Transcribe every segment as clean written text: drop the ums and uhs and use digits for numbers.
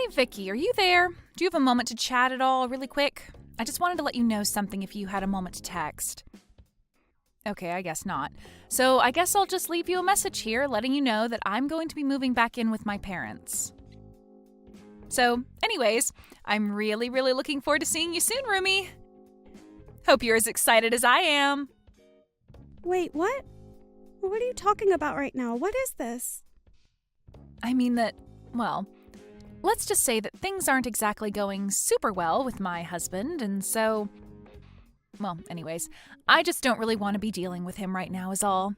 Hey, Vicky, are you there? Do you have a moment to chat at all, really quick? I just wanted to let you know something if you had a moment to text. Okay, I guess not. So I guess I'll just leave you a message here letting you know that I'm going to be moving back in with my parents. So, anyways, I'm really looking forward to seeing you soon, roomie. Hope you're as excited as I am. Wait, what? What are you talking about right now? What is this? I mean that, well, let's just say that things aren't exactly going super well with my husband, and so, well, anyways, I just don't really want to be dealing with him right now is all.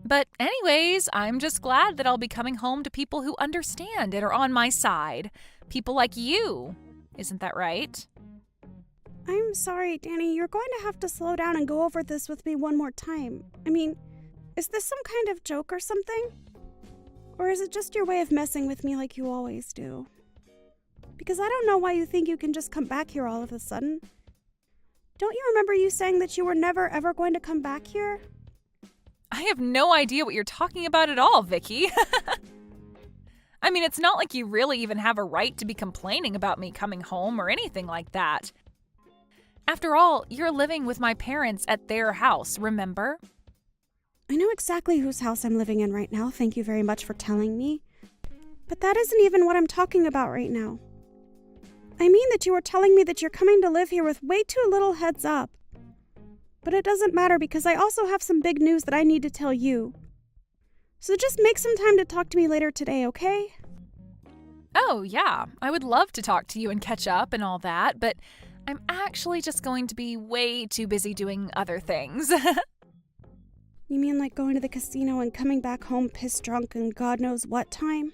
But anyways, I'm just glad that I'll be coming home to people who understand and are on my side. People like you. Isn't that right? I'm sorry, Danny. You're going to have to slow down and go over this with me one more time. I mean, is this some kind of joke or something? Or is it just your way of messing with me like you always do? Because I don't know why you think you can just come back here all of a sudden. Don't you remember you saying that you were never ever going to come back here? I have no idea what you're talking about at all, Vicky. I mean, it's not like you really even have a right to be complaining about me coming home or anything like that. After all, you're living with my parents at their house, remember? I know exactly whose house I'm living in right now, thank you very much for telling me. But that isn't even what I'm talking about right now. I mean that you were telling me that you're coming to live here with way too little heads up. But it doesn't matter because I also have some big news that I need to tell you. So just make some time to talk to me later today, okay? Oh, yeah. I would love to talk to you and catch up and all that, but I'm actually just going to be way too busy doing other things. You mean like going to the casino and coming back home pissed drunk and God knows what time?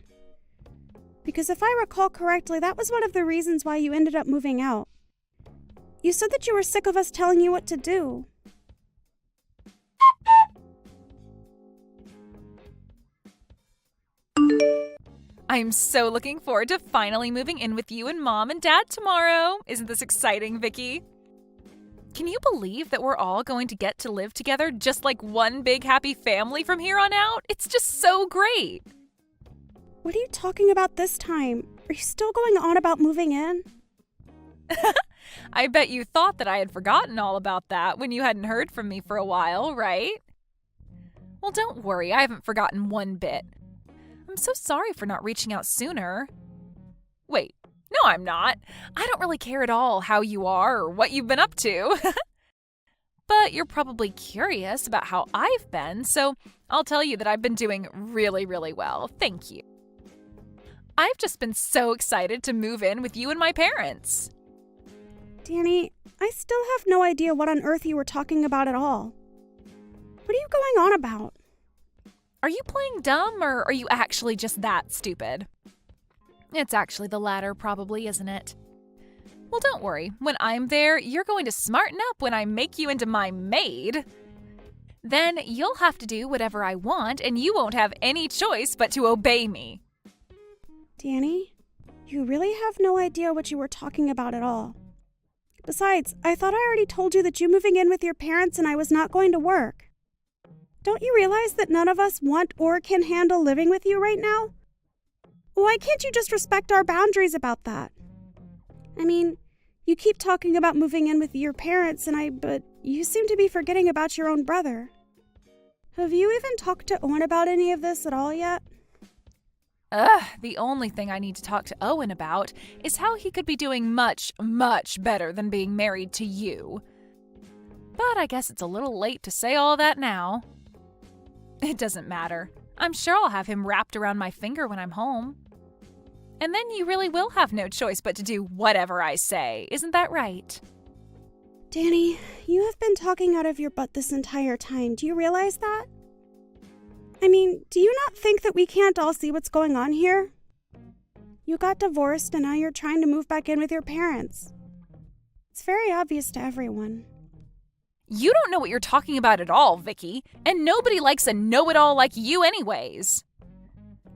Because if I recall correctly, that was one of the reasons why you ended up moving out. You said that you were sick of us telling you what to do. I'm so looking forward to finally moving in with you and Mom and Dad tomorrow. Isn't this exciting, Vicky? Can you believe that we're all going to get to live together just like one big happy family from here on out? It's just so great. What are you talking about this time? Are you still going on about moving in? I bet you thought that I had forgotten all about that when you hadn't heard from me for a while, right? Well, don't worry, I haven't forgotten one bit. I'm so sorry for not reaching out sooner. Wait, no, I'm not. I don't really care at all how you are or what you've been up to. But you're probably curious about how I've been, so I'll tell you that I've been doing really well. Thank you. I've just been so excited to move in with you and my parents. Danny, I still have no idea what on earth you were talking about at all. What are you going on about? Are you playing dumb, or are you actually just that stupid? It's actually the latter, probably, isn't it? Well, don't worry. When I'm there, you're going to smarten up when I make you into my maid. Then you'll have to do whatever I want, and you won't have any choice but to obey me. Danny, you really have no idea what you were talking about at all. Besides, I thought I already told you that you moving in with your parents and I was not going to work. Don't you realize that none of us want or can handle living with you right now? Why can't you just respect our boundaries about that? I mean, you keep talking about moving in with your parents but you seem to be forgetting about your own brother. Have you even talked to Owen about any of this at all yet? The only thing I need to talk to Owen about is how he could be doing much better than being married to you. But I guess it's a little late to say all that now. It doesn't matter. I'm sure I'll have him wrapped around my finger when I'm home. And then you really will have no choice but to do whatever I say. Isn't that right? Danny, you have been talking out of your butt this entire time. Do you realize that? I mean, do you not think that we can't all see what's going on here? You got divorced and now you're trying to move back in with your parents. It's very obvious to everyone. You don't know what you're talking about at all, Vicky, and nobody likes a know-it-all like you anyways.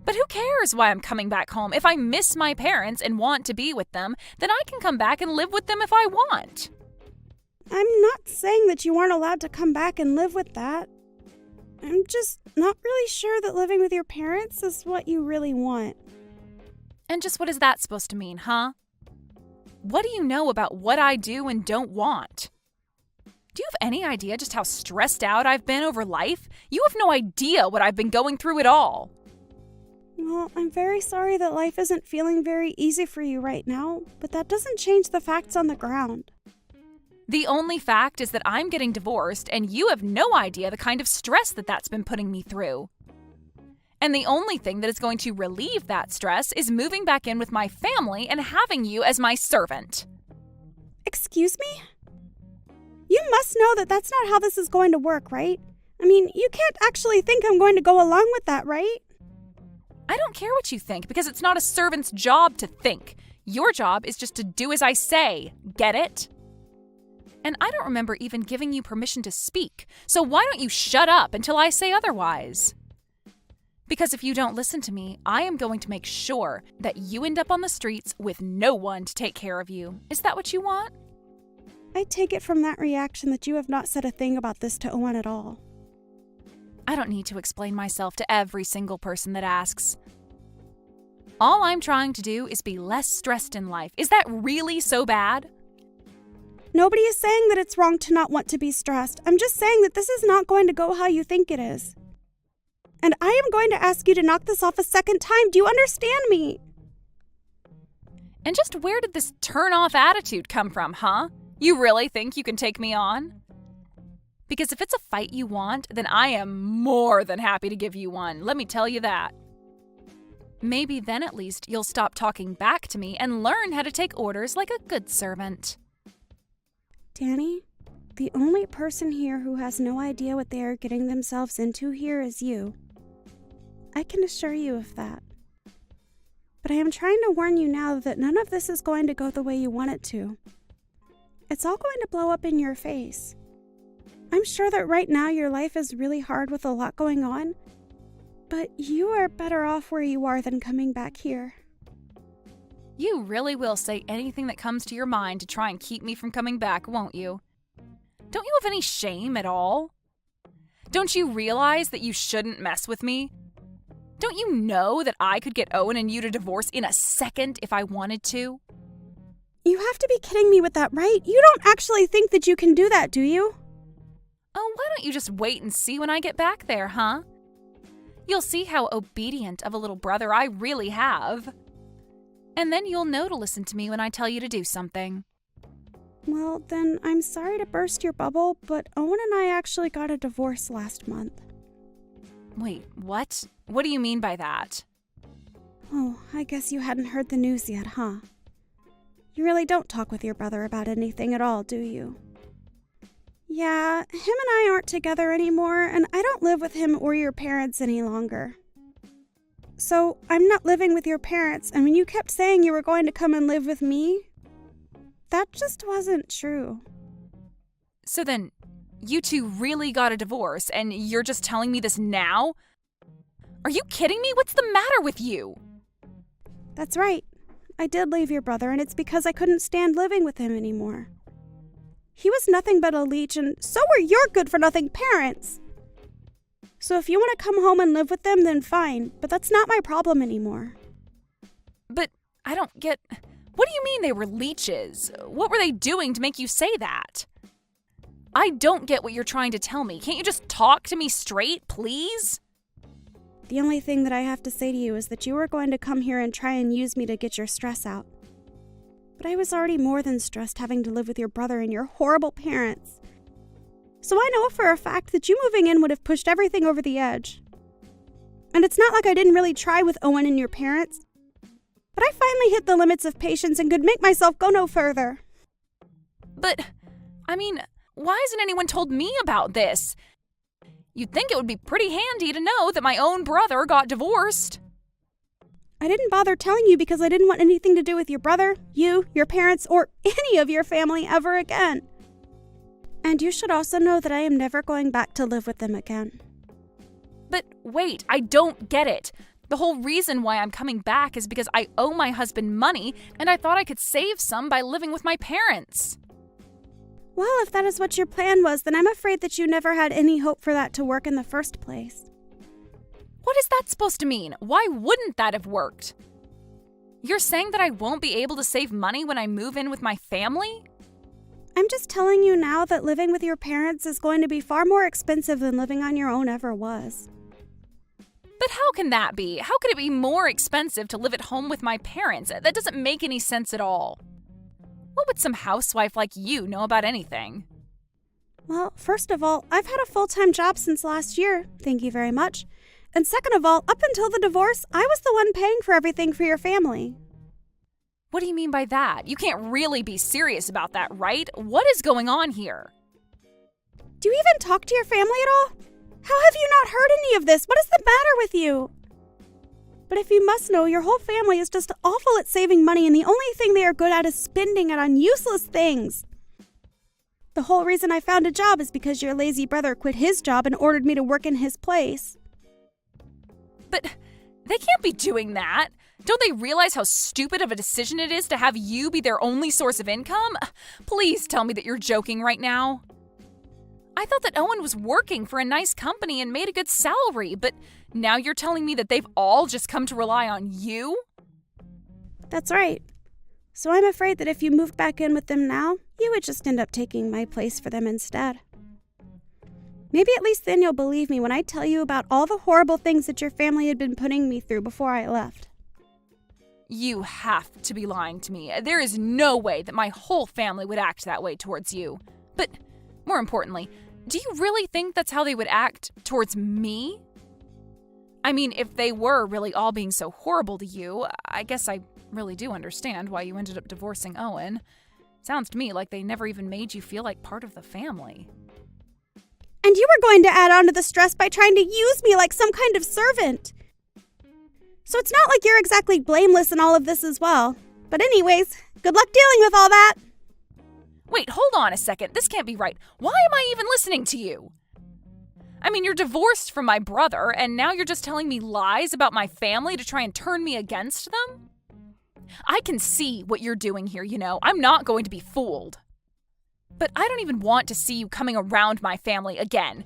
But who cares why I'm coming back home? If I miss my parents and want to be with them, then I can come back and live with them if I want. I'm not saying that you weren't allowed to come back and live with that. I'm just not really sure that living with your parents is what you really want. And just what is that supposed to mean, huh? What do you know about what I do and don't want? Do you have any idea just how stressed out I've been over life? You have no idea what I've been going through at all. Well, I'm very sorry that life isn't feeling very easy for you right now, but that doesn't change the facts on the ground. The only fact is that I'm getting divorced, and you have no idea the kind of stress that's been putting me through. And the only thing that is going to relieve that stress is moving back in with my family and having you as my servant. Excuse me? You must know that that's not how this is going to work, right? I mean, you can't actually think I'm going to go along with that, right? I don't care what you think, because it's not a servant's job to think. Your job is just to do as I say. Get it? And I don't remember even giving you permission to speak, so why don't you shut up until I say otherwise? Because if you don't listen to me, I am going to make sure that you end up on the streets with no one to take care of you. Is that what you want? I take it from that reaction that you have not said a thing about this to Owen at all. I don't need to explain myself to every single person that asks. All I'm trying to do is be less stressed in life. Is that really so bad? Nobody is saying that it's wrong to not want to be stressed. I'm just saying that this is not going to go how you think it is. And I am going to ask you to knock this off a second time. Do you understand me? And just where did this turn-off attitude come from, huh? You really think you can take me on? Because if it's a fight you want, then I am more than happy to give you one. Let me tell you that. Maybe then at least you'll stop talking back to me and learn how to take orders like a good servant. Danny, the only person here who has no idea what they are getting themselves into here is you. I can assure you of that. But I am trying to warn you now that none of this is going to go the way you want it to. It's all going to blow up in your face. I'm sure that right now your life is really hard with a lot going on, but you are better off where you are than coming back here. You really will say anything that comes to your mind to try and keep me from coming back, won't you? Don't you have any shame at all? Don't you realize that you shouldn't mess with me? Don't you know that I could get Owen and you to divorce in a second if I wanted to? You have to be kidding me with that, right? You don't actually think that you can do that, do you? Oh, why don't you just wait and see when I get back there, huh? You'll see how obedient of a little brother I really have. And then you'll know to listen to me when I tell you to do something. Well, then I'm sorry to burst your bubble, but Owen and I actually got a divorce last month. Wait, what? What do you mean by that? Oh, I guess you hadn't heard the news yet, huh? You really don't talk with your brother about anything at all, do you? Yeah, him and I aren't together anymore, and I don't live with him or your parents any longer. So, I'm not living with your parents, and when you kept saying you were going to come and live with me, that just wasn't true. So then, you two really got a divorce, and you're just telling me this now? Are you kidding me? What's the matter with you? That's right. I did leave your brother, and it's because I couldn't stand living with him anymore. He was nothing but a leech, and so were your good-for-nothing parents. So if you want to come home and live with them, then fine, but that's not my problem anymore. But I don't get... What do you mean they were leeches? What were they doing to make you say that? I don't get what you're trying to tell me. Can't you just talk to me straight, please? The only thing that I have to say to you is that you were going to come here and try and use me to get your stress out. But I was already more than stressed having to live with your brother and your horrible parents. So I know for a fact that you moving in would have pushed everything over the edge. And it's not like I didn't really try with Owen and your parents. But I finally hit the limits of patience and could make myself go no further. But, I mean, why hasn't anyone told me about this? You'd think it would be pretty handy to know that my own brother got divorced. I didn't bother telling you because I didn't want anything to do with your brother, you, your parents, or any of your family ever again. And you should also know that I am never going back to live with them again. But wait, I don't get it. The whole reason why I'm coming back is because I owe my husband money, and I thought I could save some by living with my parents. Well, if that is what your plan was, then I'm afraid that you never had any hope for that to work in the first place. What is that supposed to mean? Why wouldn't that have worked? You're saying that I won't be able to save money when I move in with my family? I'm just telling you now that living with your parents is going to be far more expensive than living on your own ever was. But how can that be? How could it be more expensive to live at home with my parents? That doesn't make any sense at all. What would some housewife like you know about anything? Well, first of all, I've had a full-time job since last year, thank you very much. And second of all, up until the divorce, I was the one paying for everything for your family. What do you mean by that? You can't really be serious about that, right? What is going on here? Do you even talk to your family at all? How have you not heard any of this? What is the matter with you? But if you must know, your whole family is just awful at saving money, and the only thing they are good at is spending it on useless things. The whole reason I found a job is because your lazy brother quit his job and ordered me to work in his place. But they can't be doing that. Don't they realize how stupid of a decision it is to have you be their only source of income? Please tell me that you're joking right now. I thought that Owen was working for a nice company and made a good salary, but now you're telling me that they've all just come to rely on you? That's right. So I'm afraid that if you moved back in with them now, you would just end up taking my place for them instead. Maybe at least then you'll believe me when I tell you about all the horrible things that your family had been putting me through before I left. You have to be lying to me. There is no way that my whole family would act that way towards you. But more importantly, do you really think that's how they would act towards me? I mean, if they were really all being so horrible to you, I guess I really do understand why you ended up divorcing Owen. Sounds to me like they never even made you feel like part of the family. And you were going to add on to the stress by trying to use me like some kind of servant. So it's not like you're exactly blameless in all of this as well. But anyways, good luck dealing with all that. Wait, hold on a second. This can't be right. Why am I even listening to you? I mean, you're divorced from my brother, and now you're just telling me lies about my family to try and turn me against them? I can see what you're doing here, you know. I'm not going to be fooled. But I don't even want to see you coming around my family again.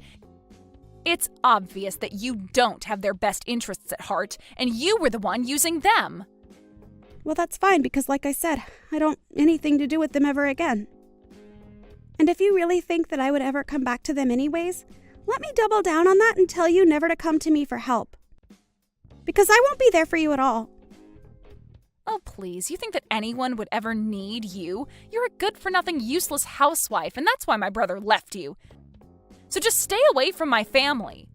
It's obvious that you don't have their best interests at heart, and you were the one using them. Well, that's fine, because like I said, I don't anything to do with them ever again. And if you really think that I would ever come back to them anyways, let me double down on that and tell you never to come to me for help. Because I won't be there for you at all. Oh, please, you think that anyone would ever need you? You're a good-for-nothing, useless housewife, and that's why my brother left you. So just stay away from my family.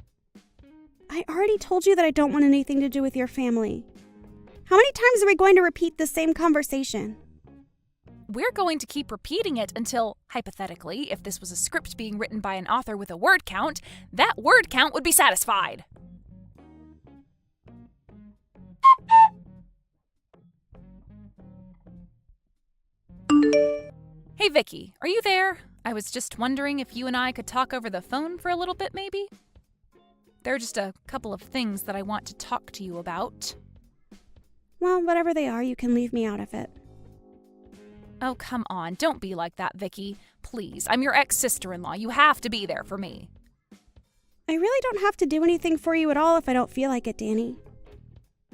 I already told you that I don't want anything to do with your family. How many times are we going to repeat the same conversation? We're going to keep repeating it until, hypothetically, if this was a script being written by an author with a word count, that word count would be satisfied. Hey, Vicky, are you there? I was just wondering if you and I could talk over the phone for a little bit, maybe? There are just a couple of things that I want to talk to you about. Well, whatever they are, you can leave me out of it. Oh, come on. Don't be like that, Vicky. Please, I'm your ex-sister-in-law. You have to be there for me. I really don't have to do anything for you at all if I don't feel like it, Danny.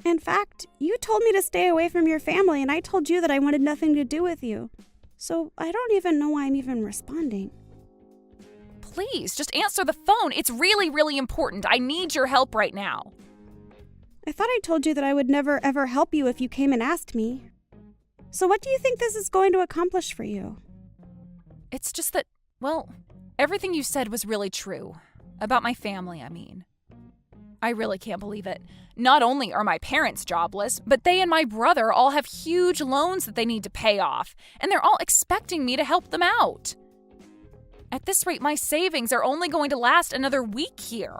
In fact, you told me to stay away from your family, and I told you that I wanted nothing to do with you. So I don't even know why I'm even responding. Please, just answer the phone. It's really, really important. I need your help right now. I thought I told you that I would never, ever help you if you came and asked me. So what do you think this is going to accomplish for you? It's just that, well, everything you said was really true. About my family, I mean. I really can't believe it. Not only are my parents jobless, but they and my brother all have huge loans that they need to pay off, and they're all expecting me to help them out. At this rate, my savings are only going to last another week here.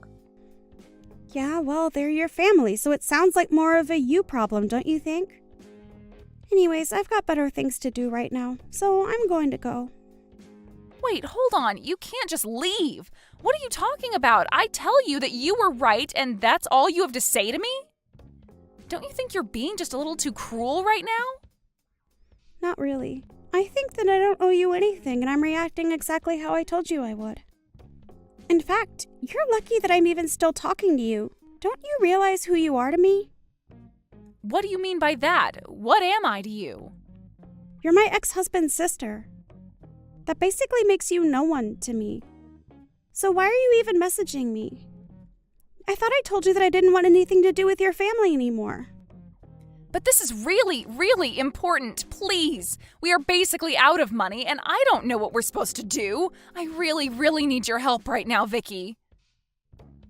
Yeah, well, they're your family, so it sounds like more of a you problem, don't you think? Anyways, I've got better things to do right now, so I'm going to go. Wait, hold on. You can't just leave. What are you talking about? I tell you that you were right, and that's all you have to say to me? Don't you think you're being just a little too cruel right now? Not really. I think that I don't owe you anything, and I'm reacting exactly how I told you I would. In fact, you're lucky that I'm even still talking to you. Don't you realize who you are to me? What do you mean by that? What am I to you? You're my ex-husband's sister. That basically makes you no one to me. So why are you even messaging me? I thought I told you that I didn't want anything to do with your family anymore. But this is really, really important. Please. We are basically out of money, and I don't know what we're supposed to do. I really, really need your help right now, Vicky.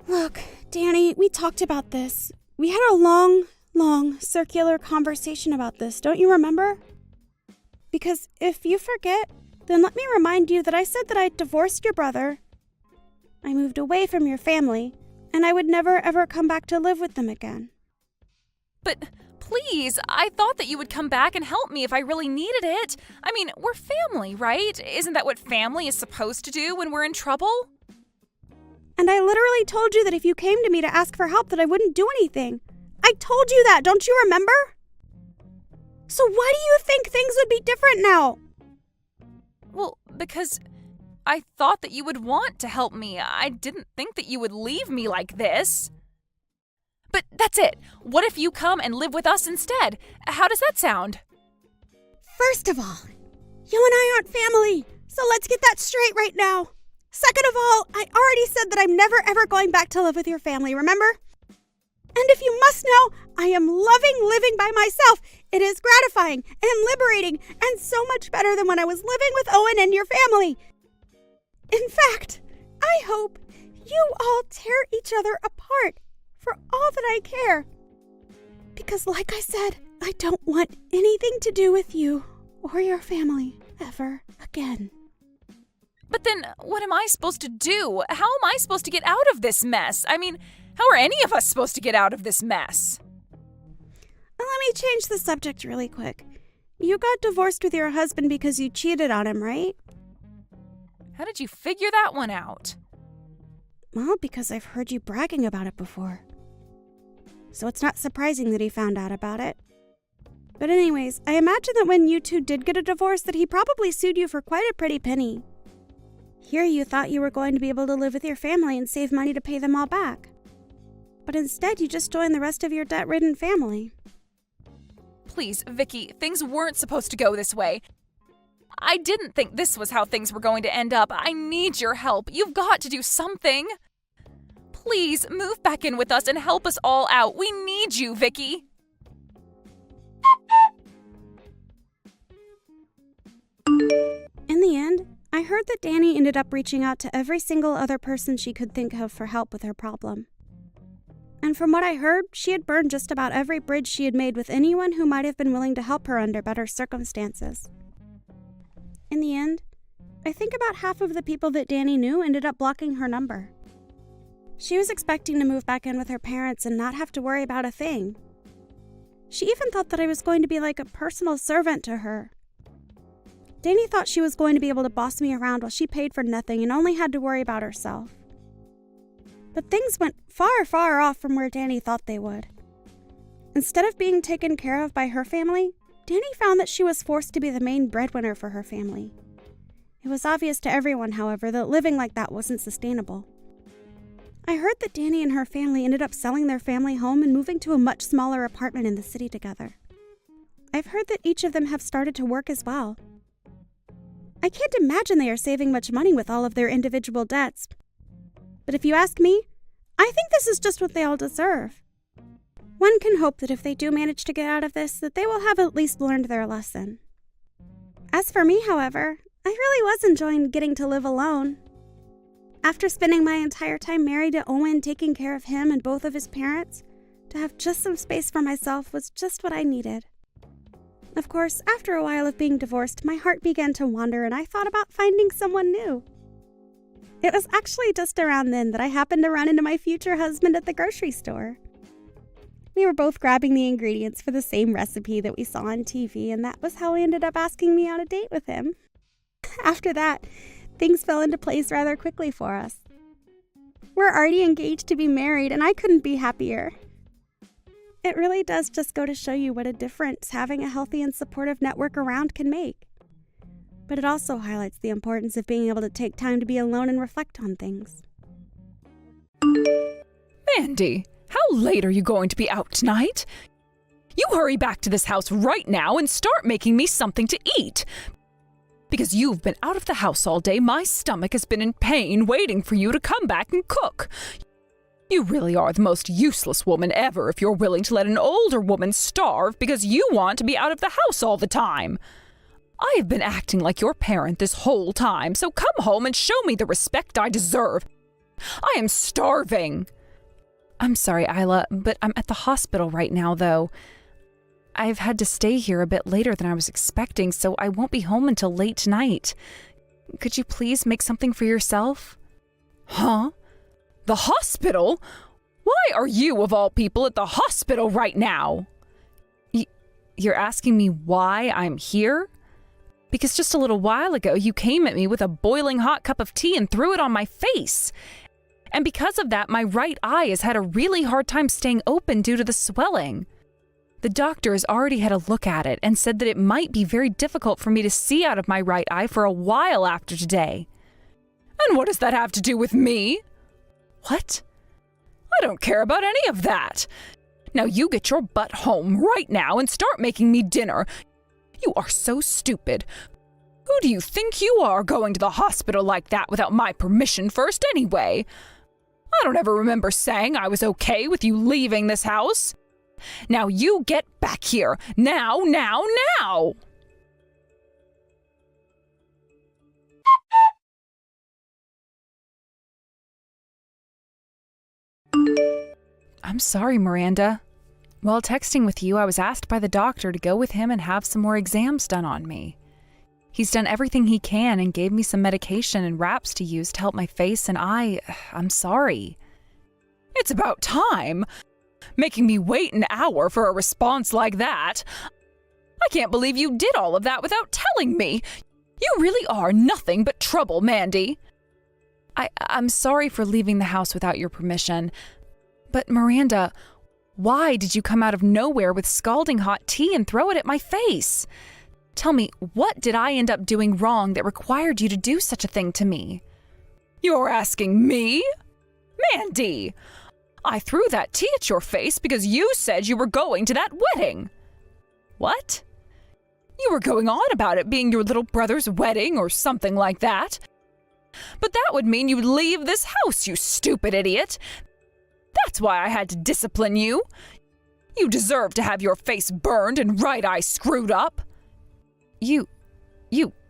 Look, Danny, we talked about this. We had a long, circular conversation about this, don't you remember? Because if you forget, then let me remind you that I said that I divorced your brother. I moved away from your family, and I would never ever come back to live with them again. But please, I thought that you would come back and help me if I really needed it. I mean, we're family, right? Isn't that what family is supposed to do when we're in trouble? And I literally told you that if you came to me to ask for help that I wouldn't do anything. I told you that, don't you remember? So why do you think things would be different now? Well, because I thought that you would want to help me. I didn't think that you would leave me like this. But that's it. What if you come and live with us instead? How does that sound? First of all, you and I aren't family, so let's get that straight right now. Second of all, I already said that I'm never ever going back to live with your family, remember? And if you must know, I am loving living by myself. It is gratifying and liberating and so much better than when I was living with Owen and your family. In fact, I hope you all tear each other apart for all that I care. Because like I said, I don't want anything to do with you or your family ever again. But then, what am I supposed to do? How am I supposed to get out of this mess? I mean, how are any of us supposed to get out of this mess? Well, let me change the subject really quick. You got divorced with your husband because you cheated on him, right? How did you figure that one out? Well, because I've heard you bragging about it before. So it's not surprising that he found out about it. But anyways, I imagine that when you two did get a divorce that he probably sued you for quite a pretty penny. Here you thought you were going to be able to live with your family and save money to pay them all back. But instead you just joined the rest of your debt-ridden family. Please, Vicky, things weren't supposed to go this way. I didn't think this was how things were going to end up. I need your help. You've got to do something. Please, move back in with us and help us all out. We need you, Vicky. In the end, I heard that Danny ended up reaching out to every single other person she could think of for help with her problem. And from what I heard, she had burned just about every bridge she had made with anyone who might have been willing to help her under better circumstances. In the end, I think about half of the people that Danny knew ended up blocking her number. She was expecting to move back in with her parents and not have to worry about a thing. She even thought that I was going to be like a personal servant to her. Danny thought she was going to be able to boss me around while she paid for nothing and only had to worry about herself. But things went far, far off from where Danny thought they would. Instead of being taken care of by her family, Danny found that she was forced to be the main breadwinner for her family. It was obvious to everyone, however, that living like that wasn't sustainable. I heard that Danny and her family ended up selling their family home and moving to a much smaller apartment in the city together. I've heard that each of them have started to work as well. I can't imagine they are saving much money with all of their individual debts. But if you ask me, I think this is just what they all deserve. One can hope that if they do manage to get out of this, that they will have at least learned their lesson. As for me, however, I really was enjoying getting to live alone. After spending my entire time married to Owen, taking care of him and both of his parents, to have just some space for myself was just what I needed. Of course, after a while of being divorced, my heart began to wander and I thought about finding someone new. It was actually just around then that I happened to run into my future husband at the grocery store. We were both grabbing the ingredients for the same recipe that we saw on TV, and that was how he ended up asking me on a date with him. After that, things fell into place rather quickly for us. We're already engaged to be married, and I couldn't be happier. It really does just go to show you what a difference having a healthy and supportive network around can make. But it also highlights the importance of being able to take time to be alone and reflect on things. Mandy, how late are you going to be out tonight? You hurry back to this house right now and start making me something to eat. Because you've been out of the house all day, my stomach has been in pain waiting for you to come back and cook. You really are the most useless woman ever if you're willing to let an older woman starve because you want to be out of the house all the time. I have been acting like your parent this whole time, so come home and show me the respect I deserve. I am starving. I'm sorry, Isla, but I'm at the hospital right now, though. I've had to stay here a bit later than I was expecting, so I won't be home until late tonight. Could you please make something for yourself? Huh? The hospital? Why are you, of all people, at the hospital right now? You're asking me why I'm here? Because just a little while ago, you came at me with a boiling hot cup of tea and threw it on my face. And because of that, my right eye has had a really hard time staying open due to the swelling. The doctor has already had a look at it and said that it might be very difficult for me to see out of my right eye for a while after today. And what does that have to do with me? What? I don't care about any of that. Now you get your butt home right now and start making me dinner. You are so stupid. Who do you think you are going to the hospital like that without my permission first anyway? I don't ever remember saying I was okay with you leaving this house. Now you get back here. Now! I'm sorry, Miranda. While texting with you, I was asked by the doctor to go with him and have some more exams done on me. He's done everything he can and gave me some medication and wraps to use to help my face, and I'm sorry. It's about time. Making me wait an hour for a response like that. I can't believe you did all of that without telling me. You really are nothing but trouble, Mandy. I'm sorry for leaving the house without your permission. But Miranda, why did you come out of nowhere with scalding hot tea and throw it at my face? Tell me, what did I end up doing wrong that required you to do such a thing to me? You're asking me? Mandy! I threw that tea at your face because you said you were going to that wedding. What? You were going on about it being your little brother's wedding or something like that. But that would mean you'd leave this house, you stupid idiot. That's why I had to discipline you. You deserve to have your face burned and right eye screwed up. You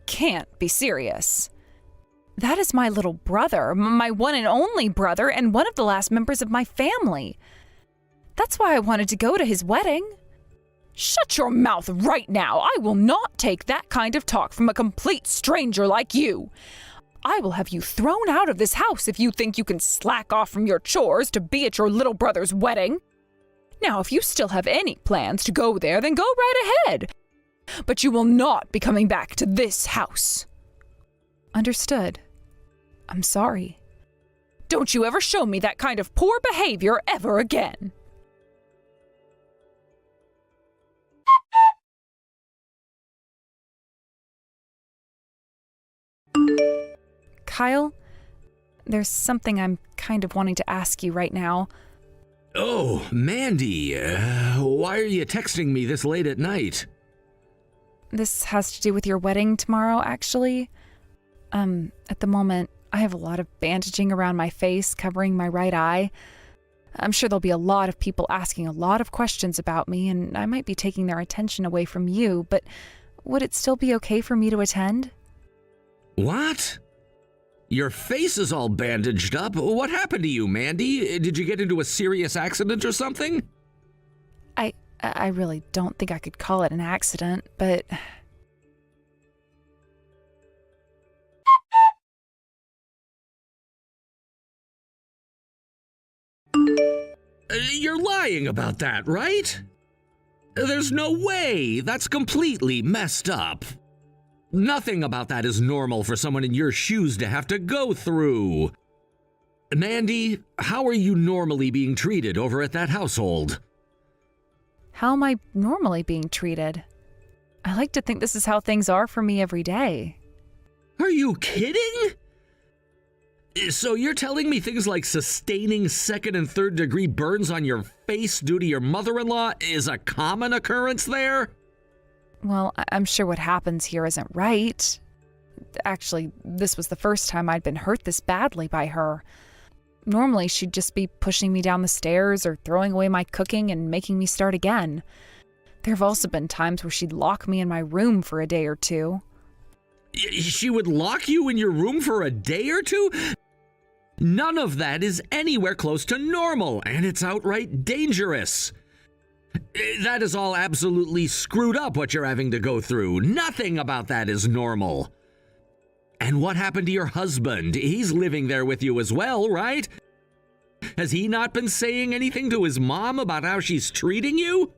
can't be serious. That is my little brother, my one and only brother, and one of the last members of my family. That's why I wanted to go to his wedding. Shut your mouth right now. I will not take that kind of talk from a complete stranger like you. I will have you thrown out of this house if you think you can slack off from your chores to be at your little brother's wedding. Now, if you still have any plans to go there, then go right ahead. But you will not be coming back to this house. Understood. I'm sorry. Don't you ever show me that kind of poor behavior ever again. Kyle, there's something I'm kind of wanting to ask you right now. Oh, Mandy, why are you texting me this late at night? This has to do with your wedding tomorrow, actually. At the moment, I have a lot of bandaging around my face, covering my right eye. I'm sure there'll be a lot of people asking a lot of questions about me, and I might be taking their attention away from you, but would it still be okay for me to attend? What? Your face is all bandaged up. What happened to you, Mandy? Did you get into a serious accident or something? I really don't think I could call it an accident, but... You're lying about that, right? There's no way. That's completely messed up. Nothing about that is normal for someone in your shoes to have to go through. Mandy, how are you normally being treated over at that household? How am I normally being treated? I like to think this is how things are for me every day. Are you kidding? So you're telling me things like sustaining second and third degree burns on your face due to your mother-in-law is a common occurrence there? Well, I'm sure what happens here isn't right. Actually, this was the first time I'd been hurt this badly by her. Normally, she'd just be pushing me down the stairs or throwing away my cooking and making me start again. There have also been times where she'd lock me in my room for a day or two. She would lock you in your room for a day or two? None of that is anywhere close to normal, and it's outright dangerous. That is all absolutely screwed up what you're having to go through. Nothing about that is normal. And what happened to your husband? He's living there with you as well, right? Has he not been saying anything to his mom about how she's treating you?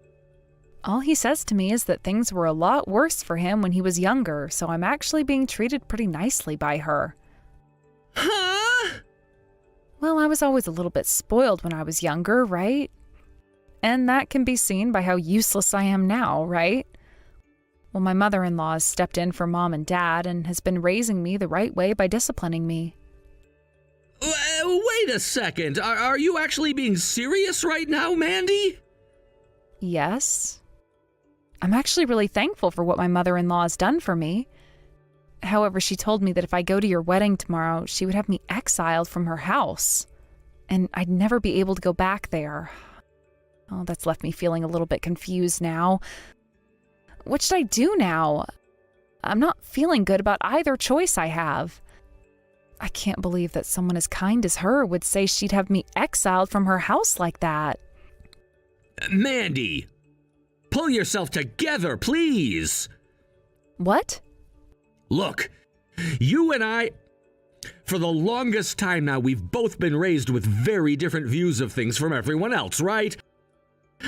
All he says to me is that things were a lot worse for him when he was younger, so I'm actually being treated pretty nicely by her. Huh? Well, I was always a little bit spoiled when I was younger, right? And that can be seen by how useless I am now, right? Well, my mother-in-law has stepped in for Mom and Dad and has been raising me the right way by disciplining me. Wait a second. Are you actually being serious right now, Mandy? Yes. I'm actually really thankful for what my mother-in-law has done for me. However, she told me that if I go to your wedding tomorrow, she would have me exiled from her house, and I'd never be able to go back there. Oh, that's left me feeling a little bit confused now. What should I do now? I'm not feeling good about either choice I have. I can't believe that someone as kind as her would say she'd have me exiled from her house like that. Mandy, pull yourself together, please. What? Look, you and I, for the longest time now, we've both been raised with very different views of things from everyone else, right?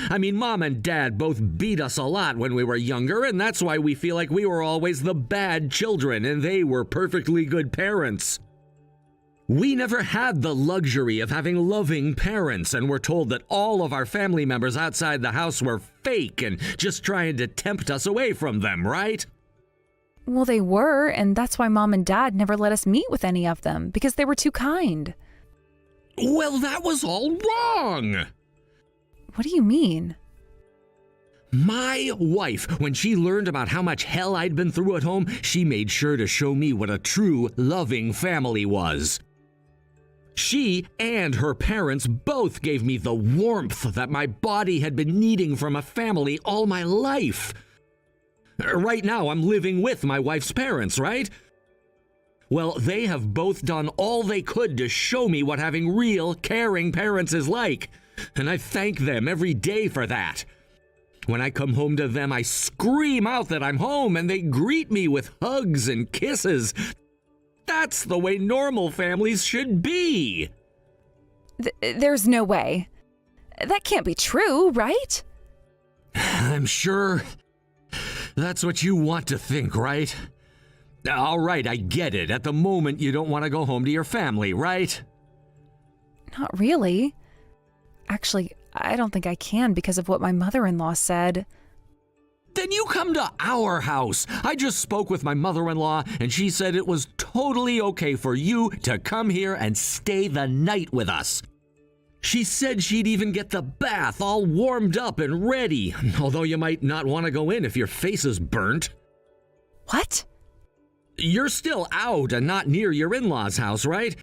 I mean, Mom and Dad both beat us a lot when we were younger, and that's why we feel like we were always the bad children and they were perfectly good parents. We never had the luxury of having loving parents, and we're told that all of our family members outside the house were fake and just trying to tempt us away from them, right? Well, they were, and that's why Mom and Dad never let us meet with any of them, because they were too kind. Well, that was all wrong! What do you mean? My wife, when she learned about how much hell I'd been through at home, she made sure to show me what a true, loving family was. She and her parents both gave me the warmth that my body had been needing from a family all my life. Right now, I'm living with my wife's parents, right? Well, they have both done all they could to show me what having real, caring parents is like, and I thank them every day for that. When I come home to them, I scream out that I'm home, and they greet me with hugs and kisses. That's the way normal families should be. There's no way. That can't be true, right? I'm sure that's what you want to think, right? All right, I get it. At the moment, you don't want to go home to your family, right? Not really. Actually, I don't think I can because of what my mother-in-law said. Then you come to our house. I just spoke with my mother-in-law, and she said it was totally okay for you to come here and stay the night with us. She said she'd even get the bath all warmed up and ready, although you might not want to go in if your face is burnt. What? You're still out and not near your in-laws' house, right?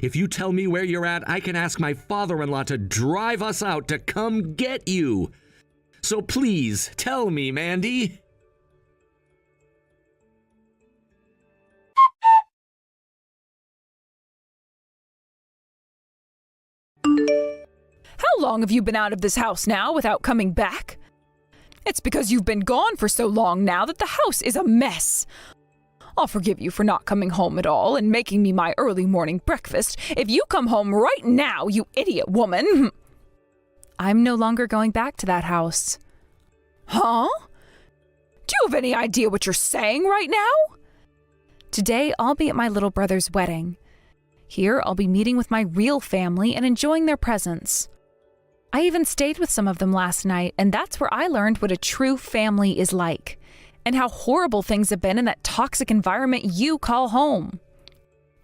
If you tell me where you're at, I can ask my father-in-law to drive us out to come get you. So please, tell me, Mandy. How long have you been out of this house now without coming back? It's because you've been gone for so long now that the house is a mess. I'll forgive you for not coming home at all and making me my early morning breakfast if you come home right now, you idiot woman. I'm no longer going back to that house. Huh? Do you have any idea what you're saying right now? Today, I'll be at my little brother's wedding. Here, I'll be meeting with my real family and enjoying their presence. I even stayed with some of them last night, and that's where I learned what a true family is like, and how horrible things have been in that toxic environment you call home.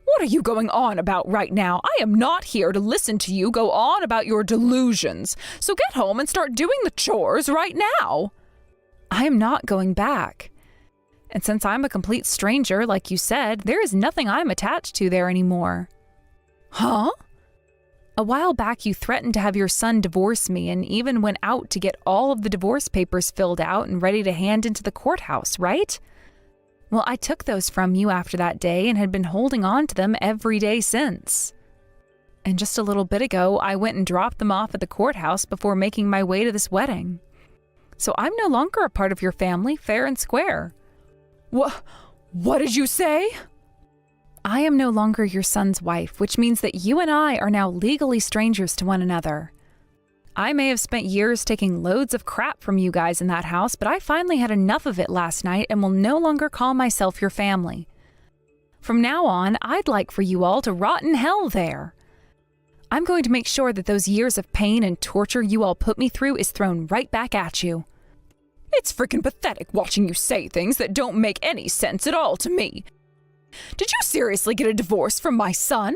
What are you going on about right now? I am not here to listen to you go on about your delusions. So get home and start doing the chores right now. I am not going back. And since I'm a complete stranger, like you said, there is nothing I'm attached to there anymore. Huh? A while back, you threatened to have your son divorce me and even went out to get all of the divorce papers filled out and ready to hand into the courthouse, right? Well, I took those from you after that day and had been holding on to them every day since. And just a little bit ago, I went and dropped them off at the courthouse before making my way to this wedding. So I'm no longer a part of your family, fair and square. What did you say? I am no longer your son's wife, which means that you and I are now legally strangers to one another. I may have spent years taking loads of crap from you guys in that house, but I finally had enough of it last night and will no longer call myself your family. From now on, I'd like for you all to rot in hell there. I'm going to make sure that those years of pain and torture you all put me through is thrown right back at you. It's freaking pathetic watching you say things that don't make any sense at all to me. Did you seriously get a divorce from my son?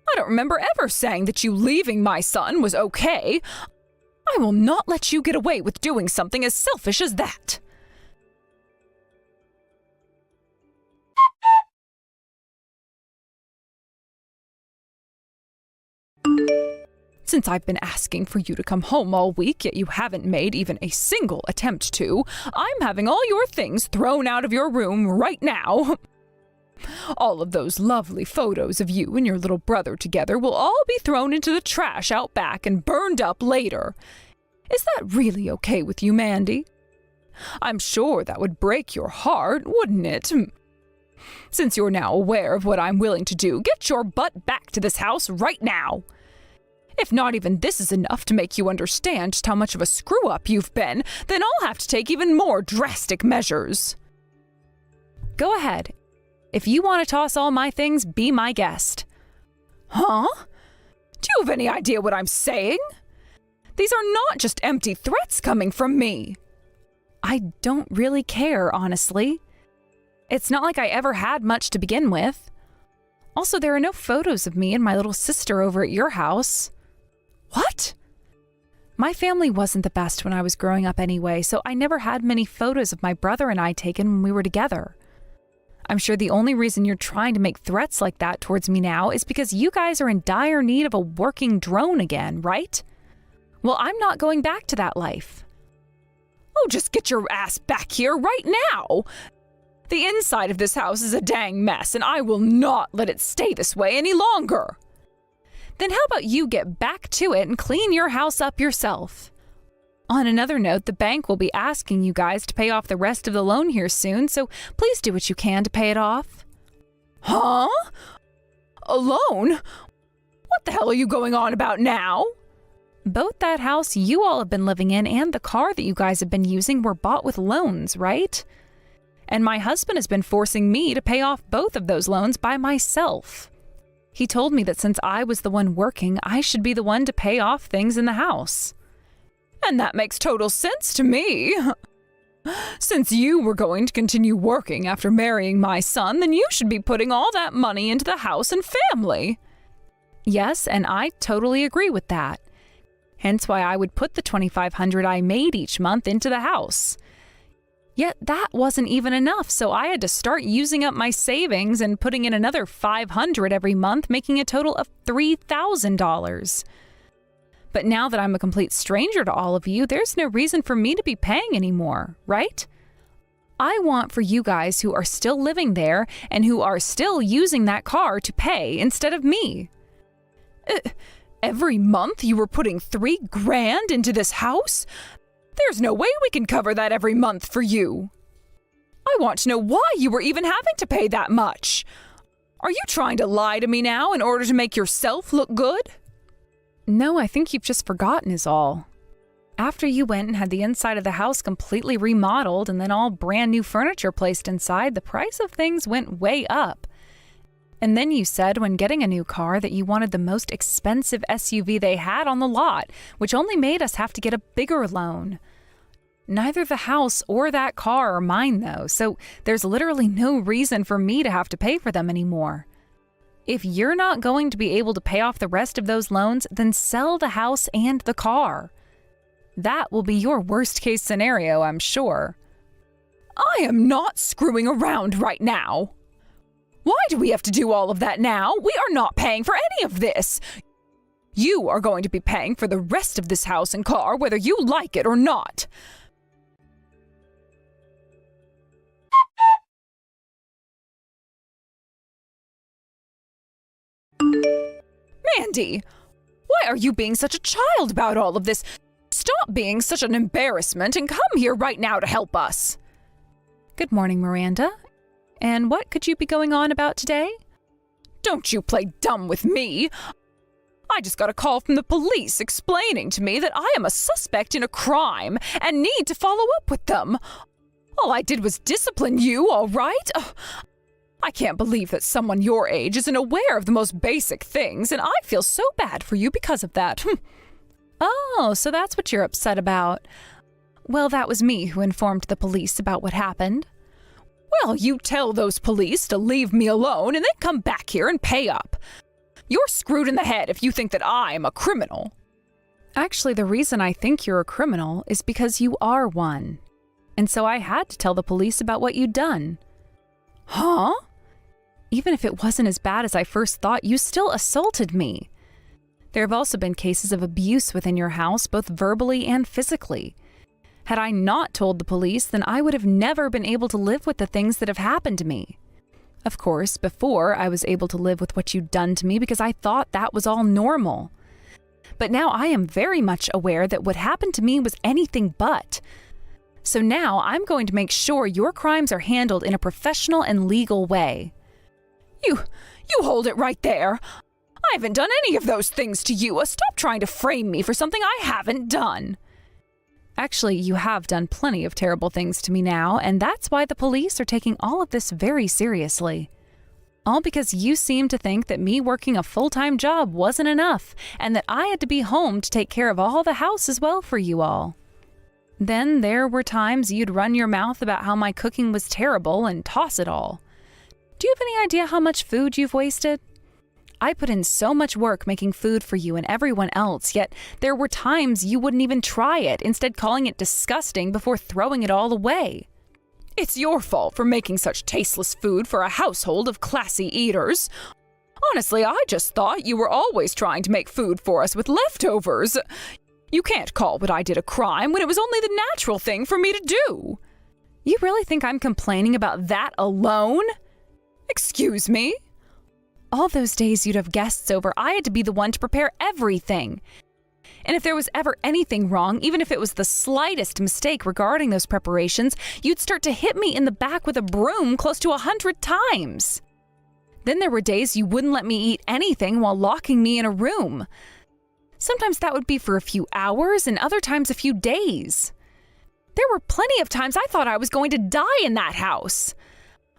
I don't remember ever saying that you leaving my son was okay. I will not let you get away with doing something as selfish as that. Since I've been asking for you to come home all week, yet you haven't made even a single attempt to, I'm having all your things thrown out of your room right now. All of those lovely photos of you and your little brother together will all be thrown into the trash out back and burned up later. Is that really okay with you, Mandy? I'm sure that would break your heart, wouldn't it? Since you're now aware of what I'm willing to do, get your butt back to this house right now. If not even this is enough to make you understand just how much of a screw-up you've been, then I'll have to take even more drastic measures. Go ahead. If you want to toss all my things, be my guest. Huh? Do you have any idea what I'm saying? These are not just empty threats coming from me. I don't really care, honestly. It's not like I ever had much to begin with. Also, there are no photos of me and my little sister over at your house. What? My family wasn't the best when I was growing up anyway, so I never had many photos of my brother and I taken when we were together. I'm sure the only reason you're trying to make threats like that towards me now is because you guys are in dire need of a working drone again, right? Well, I'm not going back to that life. Oh, just get your ass back here right now! The inside of this house is a dang mess, and I will not let it stay this way any longer. Then how about you get back to it and clean your house up yourself? On another note, the bank will be asking you guys to pay off the rest of the loan here soon, so please do what you can to pay it off. Huh? A loan? What the hell are you going on about now? Both that house you all have been living in and the car that you guys have been using were bought with loans, right? And my husband has been forcing me to pay off both of those loans by myself. He told me that since I was the one working, I should be the one to pay off things in the house. And that makes total sense to me. Since you were going to continue working after marrying my son, then you should be putting all that money into the house and family. Yes, and I totally agree with that. Hence why I would put the $2,500 I made each month into the house. Yet that wasn't even enough, so I had to start using up my savings and putting in another $500 every month, making a total of $3,000. But now that I'm a complete stranger to all of you, there's no reason for me to be paying anymore, right? I want for you guys who are still living there and who are still using that car to pay instead of me. Every month you were putting $3,000 into this house? There's no way we can cover that every month for you. I want to know why you were even having to pay that much. Are you trying to lie to me now in order to make yourself look good? No, I think you've just forgotten is all. After you went and had the inside of the house completely remodeled and then all brand new furniture placed inside, the price of things went way up. And then you said when getting a new car that you wanted the most expensive SUV they had on the lot, which only made us have to get a bigger loan. Neither the house or that car are mine though, so there's literally no reason for me to have to pay for them anymore. If you're not going to be able to pay off the rest of those loans, then sell the house and the car. That will be your worst-case scenario, I'm sure. I am not screwing around right now. Why do we have to do all of that now? We are not paying for any of this. You are going to be paying for the rest of this house and car, whether you like it or not. Mandy, why are you being such a child about all of this? Stop being such an embarrassment and come here right now to help us. Good morning, Miranda. And what could you be going on about today? Don't you play dumb with me. I just got a call from the police explaining to me that I am a suspect in a crime and need to follow up with them. All I did was discipline you, all right? I can't believe that someone your age isn't aware of the most basic things, and I feel so bad for you because of that. Oh, so that's what you're upset about. Well, that was me who informed the police about what happened. Well, you tell those police to leave me alone and then come back here and pay up. You're screwed in the head if you think that I'm a criminal. Actually, the reason I think you're a criminal is because you are one. And so I had to tell the police about what you'd done. Huh? Even if it wasn't as bad as I first thought, you still assaulted me. There have also been cases of abuse within your house, both verbally and physically. Had I not told the police, then I would have never been able to live with the things that have happened to me. Of course, before I was able to live with what you'd done to me because I thought that was all normal. But now I am very much aware that what happened to me was anything but. So now I'm going to make sure your crimes are handled in a professional and legal way. You hold it right there. I haven't done any of those things to you. Stop trying to frame me for something I haven't done. Actually, you have done plenty of terrible things to me now, and that's why the police are taking all of this very seriously. All because you seem to think that me working a full-time job wasn't enough, and that I had to be home to take care of all the house as well for you all. Then there were times you'd run your mouth about how my cooking was terrible and toss it all. Do you have any idea how much food you've wasted? I put in so much work making food for you and everyone else, yet there were times you wouldn't even try it, instead calling it disgusting before throwing it all away. It's your fault for making such tasteless food for a household of classy eaters. Honestly, I just thought you were always trying to make food for us with leftovers. You can't call what I did a crime when it was only the natural thing for me to do. You really think I'm complaining about that alone? Excuse me? All those days you'd have guests over, I had to be the one to prepare everything. And if there was ever anything wrong, even if it was the slightest mistake regarding those preparations, you'd start to hit me in the back with a broom close to 100 times. Then there were days you wouldn't let me eat anything while locking me in a room. Sometimes that would be for a few hours and other times a few days. There were plenty of times I thought I was going to die in that house.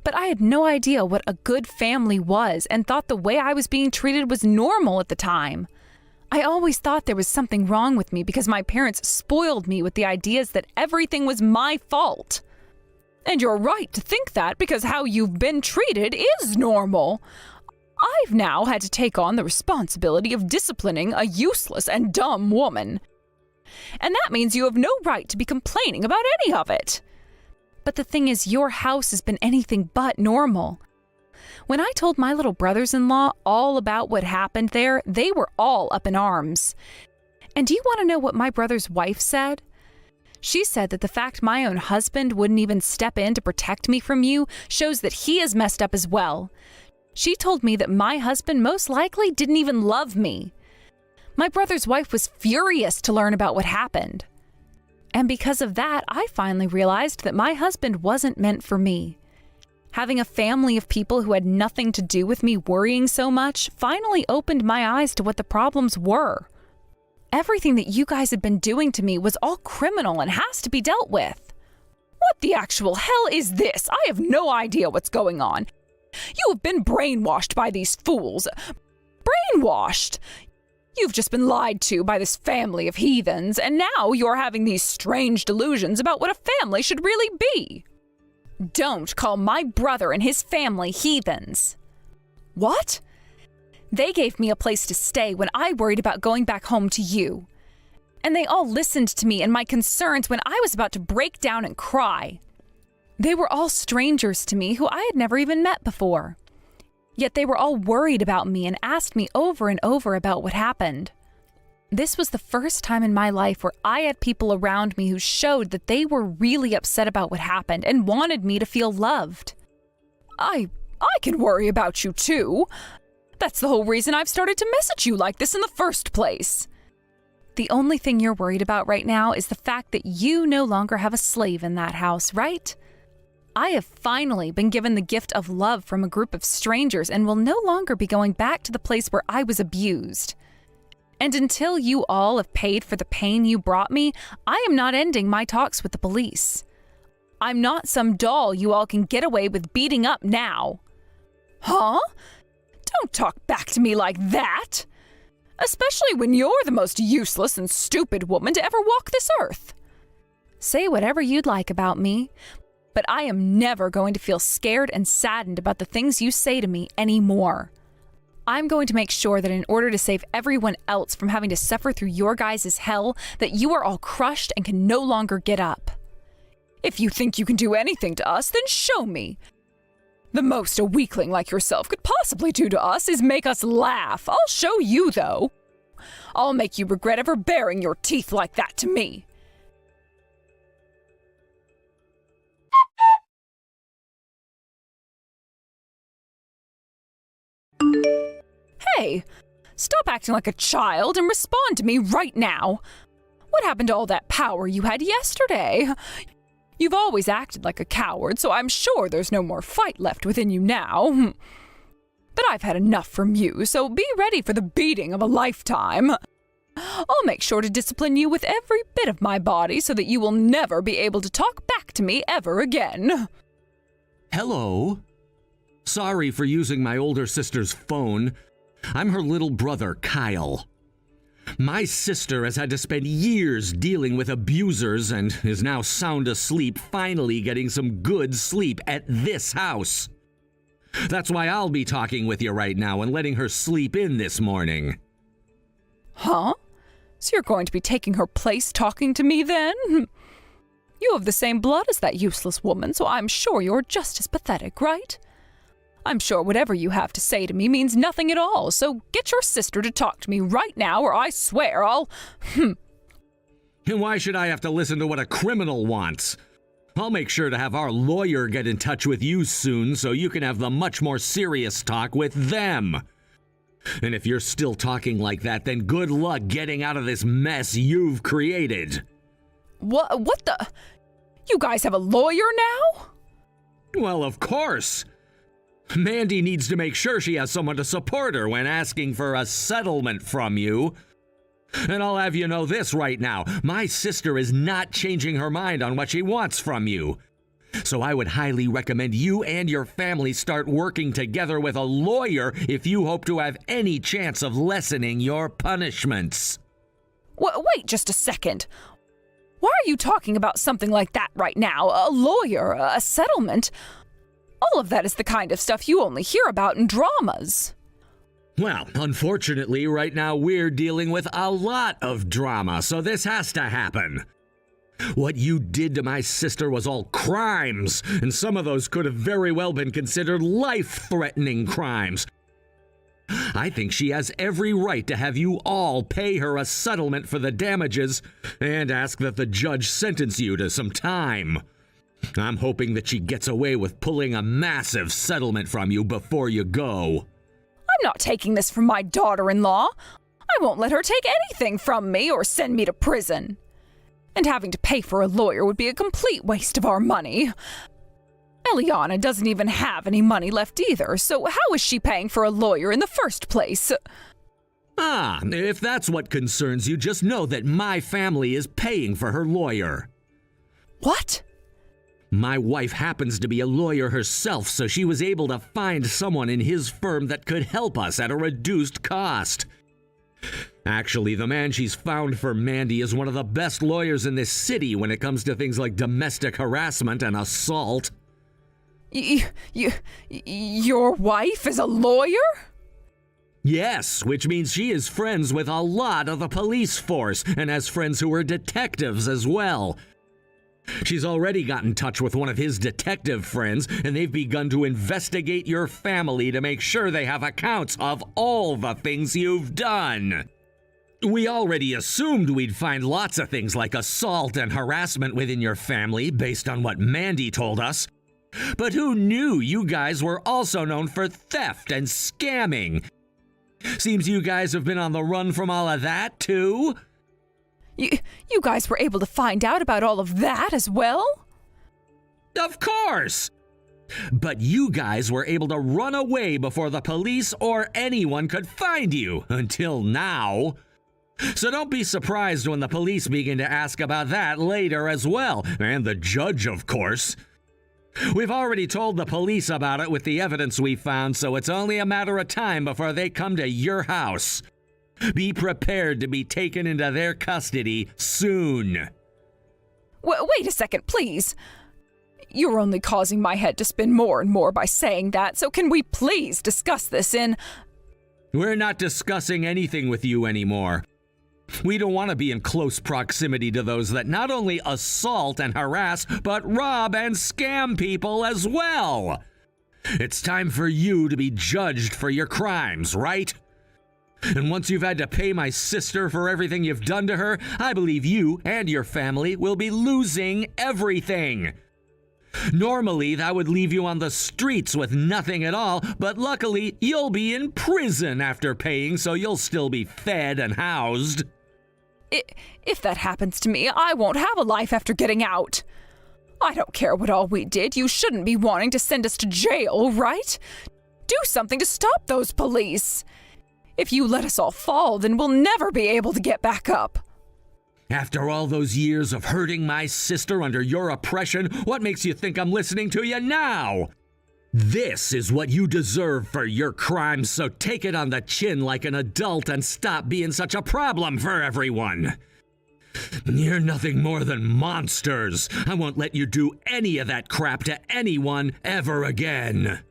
But I had no idea what a good family was and thought the way I was being treated was normal at the time. I always thought there was something wrong with me because my parents spoiled me with the ideas that everything was my fault. And you're right to think that because how you've been treated is normal. I've now had to take on the responsibility of disciplining a useless and dumb woman. And that means you have no right to be complaining about any of it. But the thing is, your house has been anything but normal. When I told my little brothers-in-law all about what happened there, they were all up in arms. And do you want to know what my brother's wife said? She said that the fact my own husband wouldn't even step in to protect me from you shows that he is messed up as well. She told me that my husband most likely didn't even love me. My brother's wife was furious to learn about what happened. And because of that, I finally realized that my husband wasn't meant for me. Having a family of people who had nothing to do with me worrying so much finally opened my eyes to what the problems were. Everything that you guys had been doing to me was all criminal and has to be dealt with. What the actual hell is this? I have no idea what's going on. You have been brainwashed by these fools. Brainwashed! You've just been lied to by this family of heathens, and now you're having these strange delusions about what a family should really be. Don't call my brother and his family heathens. What? They gave me a place to stay when I worried about going back home to you. And they all listened to me and my concerns when I was about to break down and cry. They were all strangers to me who I had never even met before. Yet they were all worried about me and asked me over and over about what happened. This was the first time in my life where I had people around me who showed that they were really upset about what happened and wanted me to feel loved. I can worry about you too. That's the whole reason I've started to message you like this in the first place. The only thing you're worried about right now is the fact that you no longer have a slave in that house, right? I have finally been given the gift of love from a group of strangers and will no longer be going back to the place where I was abused. And until you all have paid for the pain you brought me, I am not ending my talks with the police. I'm not some doll you all can get away with beating up now. Huh? Don't talk back to me like that. Especially when you're the most useless and stupid woman to ever walk this earth. Say whatever you'd like about me, but I am never going to feel scared and saddened about the things you say to me anymore. I'm going to make sure that in order to save everyone else from having to suffer through your guys' hell, that you are all crushed and can no longer get up. If you think you can do anything to us, then show me. The most a weakling like yourself could possibly do to us is make us laugh. I'll show you, though. I'll make you regret ever baring your teeth like that to me. Hey, stop acting like a child and respond to me right now. What happened to all that power you had yesterday? You've always acted like a coward, so I'm sure there's no more fight left within you now. But I've had enough from you, so be ready for the beating of a lifetime. I'll make sure to discipline you with every bit of my body so that you will never be able to talk back to me ever again. Hello. Sorry for using my older sister's phone. I'm her little brother, Kyle. My sister has had to spend years dealing with abusers and is now sound asleep, finally getting some good sleep at this house. That's why I'll be talking with you right now and letting her sleep in this morning. Huh? So you're going to be taking her place talking to me then? You have the same blood as that useless woman, so I'm sure you're just as pathetic, right? I'm sure whatever you have to say to me means nothing at all, so get your sister to talk to me right now or I swear I'll… And why should I have to listen to what a criminal wants? I'll make sure to have our lawyer get in touch with you soon so you can have the much more serious talk with them. And if you're still talking like that, then good luck getting out of this mess you've created. What the… You guys have a lawyer now? Well, of course. Mandy needs to make sure she has someone to support her when asking for a settlement from you. And I'll have you know this right now. My sister is not changing her mind on what she wants from you. So I would highly recommend you and your family start working together with a lawyer if you hope to have any chance of lessening your punishments. Wait just a second. Why are you talking about something like that right now? A lawyer? A settlement? All of that is the kind of stuff you only hear about in dramas. Well, unfortunately, right now we're dealing with a lot of drama, so this has to happen. What you did to my sister was all crimes, and some of those could have very well been considered life-threatening crimes. I think she has every right to have you all pay her a settlement for the damages and ask that the judge sentence you to some time. I'm hoping that she gets away with pulling a massive settlement from you before you go. I'm not taking this from my daughter-in-law. I won't let her take anything from me or send me to prison. And having to pay for a lawyer would be a complete waste of our money. Eliana doesn't even have any money left either, so how is she paying for a lawyer in the first place? Ah, if that's what concerns you, just know that my family is paying for her lawyer. What? My wife happens to be a lawyer herself, so she was able to find someone in his firm that could help us at a reduced cost. Actually, the man she's found for Mandy is one of the best lawyers in this city when it comes to things like domestic harassment and assault. Your wife is a lawyer? Yes, which means she is friends with a lot of the police force and has friends who are detectives as well. She's already got in touch with one of his detective friends, and they've begun to investigate your family to make sure they have accounts of all the things you've done. We already assumed we'd find lots of things like assault and harassment within your family based on what Mandy told us. But who knew you guys were also known for theft and scamming? Seems you guys have been on the run from all of that, too? You guys were able to find out about all of that as well? Of course! But you guys were able to run away before the police or anyone could find you, until now. So don't be surprised when the police begin to ask about that later as well, and the judge, of course. We've already told the police about it with the evidence we found, so it's only a matter of time before they come to your house. Be prepared to be taken into their custody soon. Wait a second, please. You're only causing my head to spin more and more by saying that, so can we please discuss this in... We're not discussing anything with you anymore. We don't want to be in close proximity to those that not only assault and harass, but rob and scam people as well. It's time for you to be judged for your crimes, right? And once you've had to pay my sister for everything you've done to her, I believe you and your family will be losing everything. Normally, that would leave you on the streets with nothing at all, but luckily, you'll be in prison after paying, so you'll still be fed and housed. If that happens to me, I won't have a life after getting out. I don't care what all we did. You shouldn't be wanting to send us to jail, right? Do something to stop those police. If you let us all fall, then we'll never be able to get back up. After all those years of hurting my sister under your oppression, what makes you think I'm listening to you now? This is what you deserve for your crimes, so take it on the chin like an adult and stop being such a problem for everyone. You're nothing more than monsters. I won't let you do any of that crap to anyone ever again.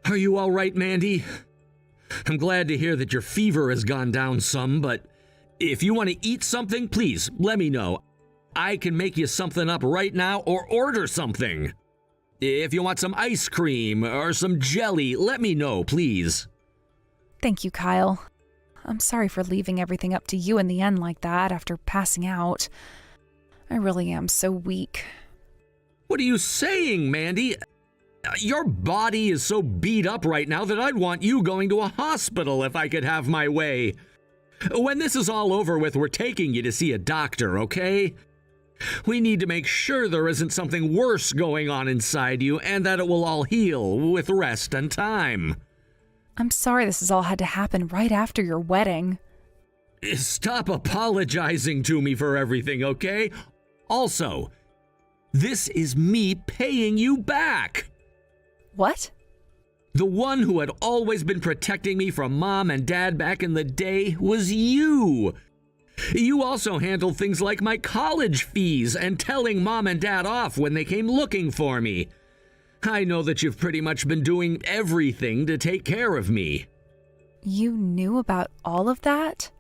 Are you all right, Mandy? I'm glad to hear that your fever has gone down some, but if you want to eat something, please let me know. I can make you something up right now or order something. If you want some ice cream or some jelly, let me know, please. Thank you, Kyle. I'm sorry for leaving everything up to you in the end like that after passing out. I really am so weak. What are you saying, Mandy? Your body is so beat up right now that I'd want you going to a hospital if I could have my way. When this is all over with, we're taking you to see a doctor, okay? We need to make sure there isn't something worse going on inside you and that it will all heal with rest and time. I'm sorry this has all had to happen right after your wedding. Stop apologizing to me for everything, okay? Also, this is me paying you back. What? The one who had always been protecting me from Mom and Dad back in the day was you. You also handled things like my college fees and telling Mom and Dad off when they came looking for me. I know that you've pretty much been doing everything to take care of me. You knew about all of that?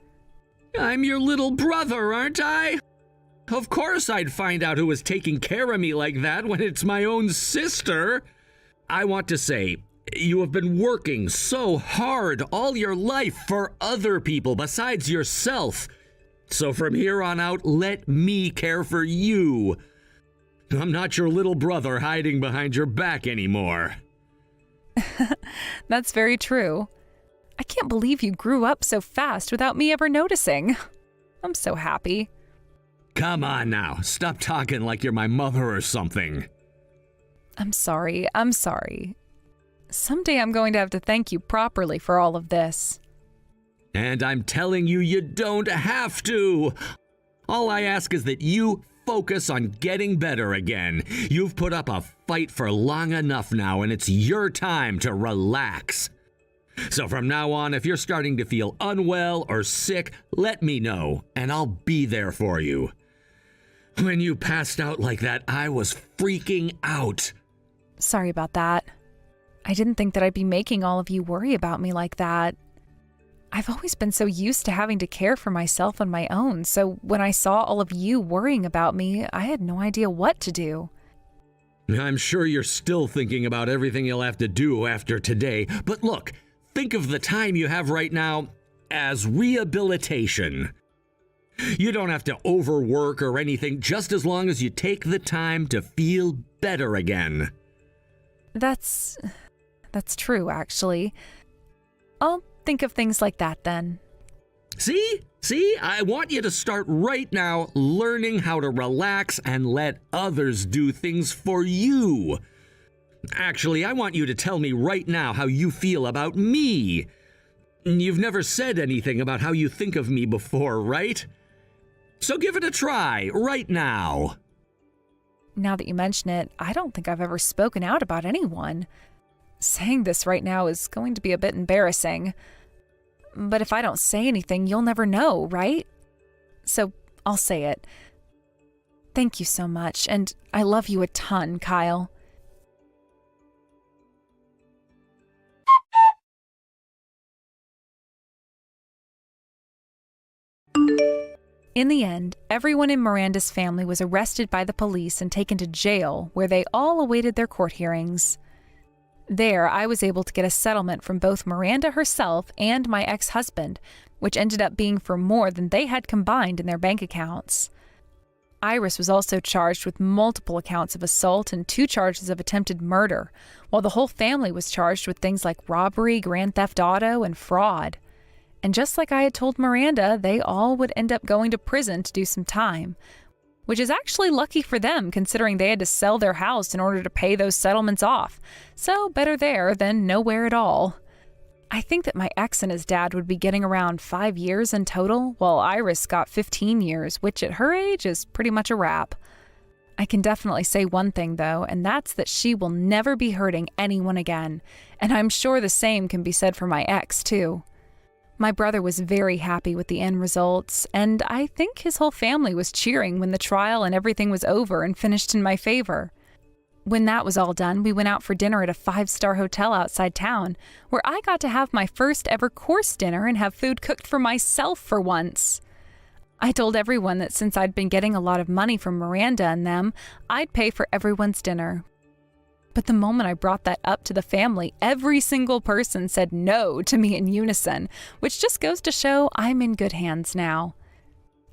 I'm your little brother, aren't I? Of course I'd find out who was taking care of me like that when it's my own sister. I want to say, you have been working so hard all your life for other people besides yourself. So from here on out, let me care for you. I'm not your little brother hiding behind your back anymore. That's very true. I can't believe you grew up so fast without me ever noticing. I'm so happy. Come on now, stop talking like you're my mother or something. I'm sorry. Someday I'm going to have to thank you properly for all of this. And I'm telling you, you don't have to. All I ask is that you focus on getting better again. You've put up a fight for long enough now, and it's your time to relax. So from now on, if you're starting to feel unwell or sick, let me know, and I'll be there for you. When you passed out like that, I was freaking out. Sorry about that. I didn't think that I'd be making all of you worry about me like that. I've always been so used to having to care for myself on my own, so when I saw all of you worrying about me, I had no idea what to do. I'm sure you're still thinking about everything you'll have to do after today, but look, think of the time you have right now as rehabilitation. You don't have to overwork or anything, just as long as you take the time to feel better again. That's true, actually. I'll think of things like that then. See? I want you to start right now learning how to relax and let others do things for you. Actually, I want you to tell me right now how you feel about me. You've never said anything about how you think of me before, right? So give it a try right now. Now that you mention it, I don't think I've ever spoken out about anyone. Saying this right now is going to be a bit embarrassing. But if I don't say anything, you'll never know, right? So I'll say it. Thank you so much, and I love you a ton, Kyle. In the end, everyone in Miranda's family was arrested by the police and taken to jail, where they all awaited their court hearings. There, I was able to get a settlement from both Miranda herself and my ex-husband, which ended up being for more than they had combined in their bank accounts. Iris was also charged with multiple accounts of assault and 2 charges of attempted murder, while the whole family was charged with things like robbery, grand theft auto, and fraud. And just like I had told Miranda, they all would end up going to prison to do some time, which is actually lucky for them considering they had to sell their house in order to pay those settlements off. So better there than nowhere at all. I think that my ex and his dad would be getting around 5 years in total, while Iris got 15 years, which at her age is pretty much a wrap. I can definitely say one thing though, and that's that she will never be hurting anyone again, and I'm sure the same can be said for my ex too. My brother was very happy with the end results, and I think his whole family was cheering when the trial and everything was over and finished in my favor. When that was all done, we went out for dinner at a 5-star hotel outside town, where I got to have my first ever course dinner and have food cooked for myself for once. I told everyone that since I'd been getting a lot of money from Miranda and them, I'd pay for everyone's dinner. But the moment I brought that up to the family, every single person said no to me in unison, which just goes to show I'm in good hands now.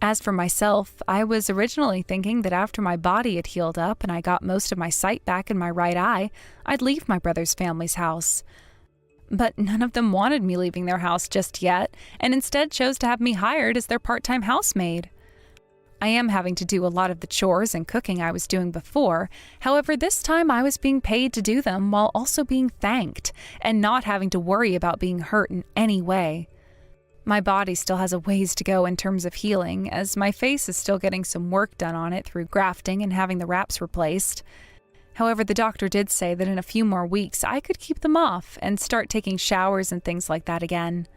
As for myself, I was originally thinking that after my body had healed up and I got most of my sight back in my right eye, I'd leave my brother's family's house. But none of them wanted me leaving their house just yet, and instead chose to have me hired as their part-time housemaid. I am having to do a lot of the chores and cooking I was doing before. However, this time I was being paid to do them while also being thanked and not having to worry about being hurt in any way. My body still has a ways to go in terms of healing, as my face is still getting some work done on it through grafting and having the wraps replaced. However, the doctor did say that in a few more weeks I could keep them off and start taking showers and things like that again.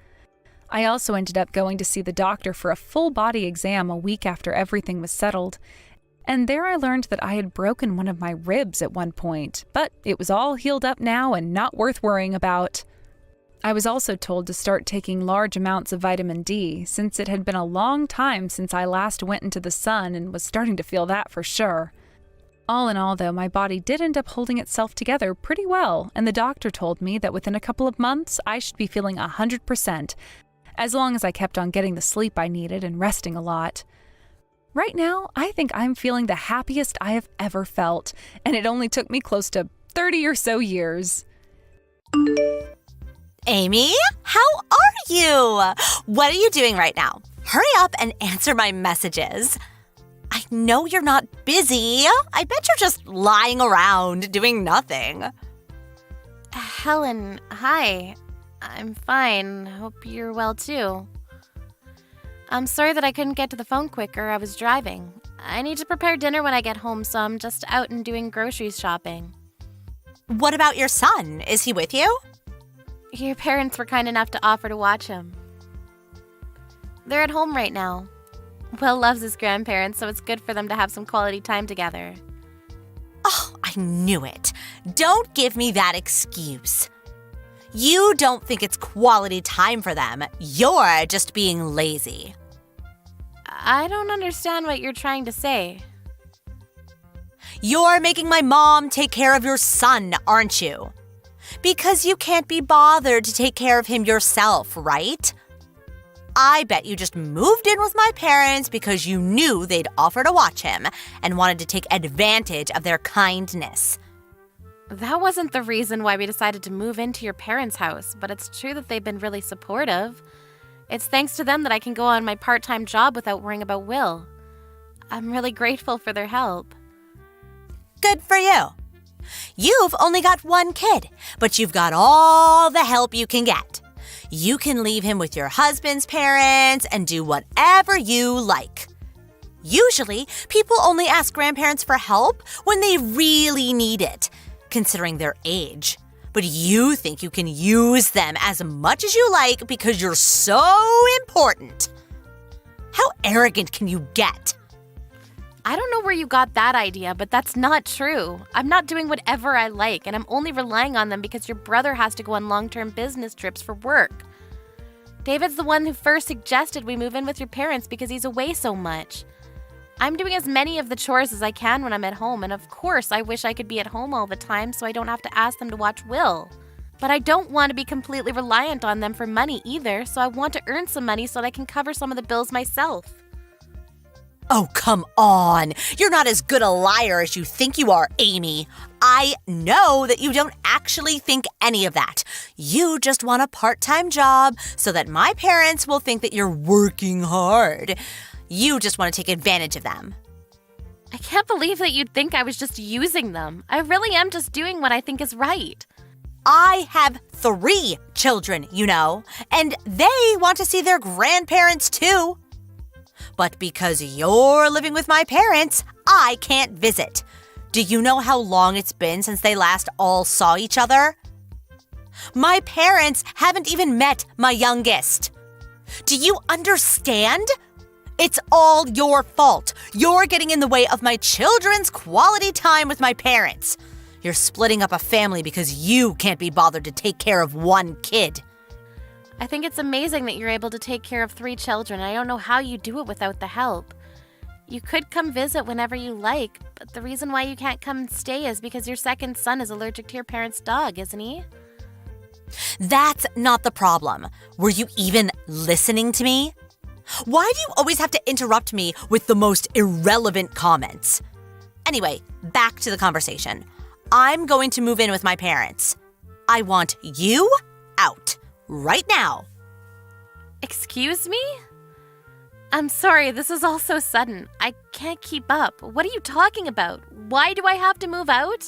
I also ended up going to see the doctor for a full body exam a week after everything was settled, and there I learned that I had broken one of my ribs at one point, but it was all healed up now and not worth worrying about. I was also told to start taking large amounts of vitamin D, since it had been a long time since I last went into the sun and was starting to feel that for sure. All in all, though, my body did end up holding itself together pretty well, and the doctor told me that within a couple of months I should be feeling 100%, as long as I kept on getting the sleep I needed and resting a lot. Right now, I think I'm feeling the happiest I have ever felt, and it only took me close to 30 or so years. Amy, how are you? What are you doing right now? Hurry up and answer my messages. I know you're not busy. I bet you're just lying around doing nothing. Helen, hi. I'm fine. Hope you're well too. I'm sorry that I couldn't get to the phone quicker. I was driving. I need to prepare dinner when I get home, so I'm just out and doing groceries shopping. What about your son? Is he with you? Your parents were kind enough to offer to watch him. They're at home right now. Will loves his grandparents, so it's good for them to have some quality time together. Oh, I knew it. Don't give me that excuse. You don't think it's quality time for them. You're just being lazy. I don't understand what you're trying to say. You're making my mom take care of your son, aren't you? Because you can't be bothered to take care of him yourself, right? I bet you just moved in with my parents because you knew they'd offer to watch him and wanted to take advantage of their kindness. That wasn't the reason why we decided to move into your parents' house, but it's true that they've been really supportive. It's thanks to them that I can go on my part-time job without worrying about Will. I'm really grateful for their help. Good for you. You've only got one kid, but you've got all the help you can get. You can leave him with your husband's parents and do whatever you like. Usually, people only ask grandparents for help when they really need it, considering their age. But you think you can use them as much as you like because you're so important. How arrogant can you get? I don't know where you got that idea, but that's not true. I'm not doing whatever I like, and I'm only relying on them because your brother has to go on long-term business trips for work. David's the one who first suggested we move in with your parents because he's away so much. I'm doing as many of the chores as I can when I'm at home, and of course I wish I could be at home all the time so I don't have to ask them to watch Will. But I don't want to be completely reliant on them for money either, so I want to earn some money so that I can cover some of the bills myself. Oh, come on. You're not as good a liar as you think you are, Amy. I know that you don't actually think any of that. You just want a part-time job so that my parents will think that you're working hard. You just want to take advantage of them. I can't believe that you'd think I was just using them. I really am just doing what I think is right. I have 3 children, you know, and they want to see their grandparents too. But because you're living with my parents, I can't visit. Do you know how long it's been since they last all saw each other? My parents haven't even met my youngest. Do you understand? It's all your fault. You're getting in the way of my children's quality time with my parents. You're splitting up a family because you can't be bothered to take care of one kid. I think it's amazing that you're able to take care of 3 children. I don't know how you do it without the help. You could come visit whenever you like, but the reason why you can't come and stay is because your second son is allergic to your parents' dog, isn't he? That's not the problem. Were you even listening to me? Why do you always have to interrupt me with the most irrelevant comments? Anyway, back to the conversation. I'm going to move in with my parents. I want you out. Right now. Excuse me? I'm sorry, this is all so sudden. I can't keep up. What are you talking about? Why do I have to move out?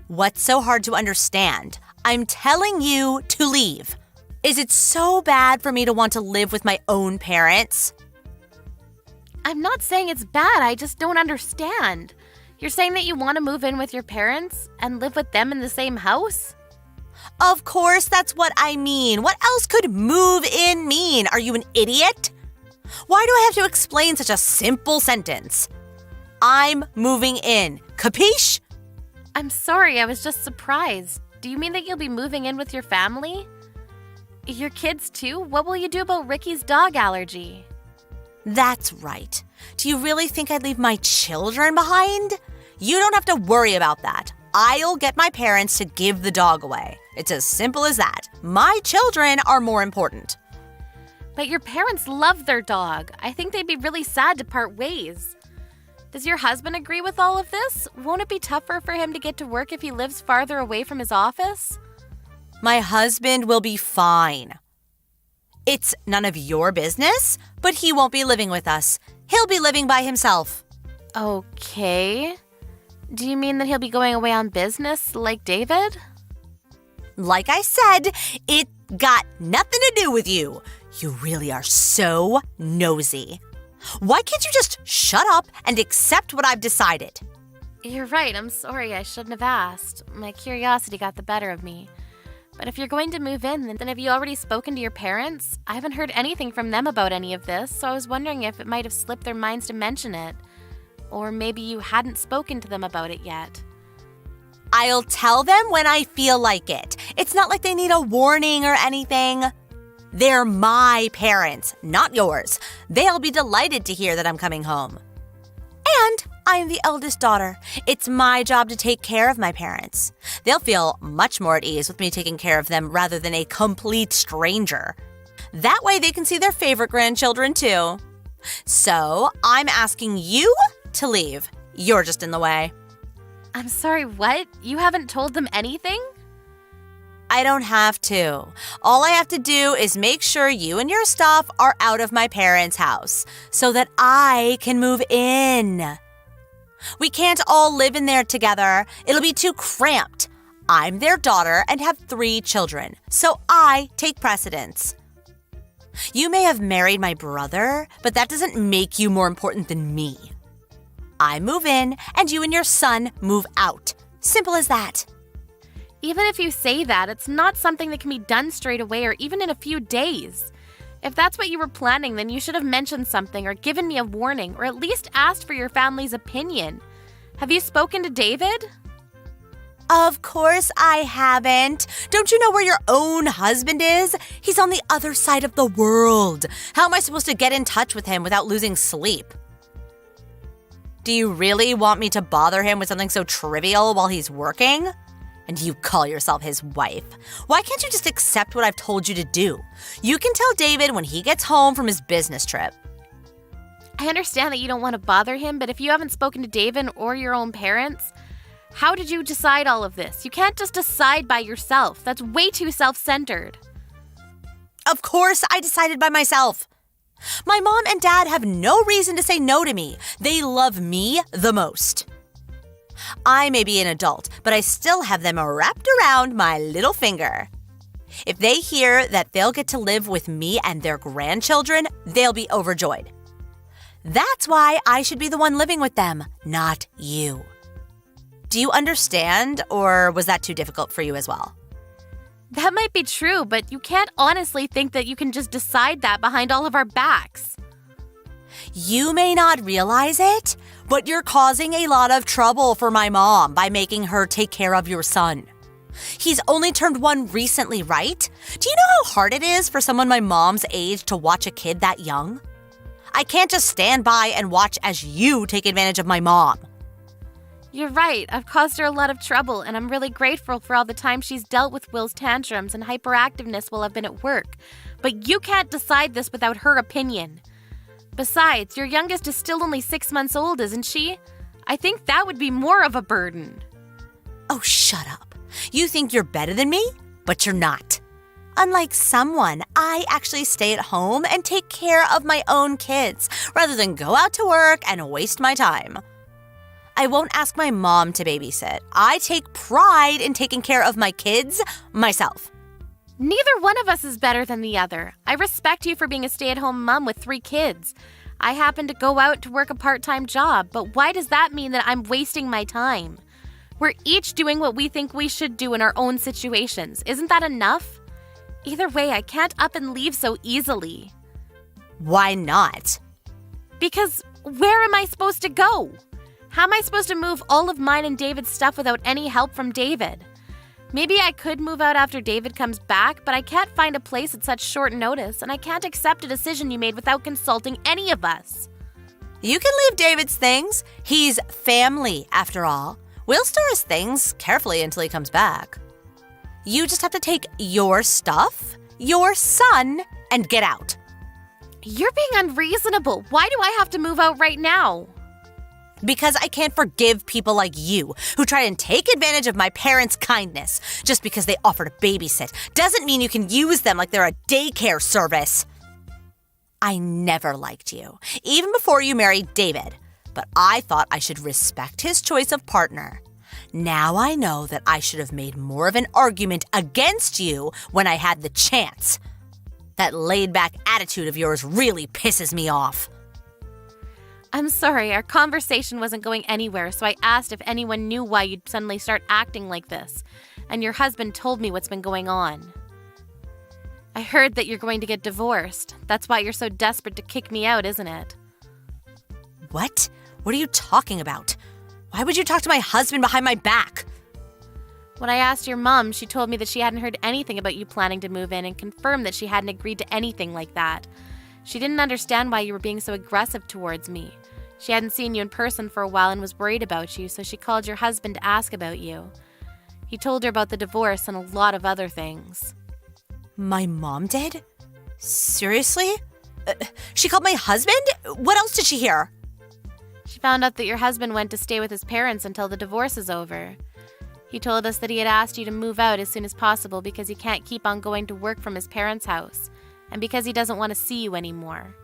What's so hard to understand? I'm telling you to leave. Is it so bad for me to want to live with my own parents? I'm not saying it's bad, I just don't understand. You're saying that you want to move in with your parents and live with them in the same house? Of course, that's what I mean. What else could move in mean? Are you an idiot? Why do I have to explain such a simple sentence? I'm moving in. Capiche? I'm sorry, I was just surprised. Do you mean that you'll be moving in with your family? Your kids too? What will you do about Ricky's dog allergy? That's right. Do you really think I'd leave my children behind? You don't have to worry about that. I'll get my parents to give the dog away. It's as simple as that. My children are more important. But your parents love their dog. I think they'd be really sad to part ways. Does your husband agree with all of this? Won't it be tougher for him to get to work if he lives farther away from his office? My husband will be fine. It's none of your business, but he won't be living with us. He'll be living by himself. Okay. Do you mean that he'll be going away on business like David? Like I said, it got nothing to do with you. You really are so nosy. Why can't you just shut up and accept what I've decided? You're right. I'm sorry. I shouldn't have asked. My curiosity got the better of me. But if you're going to move in, then have you already spoken to your parents? I haven't heard anything from them about any of this, so I was wondering if it might have slipped their minds to mention it. Or maybe you hadn't spoken to them about it yet. I'll tell them when I feel like it. It's not like they need a warning or anything. They're my parents, not yours. They'll be delighted to hear that I'm coming home. And I'm the eldest daughter. It's my job to take care of my parents. They'll feel much more at ease with me taking care of them rather than a complete stranger. That way they can see their favorite grandchildren too. So I'm asking you to leave. You're just in the way. I'm sorry, what? You haven't told them anything? I don't have to. All I have to do is make sure you and your stuff are out of my parents' house so that I can move in. We can't all live in there together. It'll be too cramped. I'm their daughter and have 3 children, so I take precedence. You may have married my brother, but that doesn't make you more important than me. I move in, and you and your son move out. Simple as that. Even if you say that, it's not something that can be done straight away or even in a few days. If that's what you were planning, then you should have mentioned something or given me a warning or at least asked for your family's opinion. Have you spoken to David? Of course I haven't. Don't you know where your own husband is? He's on the other side of the world. How am I supposed to get in touch with him without losing sleep? Do you really want me to bother him with something so trivial while he's working? And you call yourself his wife. Why can't you just accept what I've told you to do? You can tell David when he gets home from his business trip. I understand that you don't want to bother him, but if you haven't spoken to David or your own parents, how did you decide all of this? You can't just decide by yourself. That's way too self-centered. Of course I decided by myself. My mom and dad have no reason to say no to me. They love me the most. I may be an adult, but I still have them wrapped around my little finger. If they hear that they'll get to live with me and their grandchildren, they'll be overjoyed. That's why I should be the one living with them, not you. Do you understand, or was that too difficult for you as well? That might be true, but you can't honestly think that you can just decide that behind all of our backs. You may not realize it, but you're causing a lot of trouble for my mom by making her take care of your son. He's only turned 1 recently, right? Do you know how hard it is for someone my mom's age to watch a kid that young? I can't just stand by and watch as you take advantage of my mom. You're right. I've caused her a lot of trouble, and I'm really grateful for all the time she's dealt with Will's tantrums and hyperactiveness while I've been at work. But you can't decide this without her opinion. Besides, your youngest is still only 6 months old, isn't she? I think that would be more of a burden. Oh, shut up. You think you're better than me, but you're not. Unlike someone, I actually stay at home and take care of my own kids rather than go out to work and waste my time. I won't ask my mom to babysit. I take pride in taking care of my kids myself. Neither one of us is better than the other. I respect you for being a stay-at-home mom with 3 kids. I happen to go out to work a part-time job, but why does that mean that I'm wasting my time? We're each doing what we think we should do in our own situations. Isn't that enough? Either way, I can't up and leave so easily. Why not? Because where am I supposed to go? How am I supposed to move all of mine and David's stuff without any help from David? Maybe I could move out after David comes back, but I can't find a place at such short notice, and I can't accept a decision you made without consulting any of us. You can leave David's things. He's family, after all. We'll store his things carefully until he comes back. You just have to take your stuff, your son, and get out. You're being unreasonable. Why do I have to move out right now? Because I can't forgive people like you who try and take advantage of my parents' kindness just because they offer to babysit doesn't mean you can use them like they're a daycare service. I never liked you, even before you married David, but I thought I should respect his choice of partner. Now I know that I should have made more of an argument against you when I had the chance. That laid-back attitude of yours really pisses me off. I'm sorry, our conversation wasn't going anywhere, so I asked if anyone knew why you'd suddenly start acting like this. and your husband told me what's been going on. I heard that you're going to get divorced. That's why you're so desperate to kick me out, isn't it? What? What are you talking about? Why would you talk to my husband behind my back? When I asked your mom, she told me that she hadn't heard anything about you planning to move in and confirmed that she hadn't agreed to anything like that. She didn't understand why you were being so aggressive towards me. She hadn't seen you in person for a while and was worried about you, so she called your husband to ask about you. He told her about the divorce and a lot of other things. My mom did? Seriously? She called my husband? What else did she hear? She found out that your husband went to stay with his parents until the divorce is over. He told us that he had asked you to move out as soon as possible because he can't keep on going to work from his parents' house, and because he doesn't want to see you anymore.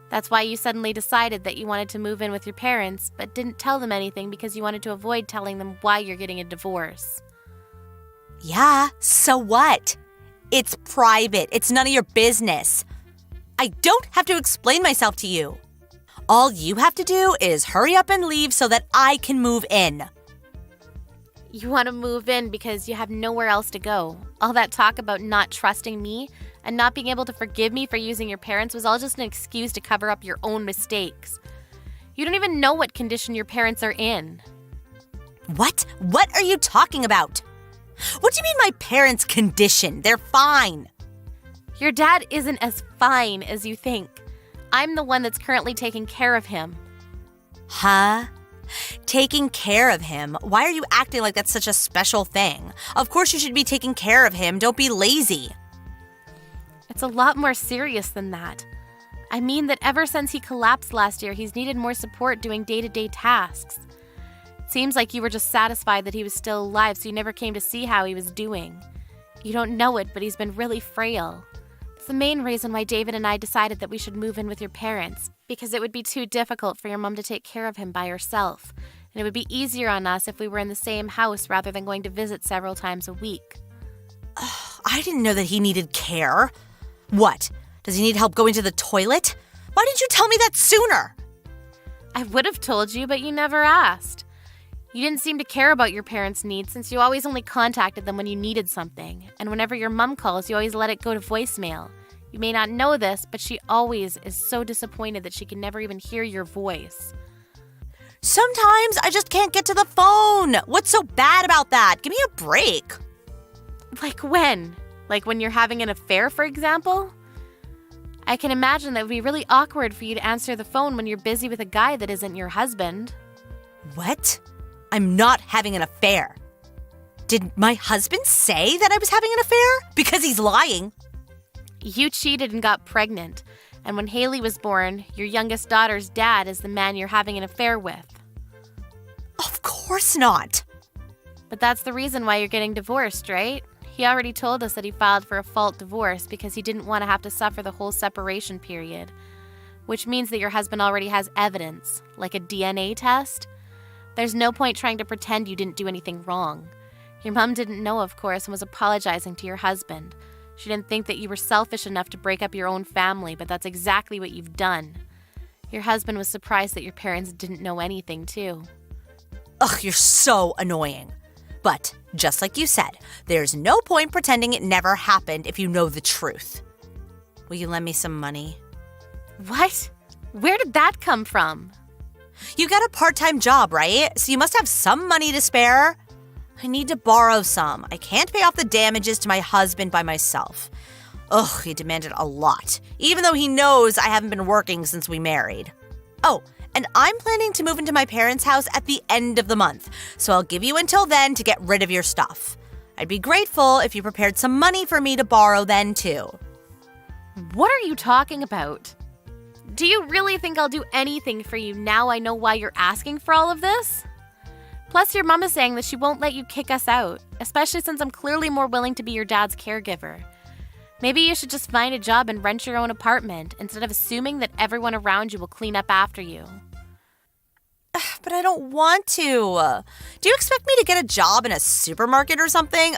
That's why you suddenly decided that you wanted to move in with your parents, but didn't tell them anything because you wanted to avoid telling them why you're getting a divorce. Yeah, so what? It's private. It's none of your business. I don't have to explain myself to you. All you have to do is hurry up and leave so that I can move in. You want to move in because you have nowhere else to go. All that talk about not trusting me and not being able to forgive me for using your parents was all just an excuse to cover up your own mistakes. You don't even know what condition your parents are in. What? What are you talking about? What do you mean my parents' condition? They're fine. Your dad isn't as fine as you think. I'm the one that's currently taking care of him. Huh? Taking care of him? Why are you acting like that's such a special thing? Of course you should be taking care of him. Don't be lazy. It's a lot more serious than that. I mean that ever since he collapsed last year, he's needed more support doing day-to-day tasks. It seems like you were just satisfied that he was still alive, so you never came to see how he was doing. You don't know it, but he's been really frail. It's the main reason why David and I decided that we should move in with your parents, because it would be too difficult for your mom to take care of him by herself, and it would be easier on us if we were in the same house rather than going to visit several times a week. I didn't know that he needed care. What? Does he need help going to the toilet? Why didn't you tell me that sooner? I would have told you, but you never asked. You didn't seem to care about your parents' needs since you always only contacted them when you needed something, and whenever your mom calls, you always let it go to voicemail. You may not know this, but she always is so disappointed that she can never even hear your voice. Sometimes I just can't get to the phone. What's so bad about that? Give me a break. Like when? Like when you're having an affair, for example? I can imagine that would be really awkward for you to answer the phone when you're busy with a guy that isn't your husband. What? I'm not having an affair. Did my husband say that I was having an affair? Because he's lying. You cheated and got pregnant, and when Haley was born, your youngest daughter's dad is the man you're having an affair with. Of course not. But that's the reason why you're getting divorced, right? He already told us that he filed for a fault divorce because he didn't want to have to suffer the whole separation period, which means that your husband already has evidence, like a DNA test. There's no point trying to pretend you didn't do anything wrong. Your mom didn't know, of course, and was apologizing to your husband. She didn't think that you were selfish enough to break up your own family, but that's exactly what you've done. Your husband was surprised that your parents didn't know anything, too. Ugh, you're so annoying. But, just like you said, there's no point pretending it never happened if you know the truth. Will you lend me some money? What? Where did that come from? You got a part-time job, right? So you must have some money to spare. I need to borrow some. I can't pay off the damages to my husband by myself. Ugh, he demanded a lot, even though he knows I haven't been working since we married. Oh, and I'm planning to move into my parents' house at the end of the month, so I'll give you until then to get rid of your stuff. I'd be grateful if you prepared some money for me to borrow then, too. What are you talking about? Do you really think I'll do anything for you now I know why you're asking for all of this? Plus, your mom is saying that she won't let you kick us out, especially since I'm clearly more willing to be your dad's caregiver. Maybe you should just find a job and rent your own apartment instead of assuming that everyone around you will clean up after you. But I don't want to. Do you expect me to get a job in a supermarket or something?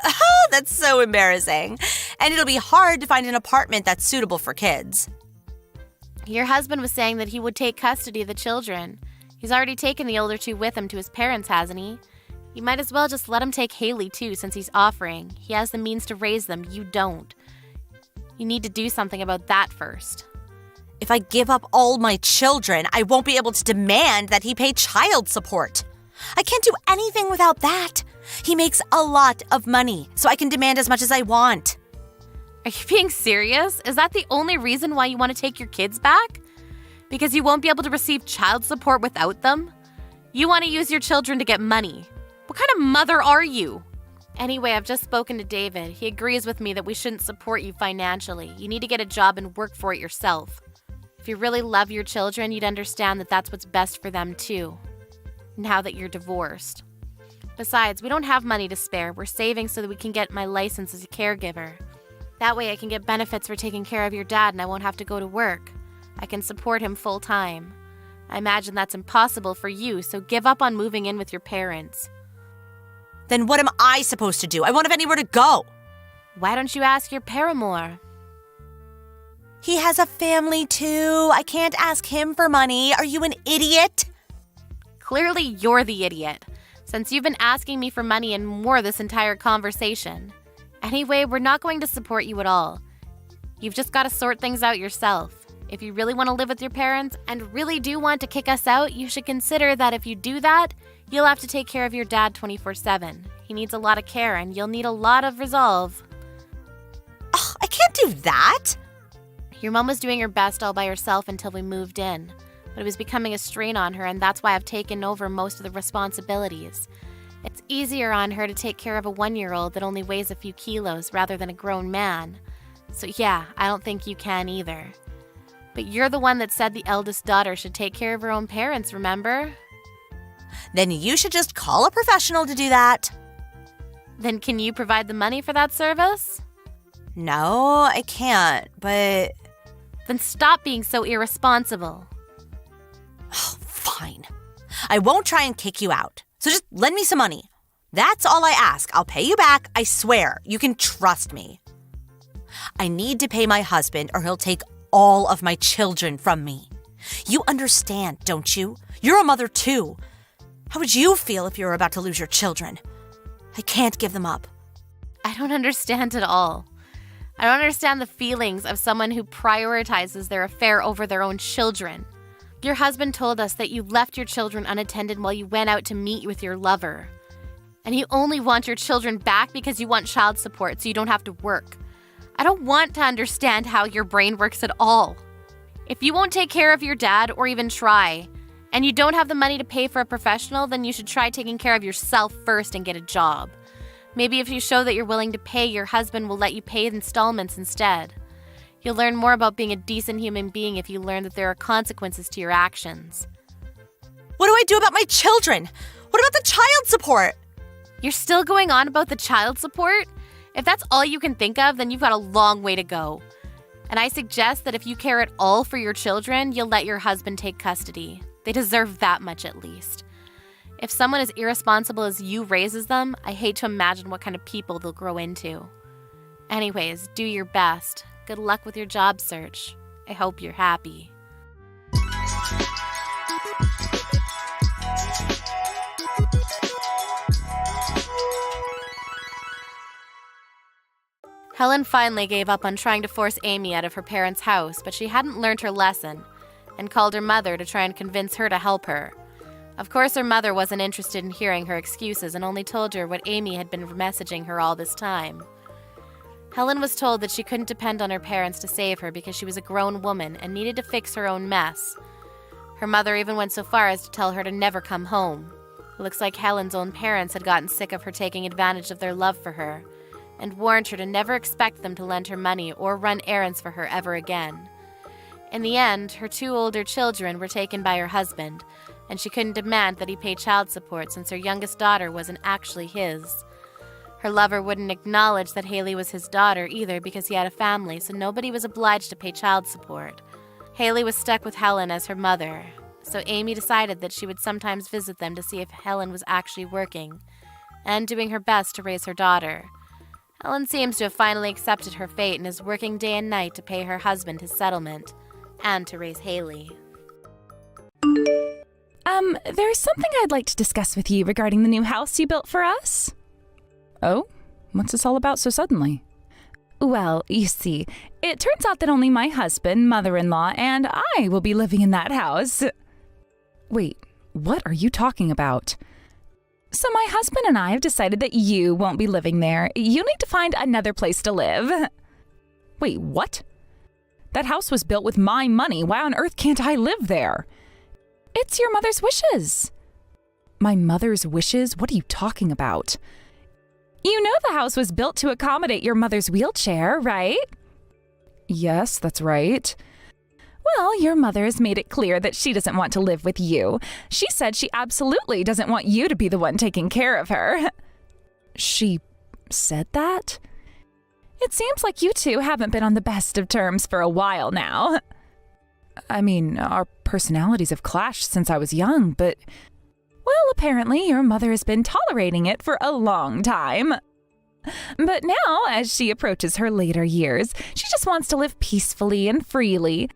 That's so embarrassing. And it'll be hard to find an apartment that's suitable for kids. Your husband was saying that he would take custody of the children. He's already taken the older two with him to his parents, hasn't he? You might as well just let him take Haley too, since he's offering. He has the means to raise them, you don't. You need to do something about that first. If I give up all my children, I won't be able to demand that he pay child support. I can't do anything without that. He makes a lot of money, so I can demand as much as I want. Are you being serious? Is that the only reason why you want to take your kids back? Because you won't be able to receive child support without them? You want to use your children to get money. What kind of mother are you? Anyway, I've just spoken to David. He agrees with me that we shouldn't support you financially. You need to get a job and work for it yourself. If you really love your children, you'd understand that that's what's best for them too. Now that you're divorced. Besides, we don't have money to spare. We're saving so that we can get my license as a caregiver. That way I can get benefits for taking care of your dad and I won't have to go to work. I can support him full time. I imagine that's impossible for you, so give up on moving in with your parents. Then what am I supposed to do? I won't have anywhere to go. Why don't you ask your paramour? He has a family too. I can't ask him for money. Are you an idiot? Clearly you're the idiot, since you've been asking me for money and more this entire conversation. Anyway, we're not going to support you at all. You've just got to sort things out yourself. If you really want to live with your parents and really do want to kick us out, you should consider that if you do that, you'll have to take care of your dad 24/7. He needs a lot of care and you'll need a lot of resolve. Oh, I can't do that. Your mom was doing her best all by herself until we moved in, but it was becoming a strain on her, and that's why I've taken over most of the responsibilities. It's easier on her to take care of a 1-year-old that only weighs a few kilos rather than a grown man. So yeah, I don't think you can either. But you're the one that said the eldest daughter should take care of her own parents, remember? Then you should just call a professional to do that. Then can you provide the money for that service? No, I can't, but... Then stop being so irresponsible. Oh, fine. I won't try and kick you out. So just lend me some money. That's all I ask. I'll pay you back, I swear. You can trust me. I need to pay my husband or he'll take all of my children from me. You understand, don't you? You're a mother too. How would you feel if you were about to lose your children? I can't give them up. I don't understand at all. I don't understand the feelings of someone who prioritizes their affair over their own children. Your husband told us that you left your children unattended while you went out to meet with your lover. And you only want your children back because you want child support so you don't have to work. I don't want to understand how your brain works at all. If you won't take care of your dad or even try, and you don't have the money to pay for a professional, then you should try taking care of yourself first and get a job. Maybe if you show that you're willing to pay, your husband will let you pay installments instead. You'll learn more about being a decent human being if you learn that there are consequences to your actions. What do I do about my children? What about the child support? You're still going on about the child support? If that's all you can think of, then you've got a long way to go. And I suggest that if you care at all for your children, you'll let your husband take custody. They deserve that much at least. If someone as irresponsible as you raises them, I hate to imagine what kind of people they'll grow into. Anyways, do your best. Good luck with your job search. I hope you're happy. Helen finally gave up on trying to force Amy out of her parents' house, but she hadn't learned her lesson and called her mother to try and convince her to help her. Of course, her mother wasn't interested in hearing her excuses and only told her what Amy had been messaging her all this time. Helen was told that she couldn't depend on her parents to save her because she was a grown woman and needed to fix her own mess. Her mother even went so far as to tell her to never come home. It looks like Helen's own parents had gotten sick of her taking advantage of their love for her and warned her to never expect them to lend her money or run errands for her ever again. In the end, her 2 older children were taken by her husband, and she couldn't demand that he pay child support since her youngest daughter wasn't actually his. Her lover wouldn't acknowledge that Haley was his daughter either because he had a family, so nobody was obliged to pay child support. Haley was stuck with Helen as her mother, so Amy decided that she would sometimes visit them to see if Helen was actually working and doing her best to raise her daughter. Helen seems to have finally accepted her fate and is working day and night to pay her husband his settlement and to raise Haley. There's something I'd like to discuss with you regarding the new house you built for us. Oh? What's this all about so suddenly? Well, you see, it turns out that only my husband, mother-in-law, and I will be living in that house. Wait, what are you talking about? So my husband and I have decided that you won't be living there. You need to find another place to live. Wait, what? That house was built with my money. Why on earth can't I live there? It's your mother's wishes. My mother's wishes? What are you talking about? You know the house was built to accommodate your mother's wheelchair, right? Yes, that's right. Well, your mother has made it clear that she doesn't want to live with you. She said she absolutely doesn't want you to be the one taking care of her. She said that? It seems like you two haven't been on the best of terms for a while now. I mean, our personalities have clashed since I was young, but... Well, apparently your mother has been tolerating it for a long time. But now, as she approaches her later years, she just wants to live peacefully and freely.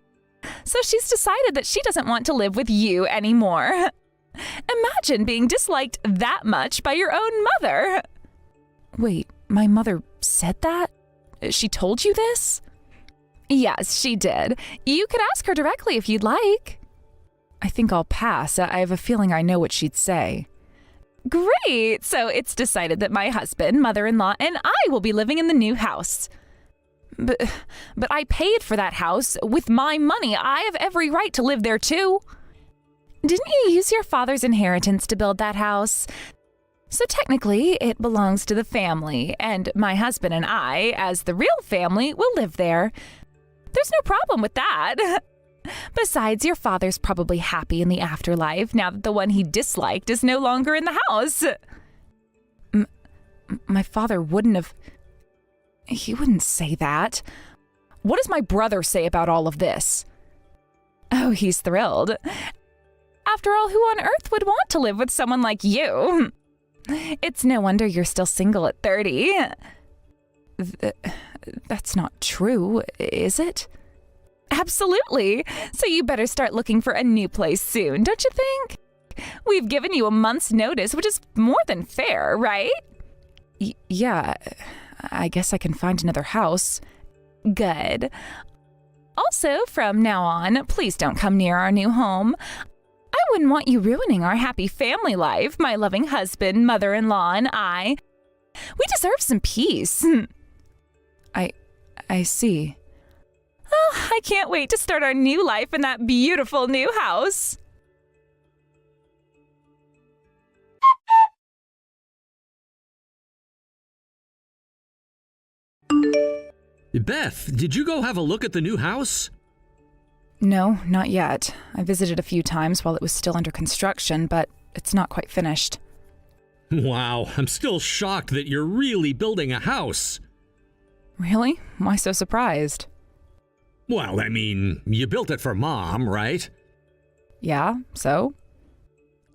So she's decided that she doesn't want to live with you anymore. Imagine being disliked that much by your own mother. Wait, my mother said that? She told you this? Yes, she did. You could ask her directly if you'd like. I think I'll pass. I have a feeling I know what she'd say. Great! So it's decided that my husband, mother-in-law, and I will be living in the new house. But I paid for that house with my money. I have every right to live there too. Didn't you use your father's inheritance to build that house? So technically, it belongs to the family, and my husband and I, as the real family, will live there. There's no problem with that. Besides, your father's probably happy in the afterlife now that the one he disliked is no longer in the house. My father wouldn't have... He wouldn't say that. What does my brother say about all of this? Oh, he's thrilled. After all, who on earth would want to live with someone like you? It's no wonder you're still single at 30. That's not true, is it? Absolutely. So you better start looking for a new place soon, don't you think? We've given you a month's notice, which is more than fair, right? Yeah, I guess I can find another house. Good. Also, from now on, please don't come near our new home. I wouldn't want you ruining our happy family life, my loving husband, mother-in-law, and I. We deserve some peace. I see. Oh, I can't wait to start our new life in that beautiful new house. Beth, did you go have a look at the new house? No, not yet. I visited a few times while it was still under construction, but it's not quite finished. Wow, I'm still shocked that you're really building a house. Really? Why so surprised? Well, I mean, you built it for Mom, right? Yeah, so?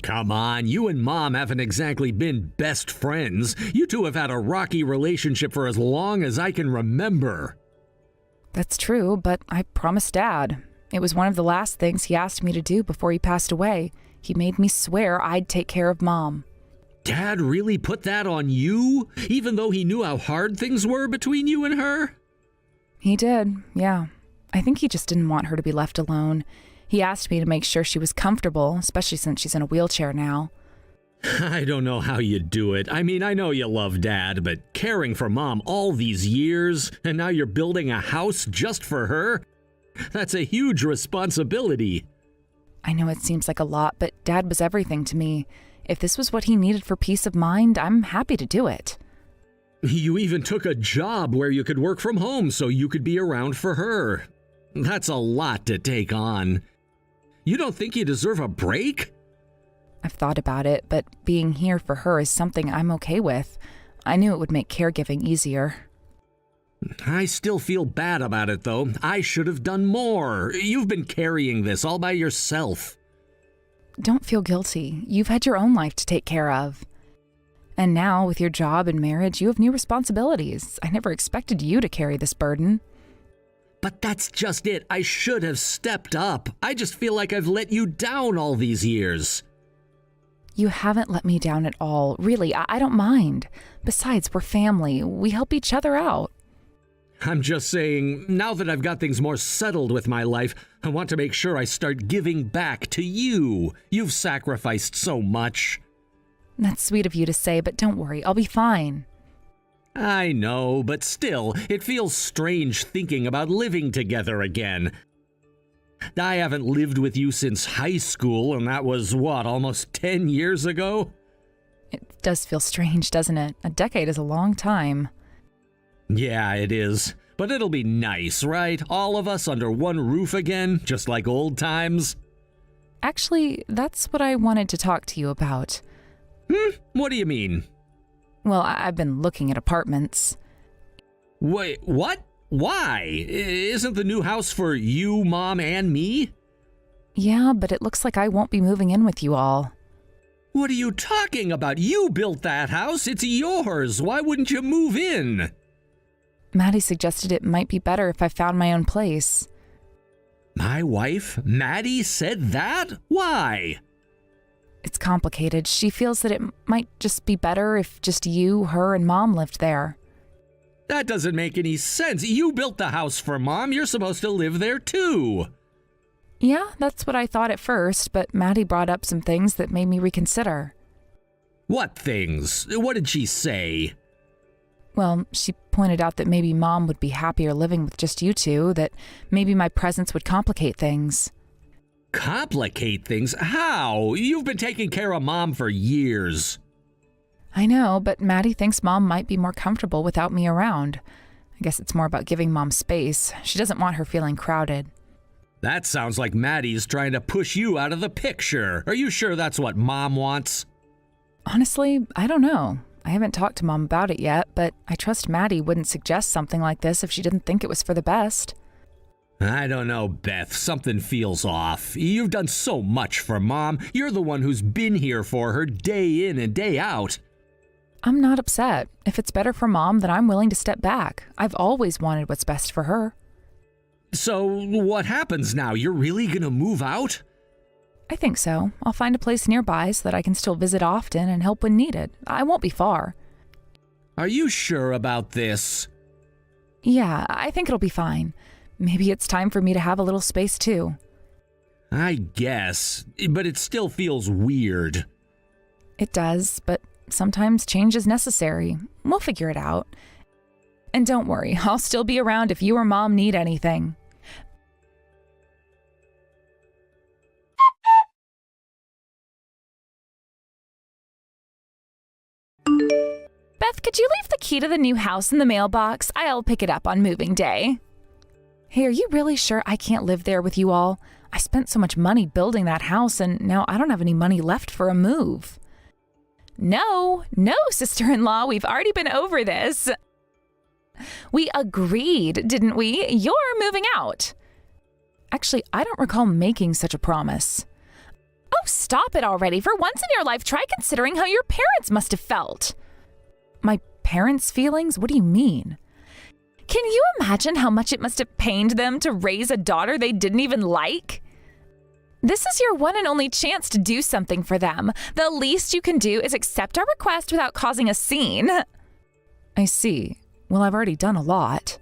Come on, you and Mom haven't exactly been best friends. You two have had a rocky relationship for as long as I can remember. That's true, but I promised Dad. It was one of the last things he asked me to do before he passed away. He made me swear I'd take care of Mom. Dad really put that on you? Even though he knew how hard things were between you and her? He did, yeah. I think he just didn't want her to be left alone. He asked me to make sure she was comfortable, especially since she's in a wheelchair now. I don't know how you do it. I mean, I know you love Dad, but caring for Mom all these years, and now you're building a house just for her? That's a huge responsibility. I know it seems like a lot, but Dad was everything to me. If this was what he needed for peace of mind, I'm happy to do it. You even took a job where you could work from home so you could be around for her. That's a lot to take on. You don't think you deserve a break? I've thought about it, but being here for her is something I'm okay with. I knew it would make caregiving easier. I still feel bad about it, though. I should have done more. You've been carrying this all by yourself. Don't feel guilty. You've had your own life to take care of. And now, with your job and marriage, you have new responsibilities. I never expected you to carry this burden. But that's just it. I should have stepped up. I just feel like I've let you down all these years. You haven't let me down at all. Really, I don't mind. Besides, we're family. We help each other out. I'm just saying, now that I've got things more settled with my life, I want to make sure I start giving back to you. You've sacrificed so much. That's sweet of you to say, but don't worry, I'll be fine. I know, but still, it feels strange thinking about living together again. I haven't lived with you since high school, and that was, almost 10 years ago? It does feel strange, doesn't it? A decade is a long time. Yeah, it is. But it'll be nice, right? All of us under one roof again, just like old times. Actually, that's what I wanted to talk to you about. What do you mean? Well, I've been looking at apartments. Wait, what? Why? Isn't the new house for you, Mom, and me? Yeah, but it looks like I won't be moving in with you all. What are you talking about? You built that house. It's yours. Why wouldn't you move in? Maddie suggested it might be better if I found my own place. My wife, Maddie, said that? Why? It's complicated. She feels that it might just be better if just you, her, and Mom lived there. That doesn't make any sense. You built the house for Mom. You're supposed to live there too. Yeah, that's what I thought at first, but Maddie brought up some things that made me reconsider. What things? What did she say? Well, she pointed out that maybe Mom would be happier living with just you two, that maybe my presence would complicate things. Complicate things? How? You've been taking care of Mom for years. I know, but Maddie thinks Mom might be more comfortable without me around. I guess it's more about giving Mom space. She doesn't want her feeling crowded. That sounds like Maddie's trying to push you out of the picture. Are you sure that's what Mom wants? Honestly, I don't know. I haven't talked to Mom about it yet, but I trust Maddie wouldn't suggest something like this if she didn't think it was for the best. I don't know, Beth. Something feels off. You've done so much for Mom. You're the one who's been here for her day in and day out. I'm not upset. If it's better for Mom, then I'm willing to step back. I've always wanted what's best for her. So, what happens now? You're really gonna move out? I think so. I'll find a place nearby so that I can still visit often and help when needed. I won't be far. Are you sure about this? Yeah, I think it'll be fine. Maybe it's time for me to have a little space too. I guess, but it still feels weird. It does, but sometimes change is necessary. We'll figure it out. And don't worry, I'll still be around if you or Mom need anything. Beth, could you leave the key to the new house in the mailbox? I'll pick it up on moving day. Hey, are you really sure I can't live there with you all? I spent so much money building that house, and now I don't have any money left for a move. No, sister-in-law, we've already been over this. We agreed, didn't we? You're moving out. Actually, I don't recall making such a promise. Oh, stop it already. For once in your life, try considering how your parents must have felt. My parents' feelings? What do you mean? Can you imagine how much it must have pained them to raise a daughter they didn't even like? This is your one and only chance to do something for them. The least you can do is accept our request without causing a scene. I see. Well, I've already done a lot.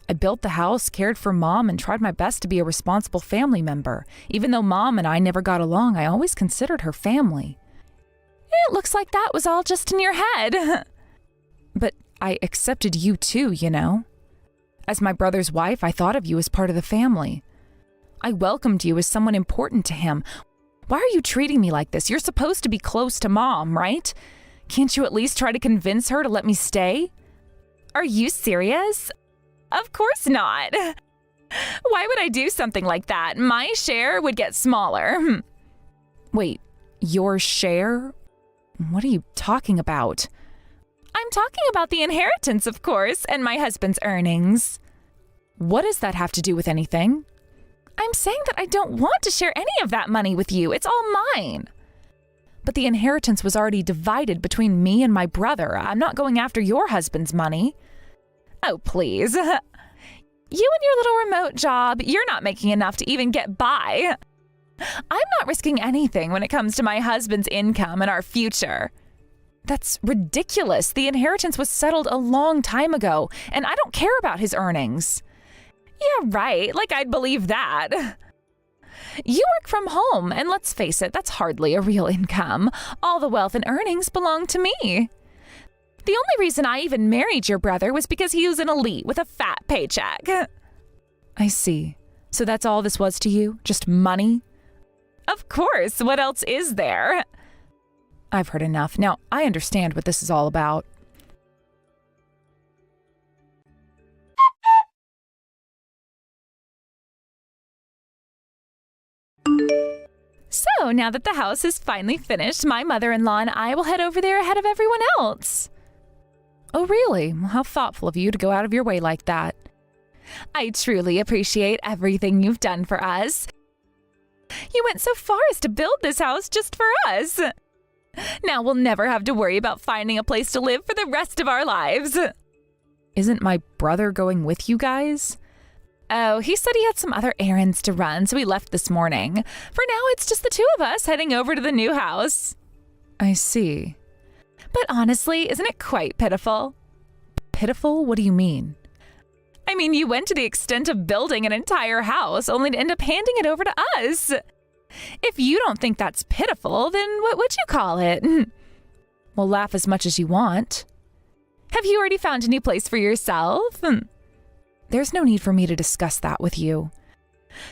I built the house, cared for Mom, and tried my best to be a responsible family member. Even though Mom and I never got along, I always considered her family. It looks like that was all just in your head. But I accepted you too, you know. As my brother's wife, I thought of you as part of the family. I welcomed you as someone important to him. Why are you treating me like this? You're supposed to be close to Mom, right? Can't you at least try to convince her to let me stay? Are you serious? Of course not. Why would I do something like that? My share would get smaller. Wait, your share? What are you talking about? I'm talking about the inheritance, of course, and my husband's earnings. What does that have to do with anything? I'm saying that I don't want to share any of that money with you. It's all mine. But the inheritance was already divided between me and my brother. I'm not going after your husband's money. Oh, please. You and your little remote job, you're not making enough to even get by. I'm not risking anything when it comes to my husband's income and our future. That's ridiculous. The inheritance was settled a long time ago, and I don't care about his earnings. Yeah, right. Like I'd believe that. You work from home, and let's face it, that's hardly a real income. All the wealth and earnings belong to me. The only reason I even married your brother was because he was an elite with a fat paycheck. I see. So that's all this was to you? Just money? Of course. What else is there? I've heard enough. Now, I understand what this is all about. So, now that the house is finally finished, my mother-in-law and I will head over there ahead of everyone else. Oh, really? Well, how thoughtful of you to go out of your way like that. I truly appreciate everything you've done for us. You went so far as to build this house just for us. Now we'll never have to worry about finding a place to live for the rest of our lives. Isn't my brother going with you guys? Oh, he said he had some other errands to run, so he left this morning. For now, it's just the two of us heading over to the new house. I see. But honestly, isn't it quite pitiful? Pitiful? What do you mean? I mean, you went to the extent of building an entire house only to end up handing it over to us. If you don't think that's pitiful, then what would you call it? Well, laugh as much as you want. Have you already found a new place for yourself? There's no need for me to discuss that with you.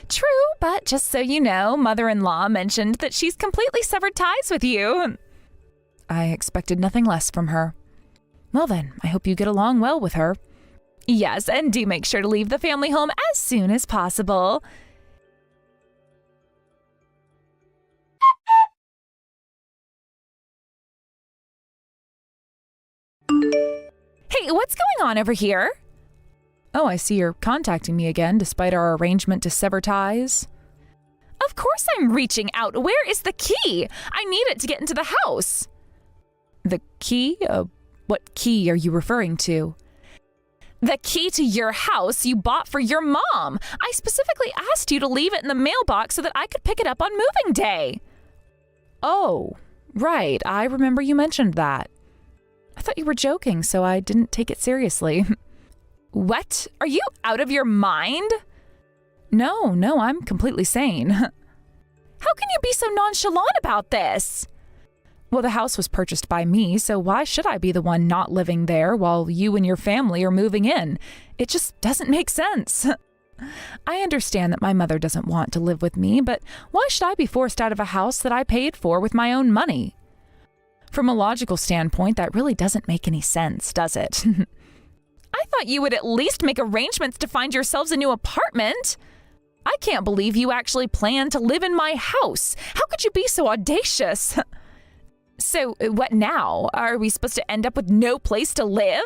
True, but just so you know, mother-in-law mentioned that she's completely severed ties with you. I expected nothing less from her. Well then, I hope you get along well with her. Yes, and do make sure to leave the family home as soon as possible. Hey, what's going on over here? Oh, I see you're contacting me again, despite our arrangement to sever ties. Of course I'm reaching out. Where is the key? I need it to get into the house. The key? What key are you referring to? The key to your house you bought for your mom. I specifically asked you to leave it in the mailbox so that I could pick it up on moving day. Oh, right. I remember you mentioned that. I thought you were joking, so I didn't take it seriously. What? Are you out of your mind? No, I'm completely sane. How can you be so nonchalant about this? Well, the house was purchased by me, so why should I be the one not living there while you and your family are moving in? It just doesn't make sense. I understand that my mother doesn't want to live with me, but why should I be forced out of a house that I paid for with my own money? From a logical standpoint, that really doesn't make any sense, does it? I thought you would at least make arrangements to find yourselves a new apartment. I can't believe you actually planned to live in my house. How could you be so audacious? So, what now? Are we supposed to end up with no place to live?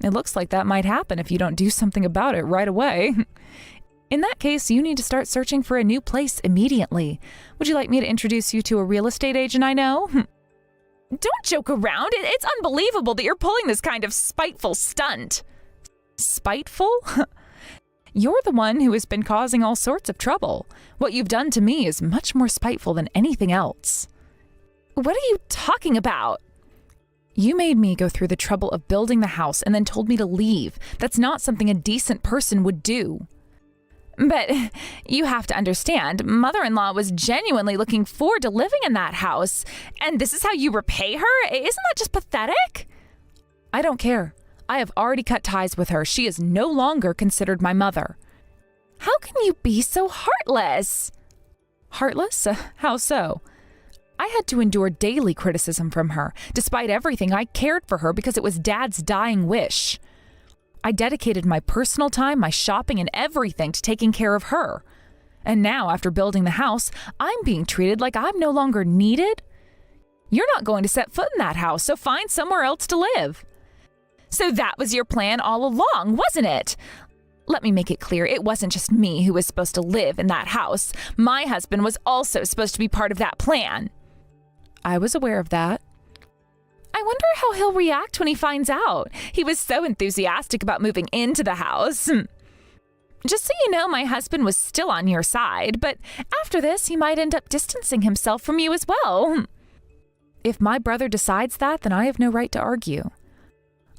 It looks like that might happen if you don't do something about it right away. In that case, you need to start searching for a new place immediately. Would you like me to introduce you to a real estate agent I know? Don't joke around. It's unbelievable that you're pulling this kind of spiteful stunt. Spiteful? You're the one who has been causing all sorts of trouble. What you've done to me is much more spiteful than anything else. What are you talking about? You made me go through the trouble of building the house and then told me to leave. That's not something a decent person would do. But you have to understand, mother-in-law was genuinely looking forward to living in that house. And this is how you repay her? Isn't that just pathetic? I don't care. I have already cut ties with her. She is no longer considered my mother. How can you be so heartless? Heartless? How so? I had to endure daily criticism from her. Despite everything, I cared for her because it was Dad's dying wish. I dedicated my personal time, my shopping, and everything to taking care of her. And now, after building the house, I'm being treated like I'm no longer needed. You're not going to set foot in that house, so find somewhere else to live. So that was your plan all along, wasn't it? Let me make it clear, it wasn't just me who was supposed to live in that house. My husband was also supposed to be part of that plan. I was aware of that. I wonder how he'll react when he finds out. He was so enthusiastic about moving into the house. Just so you know, my husband was still on your side, but after this, he might end up distancing himself from you as well. If my brother decides that, then I have no right to argue.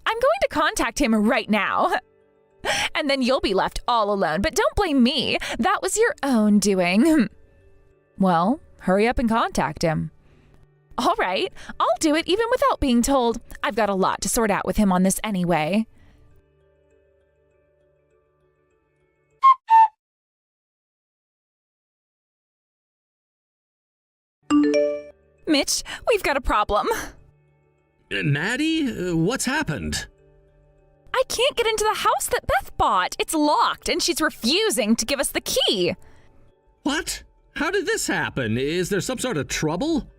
I'm going to contact him right now. And then you'll be left all alone, but don't blame me. That was your own doing. Well, hurry up and contact him. All right, I'll do it even without being told. I've got a lot to sort out with him on this anyway. Mitch, we've got a problem. Maddie, what's happened? I can't get into the house that Beth bought. It's locked, and she's refusing to give us the key. What? How did this happen? Is there some sort of trouble?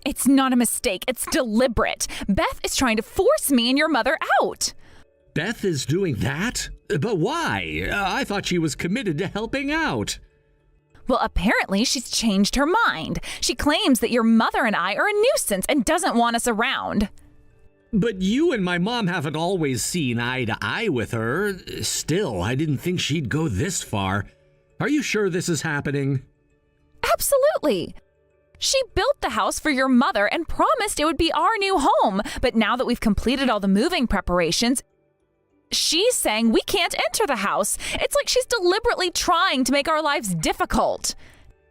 It's not a mistake. It's deliberate. Beth is trying to force me and your mother out. Beth is doing that? But why? I thought she was committed to helping out. Well, apparently she's changed her mind. She claims that your mother and I are a nuisance and doesn't want us around. But you and my mom haven't always seen eye to eye with her. Still, I didn't think she'd go this far. Are you sure this is happening? Absolutely. She built the house for your mother and promised it would be our new home. But now that we've completed all the moving preparations, she's saying we can't enter the house. It's like she's deliberately trying to make our lives difficult.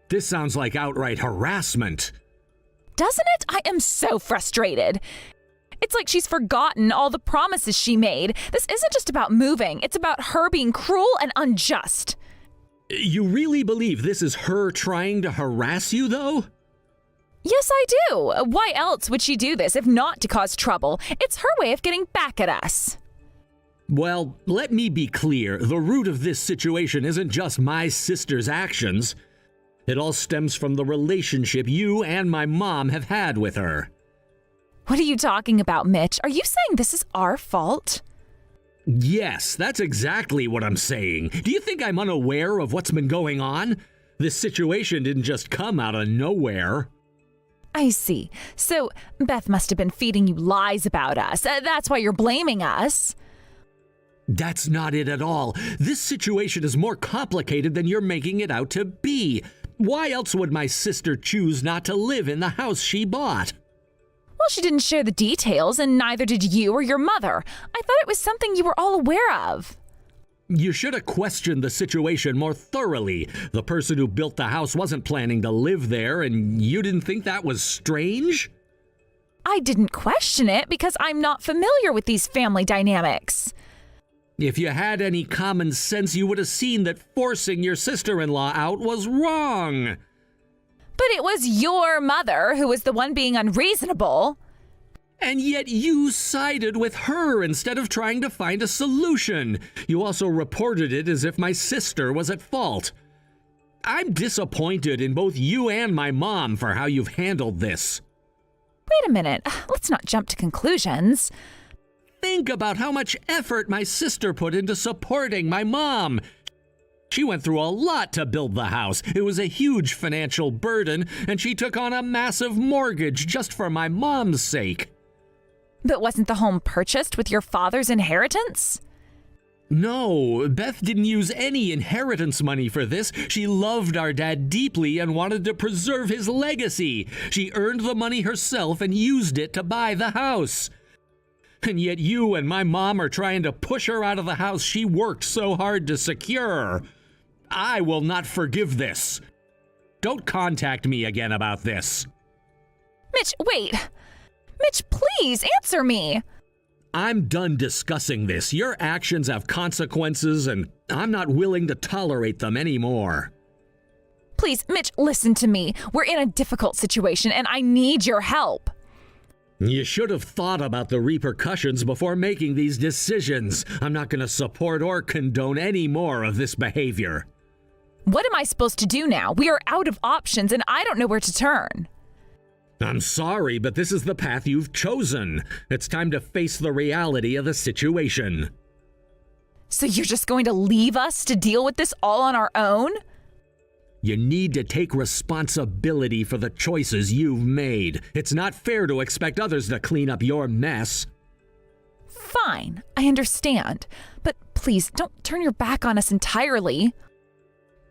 This sounds like outright harassment. Doesn't it? I am so frustrated. It's like she's forgotten all the promises she made. This isn't just about moving. It's about her being cruel and unjust. You really believe this is her trying to harass you, though? Yes, I do. Why else would she do this if not to cause trouble? It's her way of getting back at us. Well, let me be clear. The root of this situation isn't just my sister's actions. It all stems from the relationship you and my mom have had with her. What are you talking about, Mitch? Are you saying this is our fault? Yes, that's exactly what I'm saying. Do you think I'm unaware of what's been going on? This situation didn't just come out of nowhere. I see. So Beth must have been feeding you lies about us. That's why you're blaming us. That's not it at all. This situation is more complicated than you're making it out to be. Why else would my sister choose not to live in the house she bought? Well, she didn't share the details, and neither did you or your mother. I thought it was something you were all aware of. You should have questioned the situation more thoroughly. The person who built the house wasn't planning to live there, and you didn't think that was strange? I didn't question it because I'm not familiar with these family dynamics. If you had any common sense, you would have seen that forcing your sister-in-law out was wrong. But it was your mother who was the one being unreasonable. And yet you sided with her instead of trying to find a solution. You also reported it as if my sister was at fault. I'm disappointed in both you and my mom for how you've handled this. Wait a minute. Let's not jump to conclusions. Think about how much effort my sister put into supporting my mom. She went through a lot to build the house. It was a huge financial burden, and she took on a massive mortgage just for my mom's sake. But wasn't the home purchased with your father's inheritance? No, Beth didn't use any inheritance money for this. She loved our dad deeply and wanted to preserve his legacy. She earned the money herself and used it to buy the house. And yet you and my mom are trying to push her out of the house she worked so hard to secure. I will not forgive this. Don't contact me again about this. Mitch, wait. Mitch, please answer me. I'm done discussing this. Your actions have consequences, and I'm not willing to tolerate them anymore. Please, Mitch, listen to me. We're in a difficult situation, and I need your help. You should have thought about the repercussions before making these decisions. I'm not going to support or condone any more of this behavior. What am I supposed to do now? We are out of options, and I don't know where to turn. I'm sorry, but this is the path you've chosen. It's time to face the reality of the situation. So you're just going to leave us to deal with this all on our own? You need to take responsibility for the choices you've made. It's not fair to expect others to clean up your mess. Fine, I understand. But please, don't turn your back on us entirely.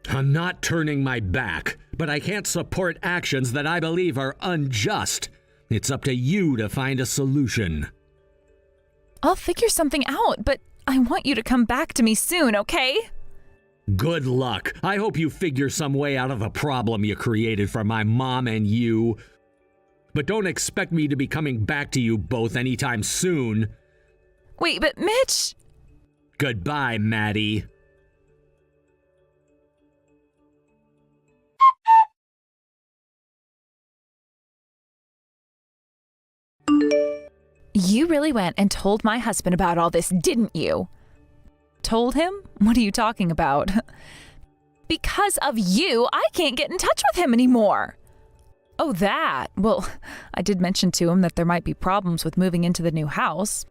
I'm not turning my back, but I can't support actions that I believe are unjust. It's up to you to find a solution. I'll figure something out, but I want you to come back to me soon, okay? Good luck. I hope you figure some way out of the problem you created for my mom and you. But don't expect me to be coming back to you both anytime soon. Wait, but Mitch... Goodbye, Maddie. You really went and told my husband about all this, didn't you? Told him? What are you talking about? Because of you, I can't get in touch with him anymore. Oh, that. Well, I did mention to him that there might be problems with moving into the new house.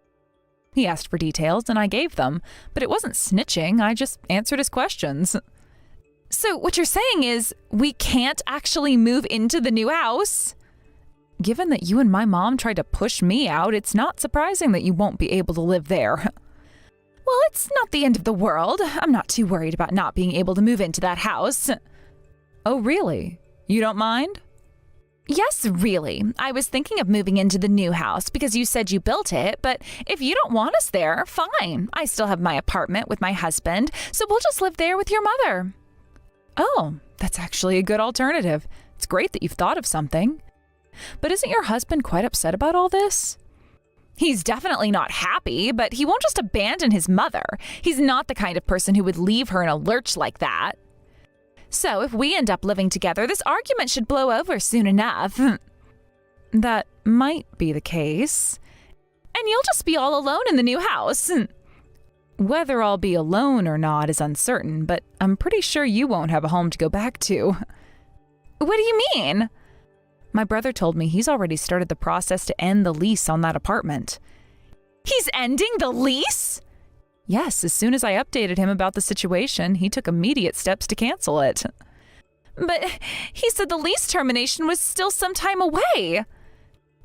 He asked for details and I gave them, but it wasn't snitching. I just answered his questions. So what you're saying is we can't actually move into the new house? Given that you and my mom tried to push me out, it's not surprising that you won't be able to live there. Well, it's not the end of the world. I'm not too worried about not being able to move into that house. Oh, really? You don't mind? Yes, really. I was thinking of moving into the new house because you said you built it, but if you don't want us there, fine. I still have my apartment with my husband, so we'll just live there with your mother. Oh, that's actually a good alternative. It's great that you've thought of something. But isn't your husband quite upset about all this? He's definitely not happy, but he won't just abandon his mother. He's not the kind of person who would leave her in a lurch like that. So if we end up living together, this argument should blow over soon enough. That might be the case. And you'll just be all alone in the new house. Whether I'll be alone or not is uncertain, but I'm pretty sure you won't have a home to go back to. What do you mean? My brother told me he's already started the process to end the lease on that apartment. He's ending the lease? Yes, as soon as I updated him about the situation, he took immediate steps to cancel it. But he said the lease termination was still some time away.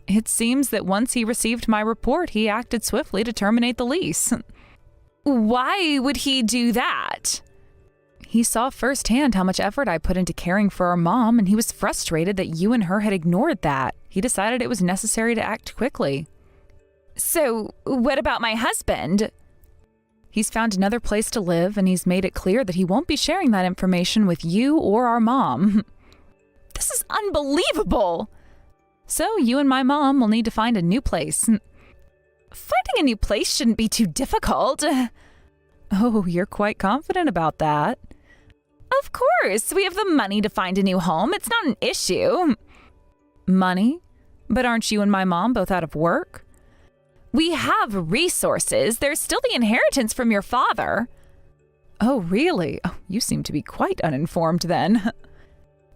It seems that once he received my report, he acted swiftly to terminate the lease. Why would he do that? He saw firsthand how much effort I put into caring for our mom, and he was frustrated that you and her had ignored that. He decided it was necessary to act quickly. So, what about my husband? He's found another place to live, and he's made it clear that he won't be sharing that information with you or our mom. This is unbelievable! So, you and my mom will need to find a new place. Finding a new place shouldn't be too difficult. Oh, you're quite confident about that. Of course, we have the money to find a new home. It's not an issue. Money? But aren't you and my mom both out of work? We have resources. There's still the inheritance from your father. Oh, really? Oh, you seem to be quite uninformed then.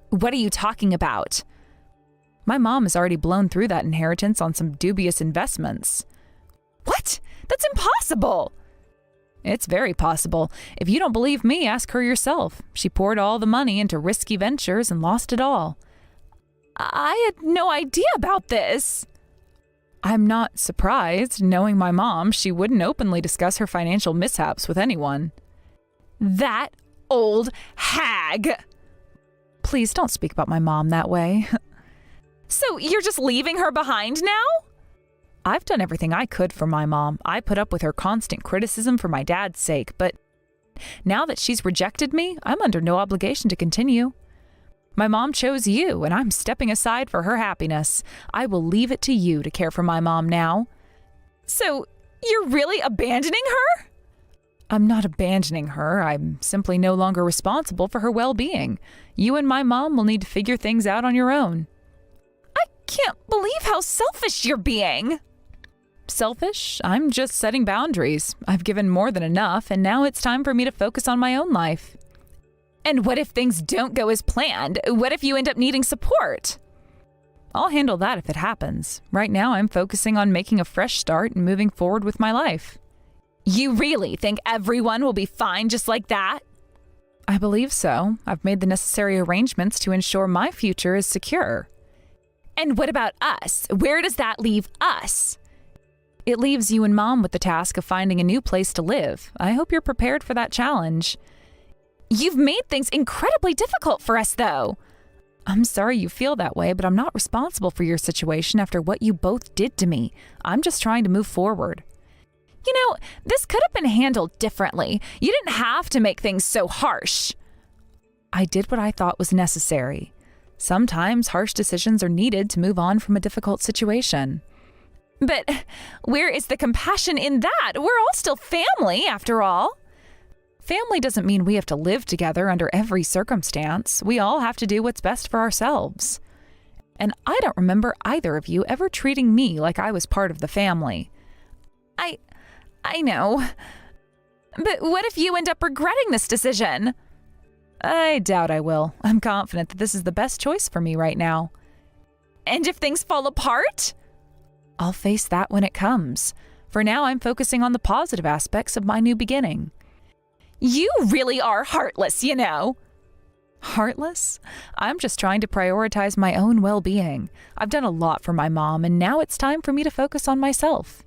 What are you talking about? My mom has already blown through that inheritance on some dubious investments. What? That's impossible! It's very possible. If you don't believe me, ask her yourself. She poured all the money into risky ventures and lost it all. I had no idea about this. I'm not surprised. Knowing my mom, she wouldn't openly discuss her financial mishaps with anyone. That old hag! Please don't speak about my mom that way. So you're just leaving her behind now? I've done everything I could for my mom. I put up with her constant criticism for my dad's sake, but now that she's rejected me, I'm under no obligation to continue. My mom chose you, and I'm stepping aside for her happiness. I will leave it to you to care for my mom now. So, you're really abandoning her? I'm not abandoning her. I'm simply no longer responsible for her well-being. You and my mom will need to figure things out on your own. I can't believe how selfish you're being. Selfish? I'm just setting boundaries. I've given more than enough, and now it's time for me to focus on my own life. And what if things don't go as planned? What if you end up needing support? I'll handle that if it happens. Right now, I'm focusing on making a fresh start and moving forward with my life. You really think everyone will be fine just like that? I believe so. I've made the necessary arrangements to ensure my future is secure. And what about us? Where does that leave us? It leaves you and Mom with the task of finding a new place to live. I hope you're prepared for that challenge. You've made things incredibly difficult for us, though. I'm sorry you feel that way, but I'm not responsible for your situation after what you both did to me. I'm just trying to move forward. You know, this could have been handled differently. You didn't have to make things so harsh. I did what I thought was necessary. Sometimes harsh decisions are needed to move on from a difficult situation. But where is the compassion in that? We're all still family, after all. Family doesn't mean we have to live together under every circumstance. We all have to do what's best for ourselves. And I don't remember either of you ever treating me like I was part of the family. I know. But what if you end up regretting this decision? I doubt I will. I'm confident that this is the best choice for me right now. And if things fall apart? I'll face that when it comes. For now, I'm focusing on the positive aspects of my new beginning. You really are heartless, you know. Heartless? I'm just trying to prioritize my own well-being. I've done a lot for my mom, and now it's time for me to focus on myself.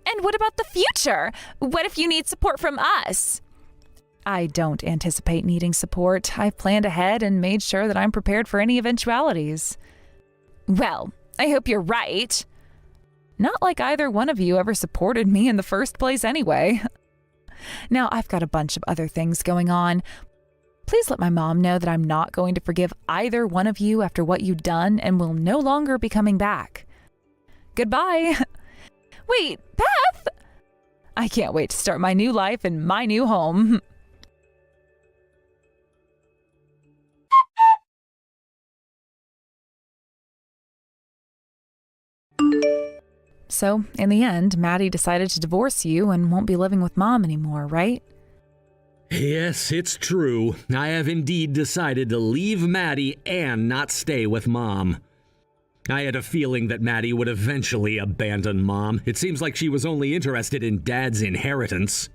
And what about the future? What if you need support from us? I don't anticipate needing support. I've planned ahead and made sure that I'm prepared for any eventualities. Well, I hope you're right. Not like either one of you ever supported me in the first place anyway. Now, I've got a bunch of other things going on. Please let my mom know that I'm not going to forgive either one of you after what you've done and will no longer be coming back. Goodbye. Wait, Beth! I can't wait to start my new life in my new home. So, in the end, Maddie decided to divorce you and won't be living with Mom anymore, right? Yes, it's true. I have indeed decided to leave Maddie and not stay with Mom. I had a feeling that Maddie would eventually abandon Mom. It seems like she was only interested in Dad's inheritance.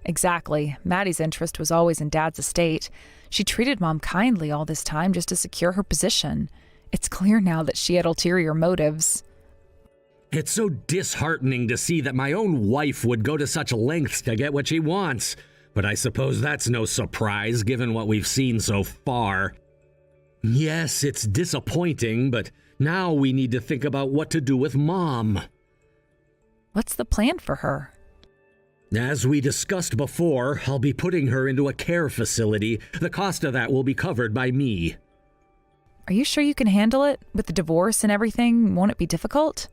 Exactly. Maddie's interest was always in Dad's estate. She treated Mom kindly all this time just to secure her position. It's clear now that she had ulterior motives. It's so disheartening to see that my own wife would go to such lengths to get what she wants. But I suppose that's no surprise given what we've seen so far. Yes, it's disappointing, but now we need to think about what to do with Mom. What's the plan for her? As we discussed before, I'll be putting her into a care facility. The cost of that will be covered by me. Are you sure you can handle it? With the divorce and everything, won't it be difficult?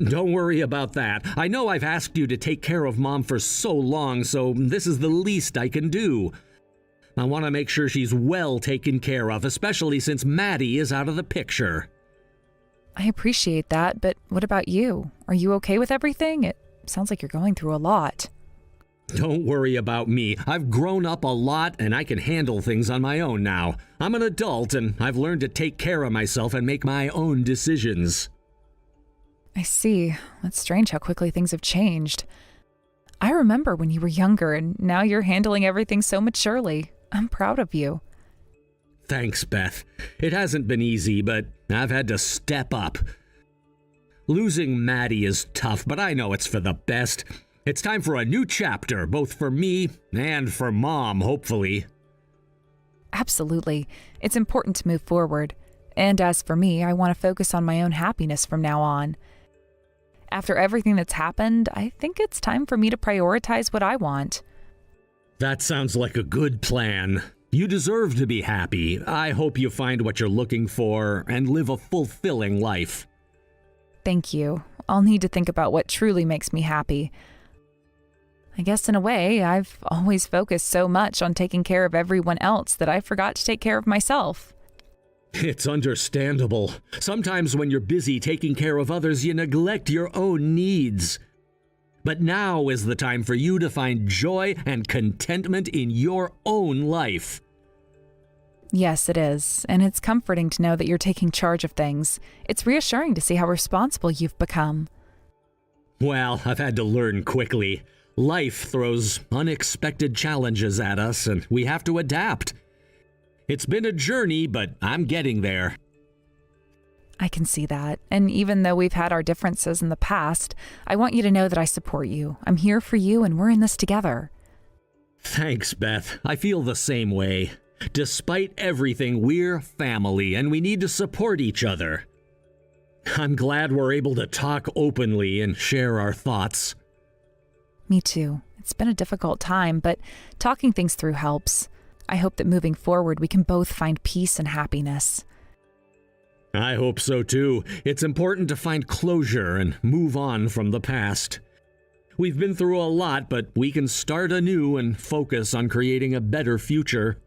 Don't worry about that. I know I've asked you to take care of Mom for so long, so this is the least I can do. I want to make sure she's well taken care of, especially since Maddie is out of the picture. I appreciate that, but what about you? Are you okay with everything? It sounds like you're going through a lot. Don't worry about me. I've grown up a lot and I can handle things on my own now. I'm an adult and I've learned to take care of myself and make my own decisions. I see. It's strange how quickly things have changed. I remember when you were younger and now you're handling everything so maturely. I'm proud of you. Thanks, Beth. It hasn't been easy, but I've had to step up. Losing Maddie is tough, but I know it's for the best. It's time for a new chapter, both for me and for Mom, hopefully. Absolutely. It's important to move forward. And as for me, I want to focus on my own happiness from now on. After everything that's happened, I think it's time for me to prioritize what I want. That sounds like a good plan. You deserve to be happy. I hope you find what you're looking for and live a fulfilling life. Thank you. I'll need to think about what truly makes me happy. I guess in a way, I've always focused so much on taking care of everyone else that I forgot to take care of myself. It's understandable. Sometimes when you're busy taking care of others, you neglect your own needs. But now is the time for you to find joy and contentment in your own life. Yes, it is, and it's comforting to know that you're taking charge of things. It's reassuring to see how responsible you've become. Well, I've had to learn quickly. Life throws unexpected challenges at us, and we have to adapt. It's been a journey, but I'm getting there. I can see that. And even though we've had our differences in the past, I want you to know that I support you. I'm here for you and we're in this together. Thanks, Beth. I feel the same way. Despite everything, we're family and we need to support each other. I'm glad we're able to talk openly and share our thoughts. Me too. It's been a difficult time, but talking things through helps. I hope that moving forward, we can both find peace and happiness. I hope so too. It's important to find closure and move on from the past. We've been through a lot, but we can start anew and focus on creating a better future.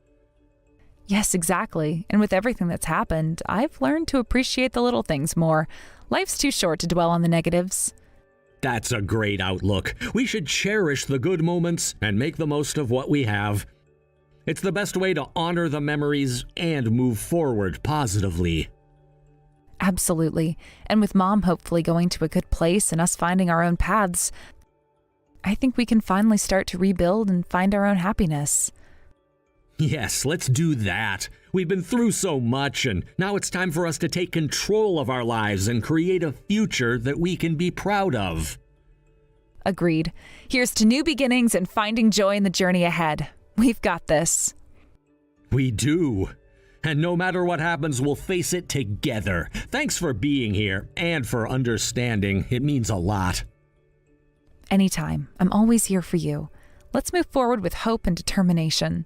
Yes, exactly. And with everything that's happened, I've learned to appreciate the little things more. Life's too short to dwell on the negatives. That's a great outlook. We should cherish the good moments and make the most of what we have. It's the best way to honor the memories and move forward positively. Absolutely. And with Mom hopefully going to a good place and us finding our own paths, I think we can finally start to rebuild and find our own happiness. Yes, let's do that. We've been through so much, and now it's time for us to take control of our lives and create a future that we can be proud of. Agreed. Here's to new beginnings and finding joy in the journey ahead. We've got this. We do. And no matter what happens, we'll face it together. Thanks for being here and for understanding. It means a lot. Anytime. I'm always here for you. Let's move forward with hope and determination.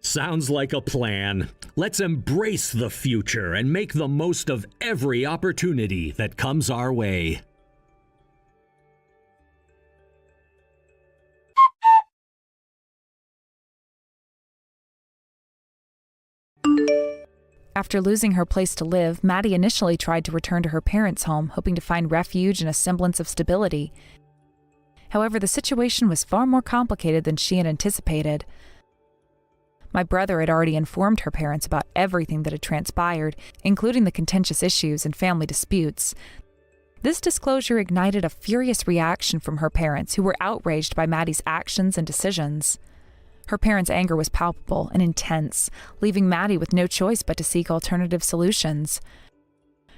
Sounds like a plan. Let's embrace the future and make the most of every opportunity that comes our way. After losing her place to live, Maddie initially tried to return to her parents' home, hoping to find refuge and a semblance of stability. However, the situation was far more complicated than she had anticipated. My brother had already informed her parents about everything that had transpired, including the contentious issues and family disputes. This disclosure ignited a furious reaction from her parents, who were outraged by Maddie's actions and decisions. Her parents' anger was palpable and intense, leaving Maddie with no choice but to seek alternative solutions.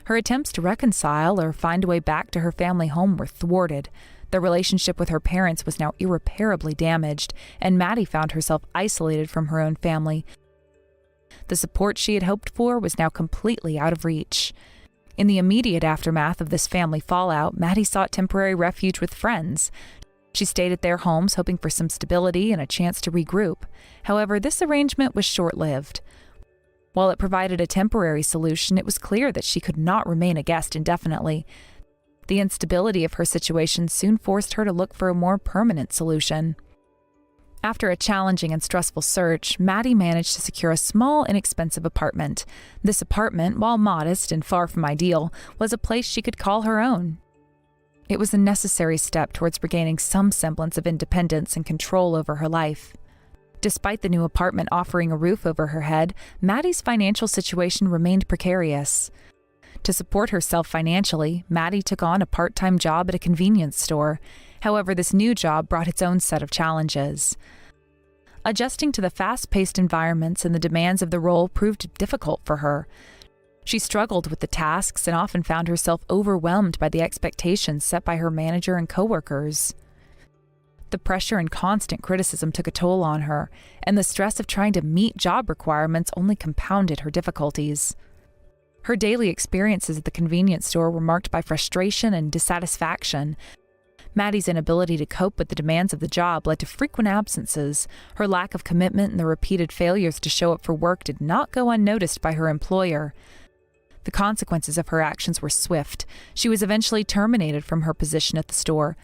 Her attempts to reconcile or find a way back to her family home were thwarted. The relationship with her parents was now irreparably damaged, and Maddie found herself isolated from her own family. The support she had hoped for was now completely out of reach. In the immediate aftermath of this family fallout, Maddie sought temporary refuge with friends. She stayed at their homes, hoping for some stability and a chance to regroup. However, this arrangement was short-lived. While it provided a temporary solution, it was clear that she could not remain a guest indefinitely. The instability of her situation soon forced her to look for a more permanent solution. After a challenging and stressful search, Maddie managed to secure a small, inexpensive apartment. This apartment, while modest and far from ideal, was a place she could call her own. It was a necessary step towards regaining some semblance of independence and control over her life. Despite the new apartment offering a roof over her head, Maddie's financial situation remained precarious. To support herself financially, Maddie took on a part-time job at a convenience store. However, this new job brought its own set of challenges. Adjusting to the fast-paced environments and the demands of the role proved difficult for her. She struggled with the tasks and often found herself overwhelmed by the expectations set by her manager and coworkers. The pressure and constant criticism took a toll on her, and the stress of trying to meet job requirements only compounded her difficulties. Her daily experiences at the convenience store were marked by frustration and dissatisfaction. Maddie's inability to cope with the demands of the job led to frequent absences. Her lack of commitment and the repeated failures to show up for work did not go unnoticed by her employer. The consequences of her actions were swift. She was eventually terminated from her position at the store.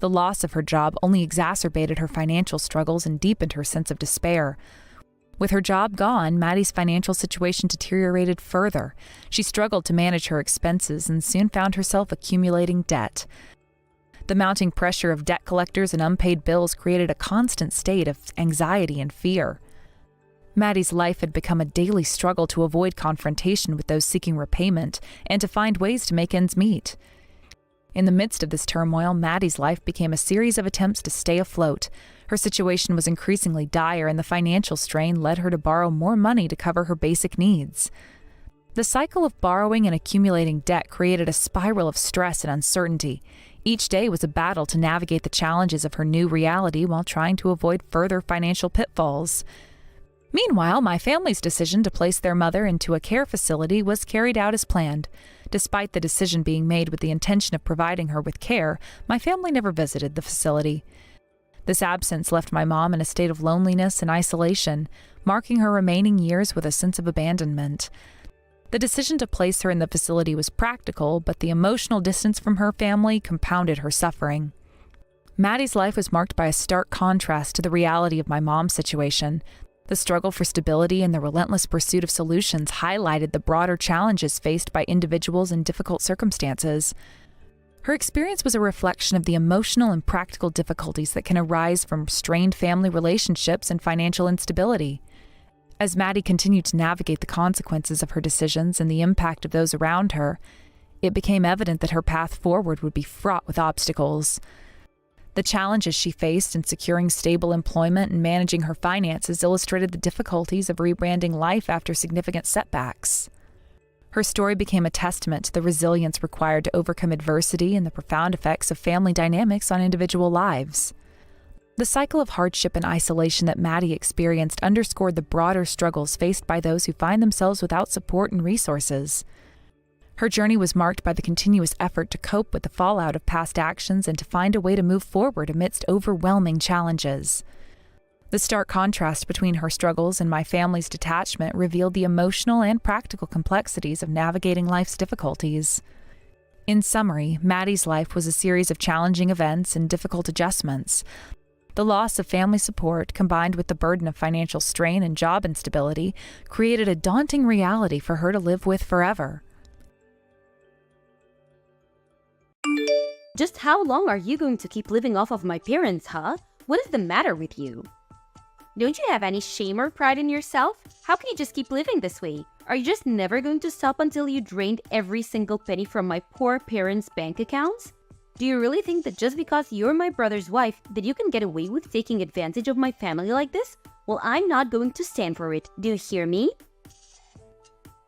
The loss of her job only exacerbated her financial struggles and deepened her sense of despair. With her job gone, Maddie's financial situation deteriorated further. She struggled to manage her expenses and soon found herself accumulating debt. The mounting pressure of debt collectors and unpaid bills created a constant state of anxiety and fear. Maddie's life had become a daily struggle to avoid confrontation with those seeking repayment and to find ways to make ends meet. In the midst of this turmoil, Maddie's life became a series of attempts to stay afloat. Her situation was increasingly dire, and the financial strain led her to borrow more money to cover her basic needs. The cycle of borrowing and accumulating debt created a spiral of stress and uncertainty. Each day was a battle to navigate the challenges of her new reality while trying to avoid further financial pitfalls. Meanwhile, my family's decision to place their mother into a care facility was carried out as planned. Despite the decision being made with the intention of providing her with care, my family never visited the facility. This absence left my mom in a state of loneliness and isolation, marking her remaining years with a sense of abandonment. The decision to place her in the facility was practical, but the emotional distance from her family compounded her suffering. Maddie's life was marked by a stark contrast to the reality of my mom's situation. The struggle for stability and the relentless pursuit of solutions highlighted the broader challenges faced by individuals in difficult circumstances. Her experience was a reflection of the emotional and practical difficulties that can arise from strained family relationships and financial instability. As Maddie continued to navigate the consequences of her decisions and the impact of those around her, it became evident that her path forward would be fraught with obstacles. The challenges she faced in securing stable employment and managing her finances illustrated the difficulties of rebranding life after significant setbacks. Her story became a testament to the resilience required to overcome adversity and the profound effects of family dynamics on individual lives. The cycle of hardship and isolation that Maddie experienced underscored the broader struggles faced by those who find themselves without support and resources. Her journey was marked by the continuous effort to cope with the fallout of past actions and to find a way to move forward amidst overwhelming challenges. The stark contrast between her struggles and my family's detachment revealed the emotional and practical complexities of navigating life's difficulties. In summary, Maddie's life was a series of challenging events and difficult adjustments. The loss of family support, combined with the burden of financial strain and job instability, created a daunting reality for her to live with forever. Just how long are you going to keep living off of my parents, huh? What is the matter with you? Don't you have any shame or pride in yourself? How can you just keep living this way? Are you just never going to stop until you drained every single penny from my poor parents' bank accounts? Do you really think that just because you're my brother's wife that you can get away with taking advantage of my family like this? Well, I'm not going to stand for it. Do you hear me?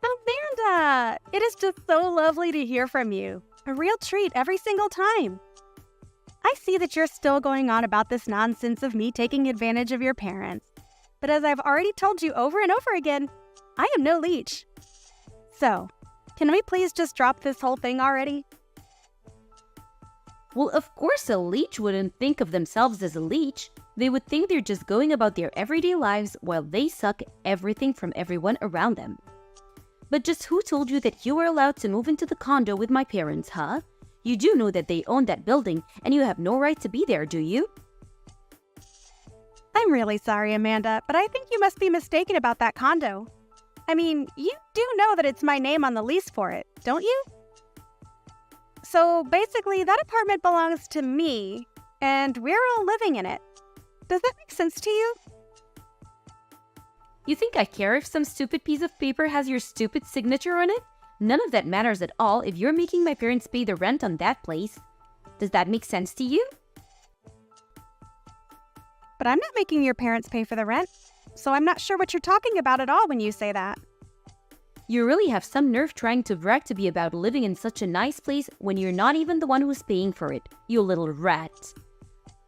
Amanda, it is just so lovely to hear from you. A real treat every single time. I see that you're still going on about this nonsense of me taking advantage of your parents. But as I've already told you over and over again, I am no leech. So, can we please just drop this whole thing already? Well, of course a leech wouldn't think of themselves as a leech. They would think they're just going about their everyday lives while they suck everything from everyone around them. But just who told you that you were allowed to move into the condo with my parents, huh? You do know that they own that building and you have no right to be there, do you? I'm really sorry, Amanda, but I think you must be mistaken about that condo. I mean, you do know that it's my name on the lease for it, don't you? So basically, that apartment belongs to me, and we're all living in it. Does that make sense to you? You think I care if some stupid piece of paper has your stupid signature on it? None of that matters at all if you're making my parents pay the rent on that place. Does that make sense to you? But I'm not making your parents pay for the rent, so I'm not sure what you're talking about at all when you say that. You really have some nerve trying to brag to be about living in such a nice place when you're not even the one who's paying for it, you little rat.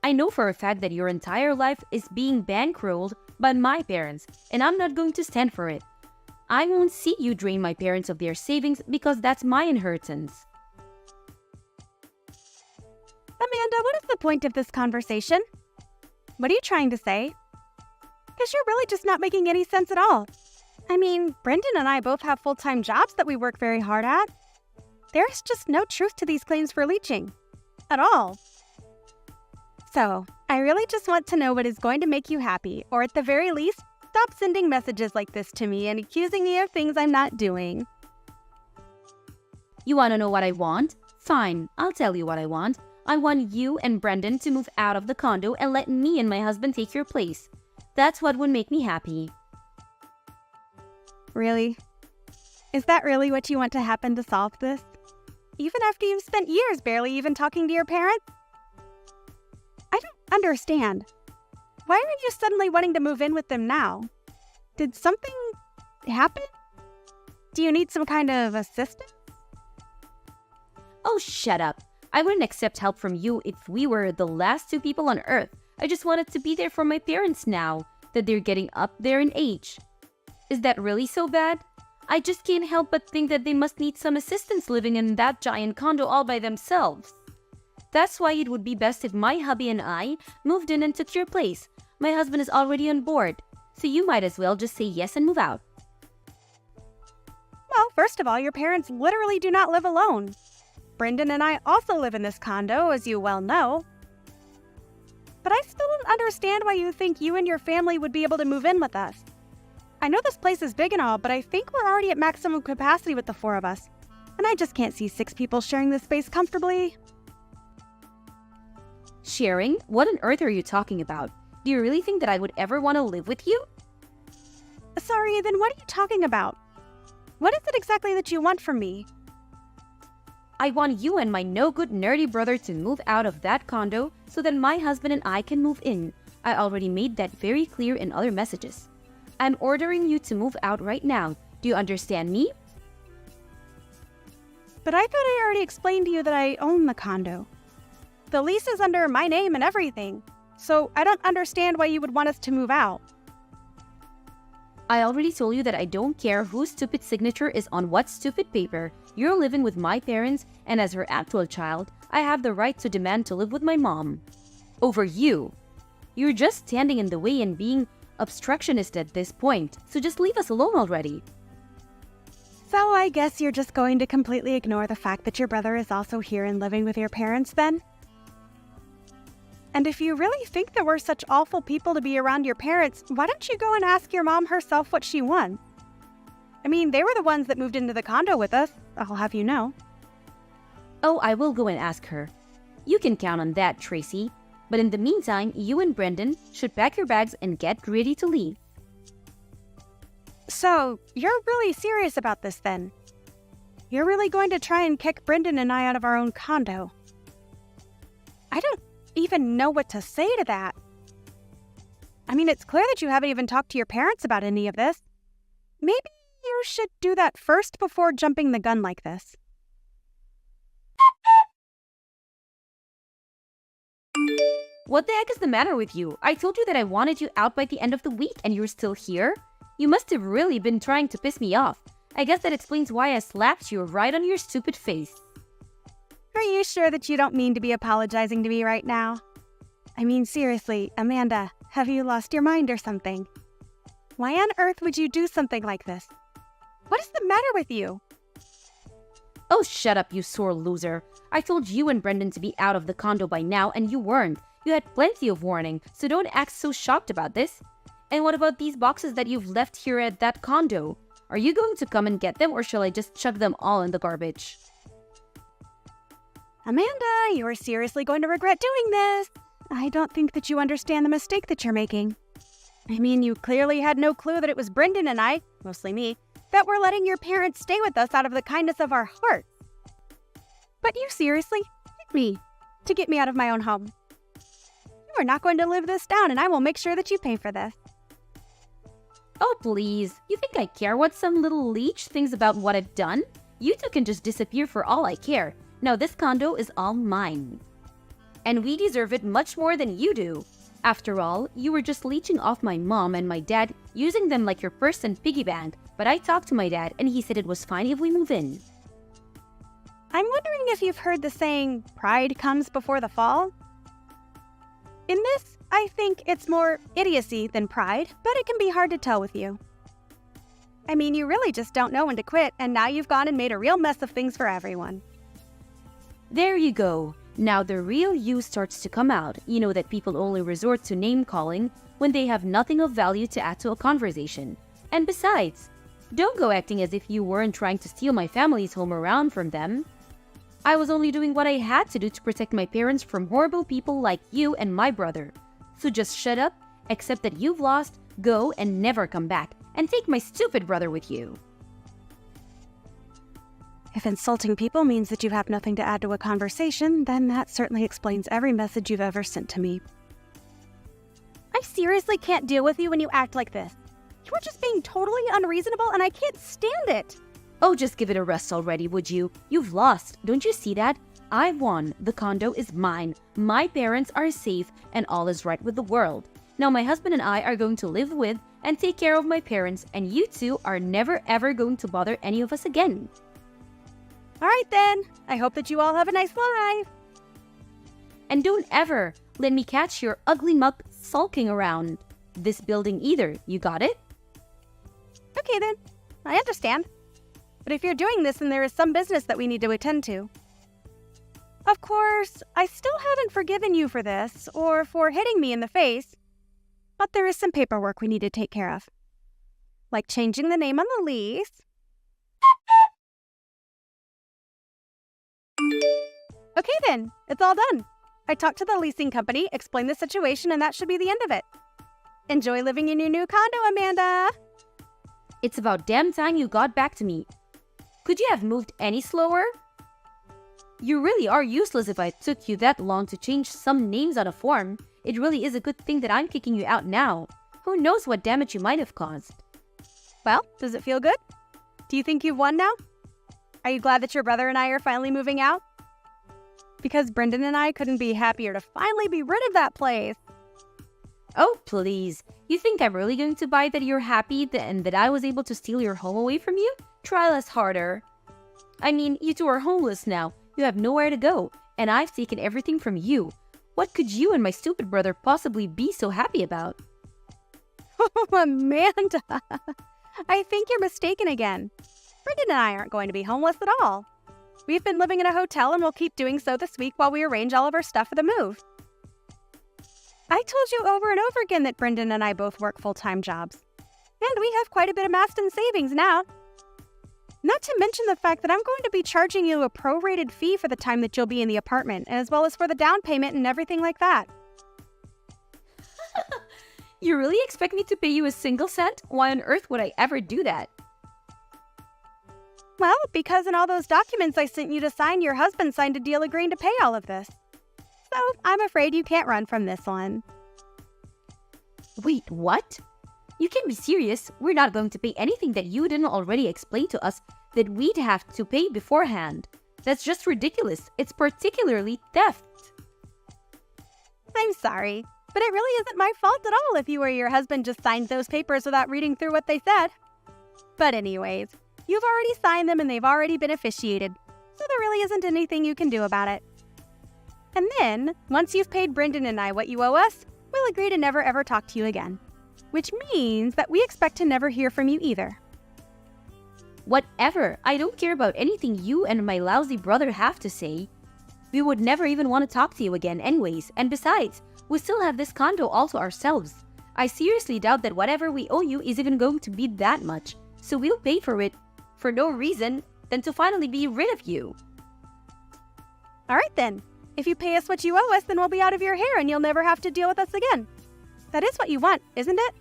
I know for a fact that your entire life is being bankrolled by my parents, and I'm not going to stand for it. I won't see you drain my parents of their savings because that's my inheritance. Amanda, what is the point of this conversation? What are you trying to say? Because you're really just not making any sense at all. I mean, Brendan and I both have full-time jobs that we work very hard at. There's just no truth to these claims for leeching. At all. So, I really just want to know what is going to make you happy, or at the very least, stop sending messages like this to me and accusing me of things I'm not doing. You want to know what I want? Fine, I'll tell you what I want. I want you and Brendan to move out of the condo and let me and my husband take your place. That's what would make me happy. Really? Is that really what you want to happen to solve this? Even after you've spent years barely even talking to your parents? I don't understand. Why are you suddenly wanting to move in with them now? Did something happen? Do you need some kind of assistance? Oh, shut up. I wouldn't accept help from you if we were the last two people on Earth. I just wanted to be there for my parents now that they're getting up there in age. Is that really so bad? I just can't help but think that they must need some assistance living in that giant condo all by themselves. That's why it would be best if my hubby and I moved in and took your place. My husband is already on board, so you might as well just say yes and move out. Well, first of all, your parents literally do not live alone. Brendan and I also live in this condo, as you well know. But I still don't understand why you think you and your family would be able to move in with us. I know this place is big and all, but I think we're already at maximum capacity with the 4 of us. And I just can't see 6 people sharing this space comfortably. Sharing? What on earth are you talking about? Do you really think that I would ever want to live with you? Sorry, then what are you talking about? What is it exactly that you want from me? I want you and my no-good nerdy brother to move out of that condo so that my husband and I can move in. I already made that very clear in other messages. I'm ordering you to move out right now. Do you understand me? But I thought I already explained to you that I own the condo. The lease is under my name and everything, so I don't understand why you would want us to move out. I already told you that I don't care whose stupid signature is on what stupid paper. You're living with my parents, and as her actual child, I have the right to demand to live with my mom. Over you. You're just standing in the way and being obstructionist at this point, so just leave us alone already. So I guess you're just going to completely ignore the fact that your brother is also here and living with your parents then? And if you really think that we're such awful people to be around your parents, why don't you go and ask your mom herself what she wants? I mean, they were the ones that moved into the condo with us, I'll have you know. Oh, I will go and ask her. You can count on that, Tracy. But in the meantime, you and Brendan should pack your bags and get ready to leave. So, you're really serious about this then? You're really going to try and kick Brendan and I out of our own condo? I don't even know what to say to that. I mean, it's clear that you haven't even talked to your parents about any of this. Maybe you should do that first before jumping the gun like this. What the heck is the matter with you? I told you that I wanted you out by the end of the week and you're still here? You must have really been trying to piss me off. I guess that explains why I slapped you right on your stupid face. Are you sure that you don't mean to be apologizing to me right now? I mean, seriously, Amanda, have you lost your mind or something? Why on earth would you do something like this? What is the matter with you? Oh, shut up, you sore loser. I told you and Brendan to be out of the condo by now and you weren't. You had plenty of warning, so don't act so shocked about this. And what about these boxes that you've left here at that condo? Are you going to come and get them or shall I just chuck them all in the garbage? Amanda, you are seriously going to regret doing this. I don't think that you understand the mistake that you're making. I mean, you clearly had no clue that it was Brendan and I, mostly me, that were letting your parents stay with us out of the kindness of our hearts. But you seriously hit me to get me out of my own home. You are not going to live this down, and I will make sure that you pay for this. Oh, please. You think I care what some little leech thinks about what I've done? You two can just disappear for all I care. Now this condo is all mine. And we deserve it much more than you do. After all, you were just leeching off my mom and my dad, using them like your purse and piggy bank. But I talked to my dad and he said it was fine if we move in. I'm wondering if you've heard the saying, pride comes before the fall? In this, I think it's more idiocy than pride, but it can be hard to tell with you. I mean, you really just don't know when to quit, and now you've gone and made a real mess of things for everyone. There you go. Now the real you starts to come out. You know that people only resort to name-calling when they have nothing of value to add to a conversation. And besides, don't go acting as if you weren't trying to steal my family's home around from them. I was only doing what I had to do to protect my parents from horrible people like you and my brother. So just shut up, accept that you've lost, go and never come back, and take my stupid brother with you. If insulting people means that you have nothing to add to a conversation, then that certainly explains every message you've ever sent to me. I seriously can't deal with you when you act like this. You are just being totally unreasonable and I can't stand it. Oh, just give it a rest already, would you? You've lost. Don't you see that? I won. The condo is mine. My parents are safe and all is right with the world. Now my husband and I are going to live with and take care of my parents, and you two are never ever going to bother any of us again. All right then. I hope that you all have a nice life. And don't ever let me catch your ugly mug sulking around this building either. You got it? Okay then. I understand. But if you're doing this, then there is some business that we need to attend to. Of course, I still haven't forgiven you for this or for hitting me in the face, but there is some paperwork we need to take care of. Like changing the name on the lease. Okay then, it's all done. I talked to the leasing company, explained the situation, and that should be the end of it. Enjoy living in your new condo, Amanda. It's about damn time you got back to me. Could you have moved any slower? You really are useless if I took you that long to change some names on a form. It really is a good thing that I'm kicking you out now. Who knows what damage you might have caused? Well, does it feel good? Do you think you've won now? Are you glad that your brother and I are finally moving out? Because Brendan and I couldn't be happier to finally be rid of that place. Oh, please. You think I'm really going to buy that you're happy and that I was able to steal your home away from you? Try less harder. I mean, you two are homeless now. You have nowhere to go, and I've taken everything from you. What could you and my stupid brother possibly be so happy about? Oh, Amanda, I think you're mistaken again. Brendan and I aren't going to be homeless at all. We've been living in a hotel and we'll keep doing so this week while we arrange all of our stuff for the move. I told you over and over again that Brendan and I both work full-time jobs. And we have quite a bit amassed in savings now. Not to mention the fact that I'm going to be charging you a prorated fee for the time that you'll be in the apartment, as well as for the down payment and everything like that. You really expect me to pay you a single cent? Why on earth would I ever do that? Well, because in all those documents I sent you to sign, your husband signed a deal agreeing to pay all of this. So I'm afraid you can't run from this one. Wait, what? You can't be serious. We're not going to pay anything that you didn't already explain to us that we'd have to pay beforehand. That's just ridiculous. It's particularly theft. I'm sorry, but it really isn't my fault at all if you or your husband just signed those papers without reading through what they said. But anyways, you've already signed them and they've already been officiated, so there really isn't anything you can do about it. And then, once you've paid Brendan and I what you owe us, we'll agree to never ever talk to you again. Which means that we expect to never hear from you either. Whatever. I don't care about anything you and my lousy brother have to say. We would never even want to talk to you again anyways. And besides, we still have this condo all to ourselves. I seriously doubt that whatever we owe you is even going to be that much. So we'll pay for it for no reason than to finally be rid of you. All right then. If you pay us what you owe us, then we'll be out of your hair and you'll never have to deal with us again. That is what you want, isn't it?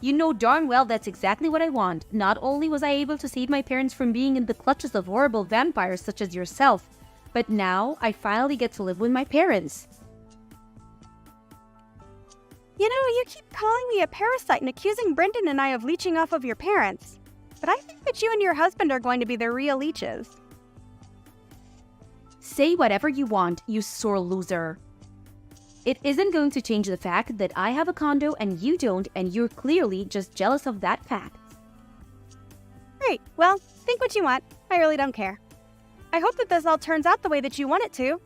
You know darn well that's exactly what I want. Not only was I able to save my parents from being in the clutches of horrible vampires such as yourself, but now I finally get to live with my parents. You know, you keep calling me a parasite and accusing Brendan and I of leeching off of your parents. But I think that you and your husband are going to be the real leeches. Say whatever you want, you sore loser. It isn't going to change the fact that I have a condo and you don't, and you're clearly just jealous of that fact. Great. Well, think what you want. I really don't care. I hope that this all turns out the way that you want it to.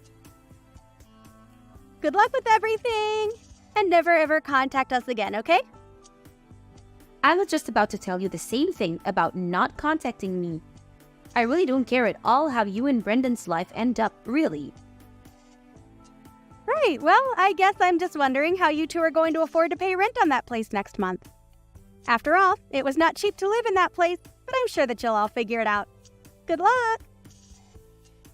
Good luck with everything, and never ever contact us again, okay? I was just about to tell you the same thing about not contacting me. I really don't care at all how you and Brendan's life end up, really. Right, well, I guess I'm just wondering how you two are going to afford to pay rent on that place next month. After all, it was not cheap to live in that place, but I'm sure that you'll all figure it out. Good luck!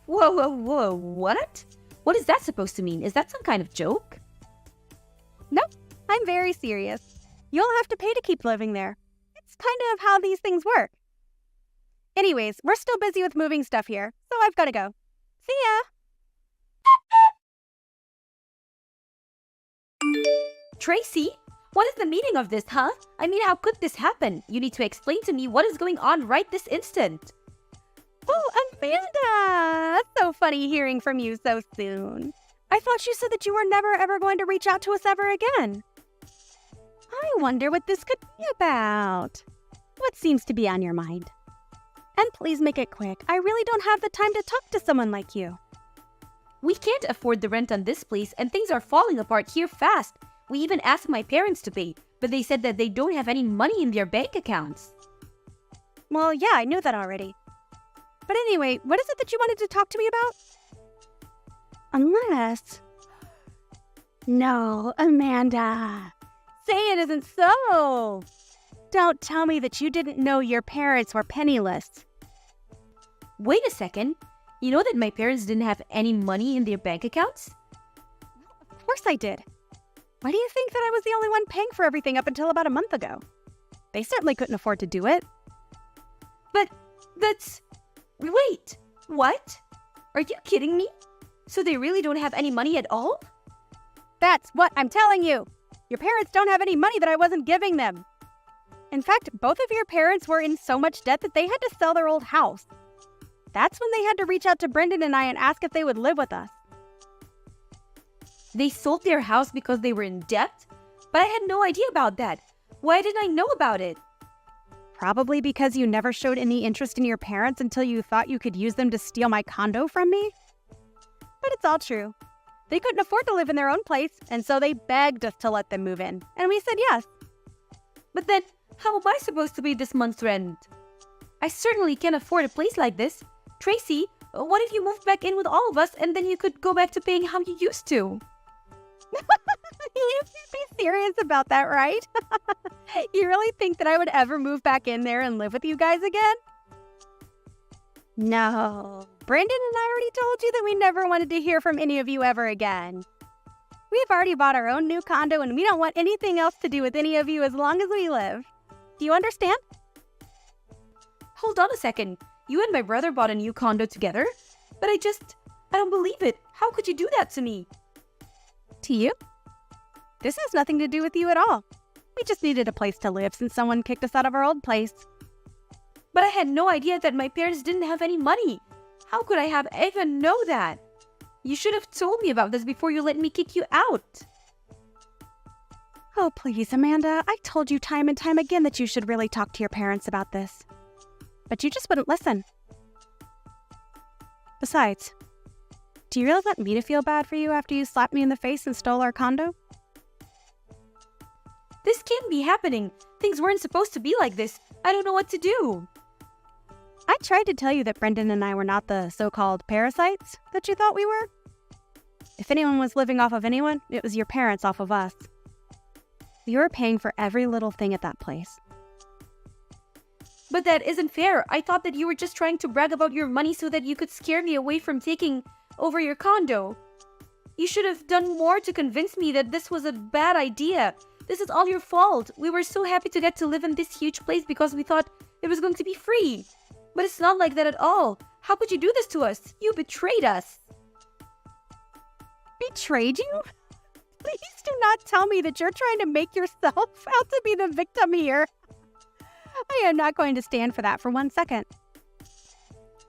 Whoa, what? What is that supposed to mean? Is that some kind of joke? Nope, I'm very serious. You'll have to pay to keep living there. It's kind of how these things work. Anyways, we're still busy with moving stuff here, so I've got to go. See ya! Tracy, What is the meaning of this, huh? I mean, how could this happen? You need to explain to me what is going on right this instant. Oh, Amanda! That's so funny hearing from you so soon. I thought you said that you were never ever going to reach out to us ever again. I wonder what this could be about. What seems to be on your mind? And please make it quick. I really don't have the time to talk to someone like you. We can't afford the rent on this place and things are falling apart here fast. We even asked my parents to pay, but they said that they don't have any money in their bank accounts. Well, yeah, I knew that already. But anyway, what is it that you wanted to talk to me about? Unless... No, Amanda. Say it isn't so. Don't tell me that you didn't know your parents were penniless. Wait a second. You know that my parents didn't have any money in their bank accounts? Of course I did. Why do you think that I was the only one paying for everything up until about a month ago? They certainly couldn't afford to do it. But that's... Wait, what? Are you kidding me? So they really don't have any money at all? That's what I'm telling you. Your parents don't have any money that I wasn't giving them. In fact, both of your parents were in so much debt that they had to sell their old house. That's when they had to reach out to Brendan and I and ask if they would live with us. They sold their house because they were in debt? But I had no idea about that. Why didn't I know about it? Probably because you never showed any interest in your parents until you thought you could use them to steal my condo from me. But it's all true. They couldn't afford to live in their own place, and so they begged us to let them move in. And we said yes. But then, how am I supposed to pay this month's rent? I certainly can't afford a place like this. Tracy, what if you moved back in with all of us and then you could go back to paying how you used to? You can't be serious about that, right? You really think that I would ever move back in there and live with you guys again? No. Brendan and I already told you that we never wanted to hear from any of you ever again. We've already bought our own new condo and we don't want anything else to do with any of you as long as we live. Do you understand? Hold on a second. You and my brother bought a new condo together? But I don't believe it. How could you do that to me? To you? This has nothing to do with you at all. We just needed a place to live since someone kicked us out of our old place. But I had no idea that my parents didn't have any money. How could I have even know that? You should have told me about this before you let me kick you out. Oh, please, Amanda. I told you time and time again that you should really talk to your parents about this. But you just wouldn't listen. Besides, do you really want me to feel bad for you after you slapped me in the face and stole our condo? This can't be happening. Things weren't supposed to be like this. I don't know what to do. I tried to tell you that Brendan and I were not the so-called parasites that you thought we were. If anyone was living off of anyone, it was your parents off of us. You were paying for every little thing at that place. But that isn't fair. I thought that you were just trying to brag about your money so that you could scare me away from taking over your condo. You should have done more to convince me that this was a bad idea. This is all your fault. We were so happy to get to live in this huge place because we thought it was going to be free. But it's not like that at all. How could you do this to us? You betrayed us. Betrayed you? Please do not tell me that you're trying to make yourself out to be the victim here. I am not going to stand for that for 1 second.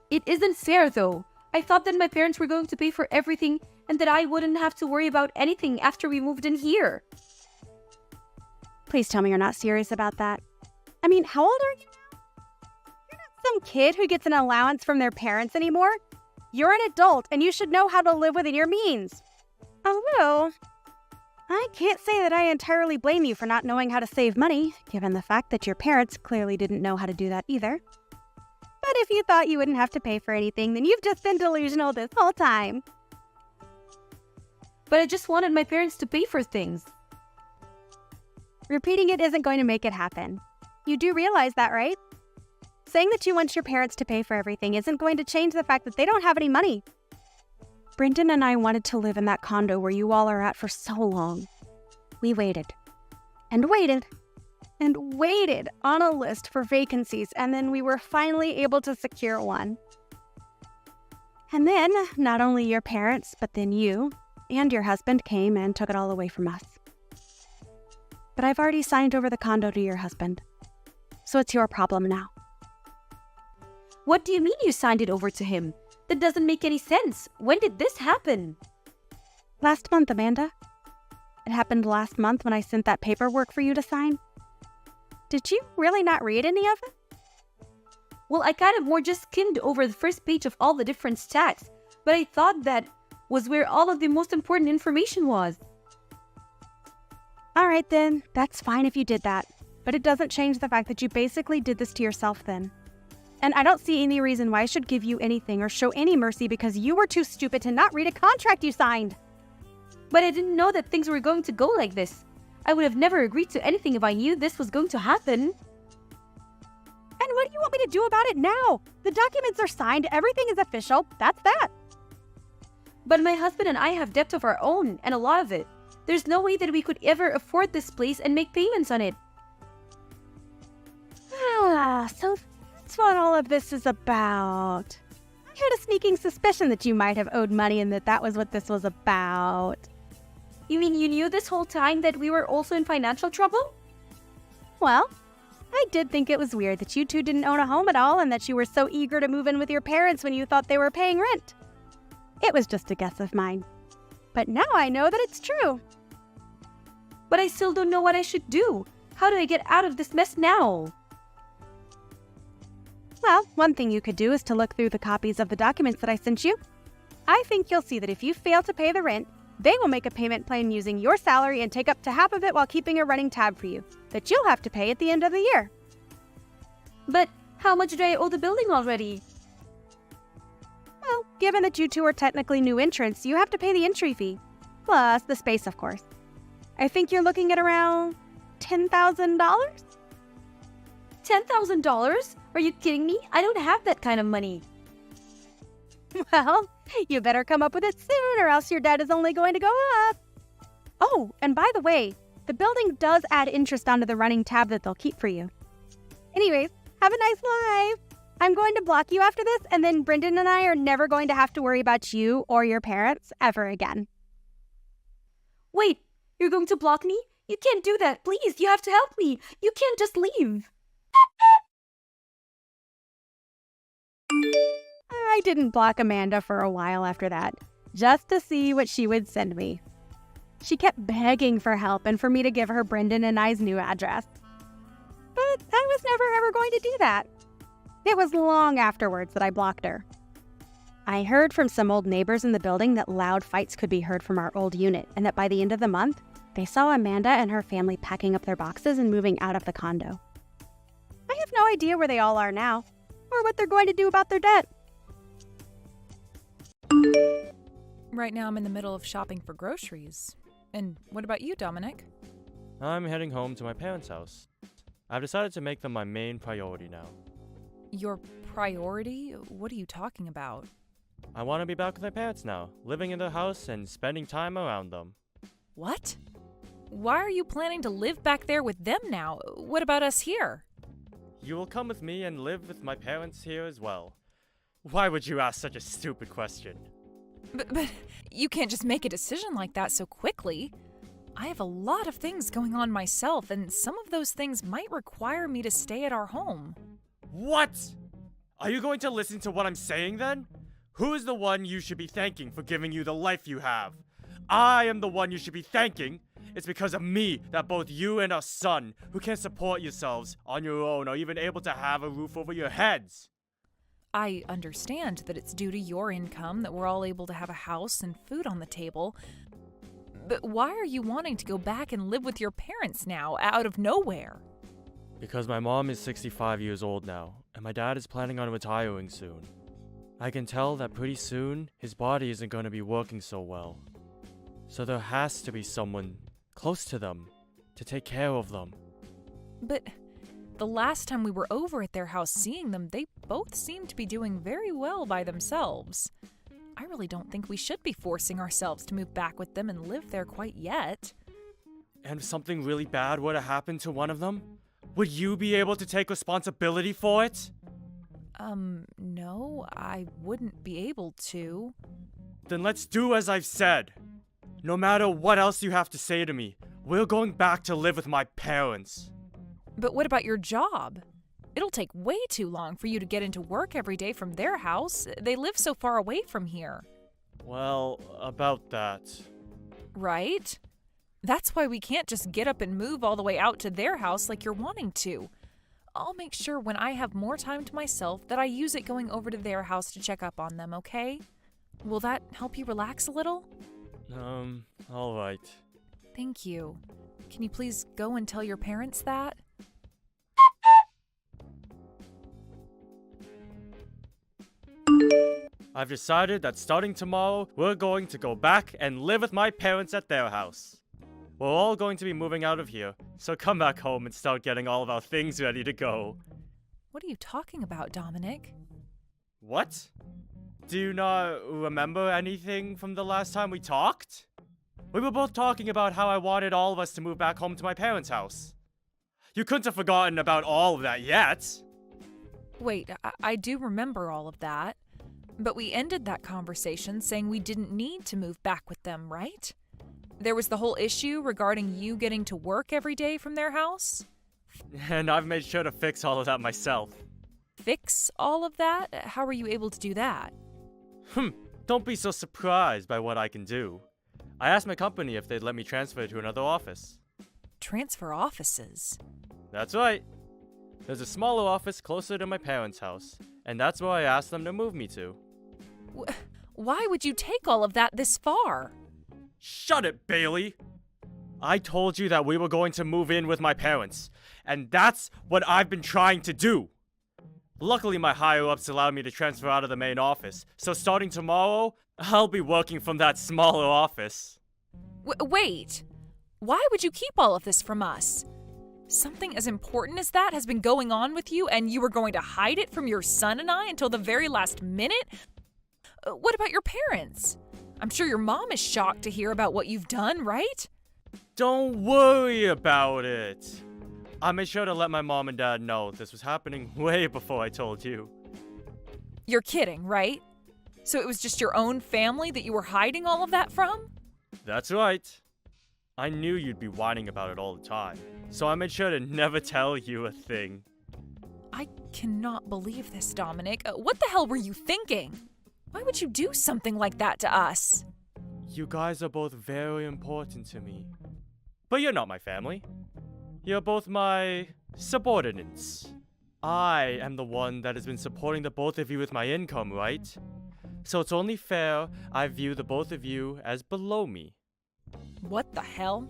It isn't fair, though. I thought that my parents were going to pay for everything and that I wouldn't have to worry about anything after we moved in here. Please tell me you're not serious about that. I mean, how old are you now? You're not some kid who gets an allowance from their parents anymore. You're an adult and you should know how to live within your means. Although, I can't say that I entirely blame you for not knowing how to save money, given the fact that your parents clearly didn't know how to do that either. But if you thought you wouldn't have to pay for anything, then you've just been delusional this whole time. But I just wanted my parents to pay for things. Repeating it isn't going to make it happen. You do realize that, right? Saying that you want your parents to pay for everything isn't going to change the fact that they don't have any money. Brendan and I wanted to live in that condo where you all are at for so long. We waited and waited and waited on a list for vacancies, and then we were finally able to secure one. And then, not only your parents, but then you and your husband came and took it all away from us. but I've already signed over the condo to your husband. So it's your problem now. What do you mean you signed it over to him? That doesn't make any sense. When did this happen? Last month, Amanda. It happened last month when I sent that paperwork for you to sign. Did you really not read any of it? Well, I kind of more just skimmed over the first page of all the different stacks, but I thought that was where all of the most important information was. All right then, that's fine if you did that. But it doesn't change the fact that you basically did this to yourself then. And I don't see any reason why I should give you anything or show any mercy because you were too stupid to not read a contract you signed. But I didn't know that things were going to go like this. I would have never agreed to anything if I knew this was going to happen. And what do you want me to do about it now? The documents are signed, everything is official, that's that. But my husband and I have debt of our own, and a lot of it. There's no way that we could ever afford this place and make payments on it. So that's what all of this is about. I had a sneaking suspicion that you might have owed money and that was what this was about. You mean you knew this whole time that we were also in financial trouble? Well, I did think it was weird that you two didn't own a home at all and that you were so eager to move in with your parents when you thought they were paying rent. It was just a guess of mine. But now I know that it's true. But I still don't know what I should do. How do I get out of this mess now? Well, one thing you could do is to look through the copies of the documents that I sent you. I think you'll see that if you fail to pay the rent, they will make a payment plan using your salary and take up to half of it while keeping a running tab for you that you'll have to pay at the end of the year. But how much do I owe the building already? Well, given that you two are technically new entrants, you have to pay the entry fee. Plus the space, of course. I think you're looking at around $10,000? $10,000? Are you kidding me? I don't have that kind of money. Well, you better come up with it soon or else your debt is only going to go up. Oh, and by the way, the building does add interest onto the running tab that they'll keep for you. Anyways, have a nice life. I'm going to block you after this, and then Brendan and I are never going to have to worry about you or your parents ever again. Wait, you're going to block me? You can't do that. Please, you have to help me. You can't just leave. I didn't block Amanda for a while after that, just to see what she would send me. She kept begging for help and for me to give her Brendan and I's new address. But I was never ever going to do that. It was long afterwards that I blocked her. I heard from some old neighbors in the building that loud fights could be heard from our old unit, and that by the end of the month, they saw Amanda and her family packing up their boxes and moving out of the condo. I have no idea where they all are now, or what they're going to do about their debt. Right now I'm in the middle of shopping for groceries. And what about you, Dominic? I'm heading home to my parents' house. I've decided to make them my main priority now. Your priority? What are you talking about? I want to be back with my parents now, living in their house and spending time around them. What? Why are you planning to live back there with them now? What about us here? You will come with me and live with my parents here as well. Why would you ask such a stupid question? But you can't just make a decision like that so quickly. I have a lot of things going on myself, and some of those things might require me to stay at our home. What? Are you going to listen to what I'm saying then? Who is the one you should be thanking for giving you the life you have? I am the one you should be thanking. It's because of me that both you and our son, who can't support yourselves on your own, are even able to have a roof over your heads. I understand that it's due to your income that we're all able to have a house and food on the table. But why are you wanting to go back and live with your parents now, out of nowhere? Because my mom is 65 years old now, and my dad is planning on retiring soon. I can tell that pretty soon, his body isn't going to be working so well. So there has to be someone close to them to take care of them. But the last time we were over at their house seeing them, they both seemed to be doing very well by themselves. I really don't think we should be forcing ourselves to move back with them and live there quite yet. And if something really bad were to happen to one of them, would you be able to take responsibility for it? No, I wouldn't be able to. Then let's do as I've said. No matter what else you have to say to me, we're going back to live with my parents. But what about your job? It'll take way too long for you to get into work every day from their house. They live so far away from here. Well, about that. Right? That's why we can't just get up and move all the way out to their house like you're wanting to. I'll make sure when I have more time to myself that I use it going over to their house to check up on them, okay? Will that help you relax a little? Alright. Thank you. Can you please go and tell your parents that? I've decided that starting tomorrow, we're going to go back and live with my parents at their house. We're all going to be moving out of here, so come back home and start getting all of our things ready to go. What are you talking about, Dominic? What? Do you not remember anything from the last time we talked? We were both talking about how I wanted all of us to move back home to my parents' house. You couldn't have forgotten about all of that yet. Wait, I do remember all of that. But we ended that conversation saying we didn't need to move back with them, right? There was the whole issue regarding you getting to work every day from their house. And I've made sure to fix all of that myself. Fix all of that? How were you able to do that? Don't be so surprised by what I can do. I asked my company if they'd let me transfer to another office. Transfer offices? That's right. There's a smaller office closer to my parents' house, and that's where I asked them to move me to. Why would you take all of that this far? Shut it, Bailey! I told you that we were going to move in with my parents, and that's what I've been trying to do. Luckily, my higher-ups allowed me to transfer out of the main office, so starting tomorrow, I'll be working from that smaller office. Wait! Why would you keep all of this from us? Something as important as that has been going on with you, and you were going to hide it from your son and I until the very last minute? What about your parents? I'm sure your mom is shocked to hear about what you've done, right? Don't worry about it. I made sure to let my mom and dad know this was happening way before I told you. You're kidding, right? So it was just your own family that you were hiding all of that from? That's right. I knew you'd be whining about it all the time, so I made sure to never tell you a thing. I cannot believe this, Dominic. What the hell were you thinking? Why would you do something like that to us? You guys are both very important to me. But you're not my family. You're both my subordinates. I am the one that has been supporting the both of you with my income, right? So it's only fair I view the both of you as below me. What the hell?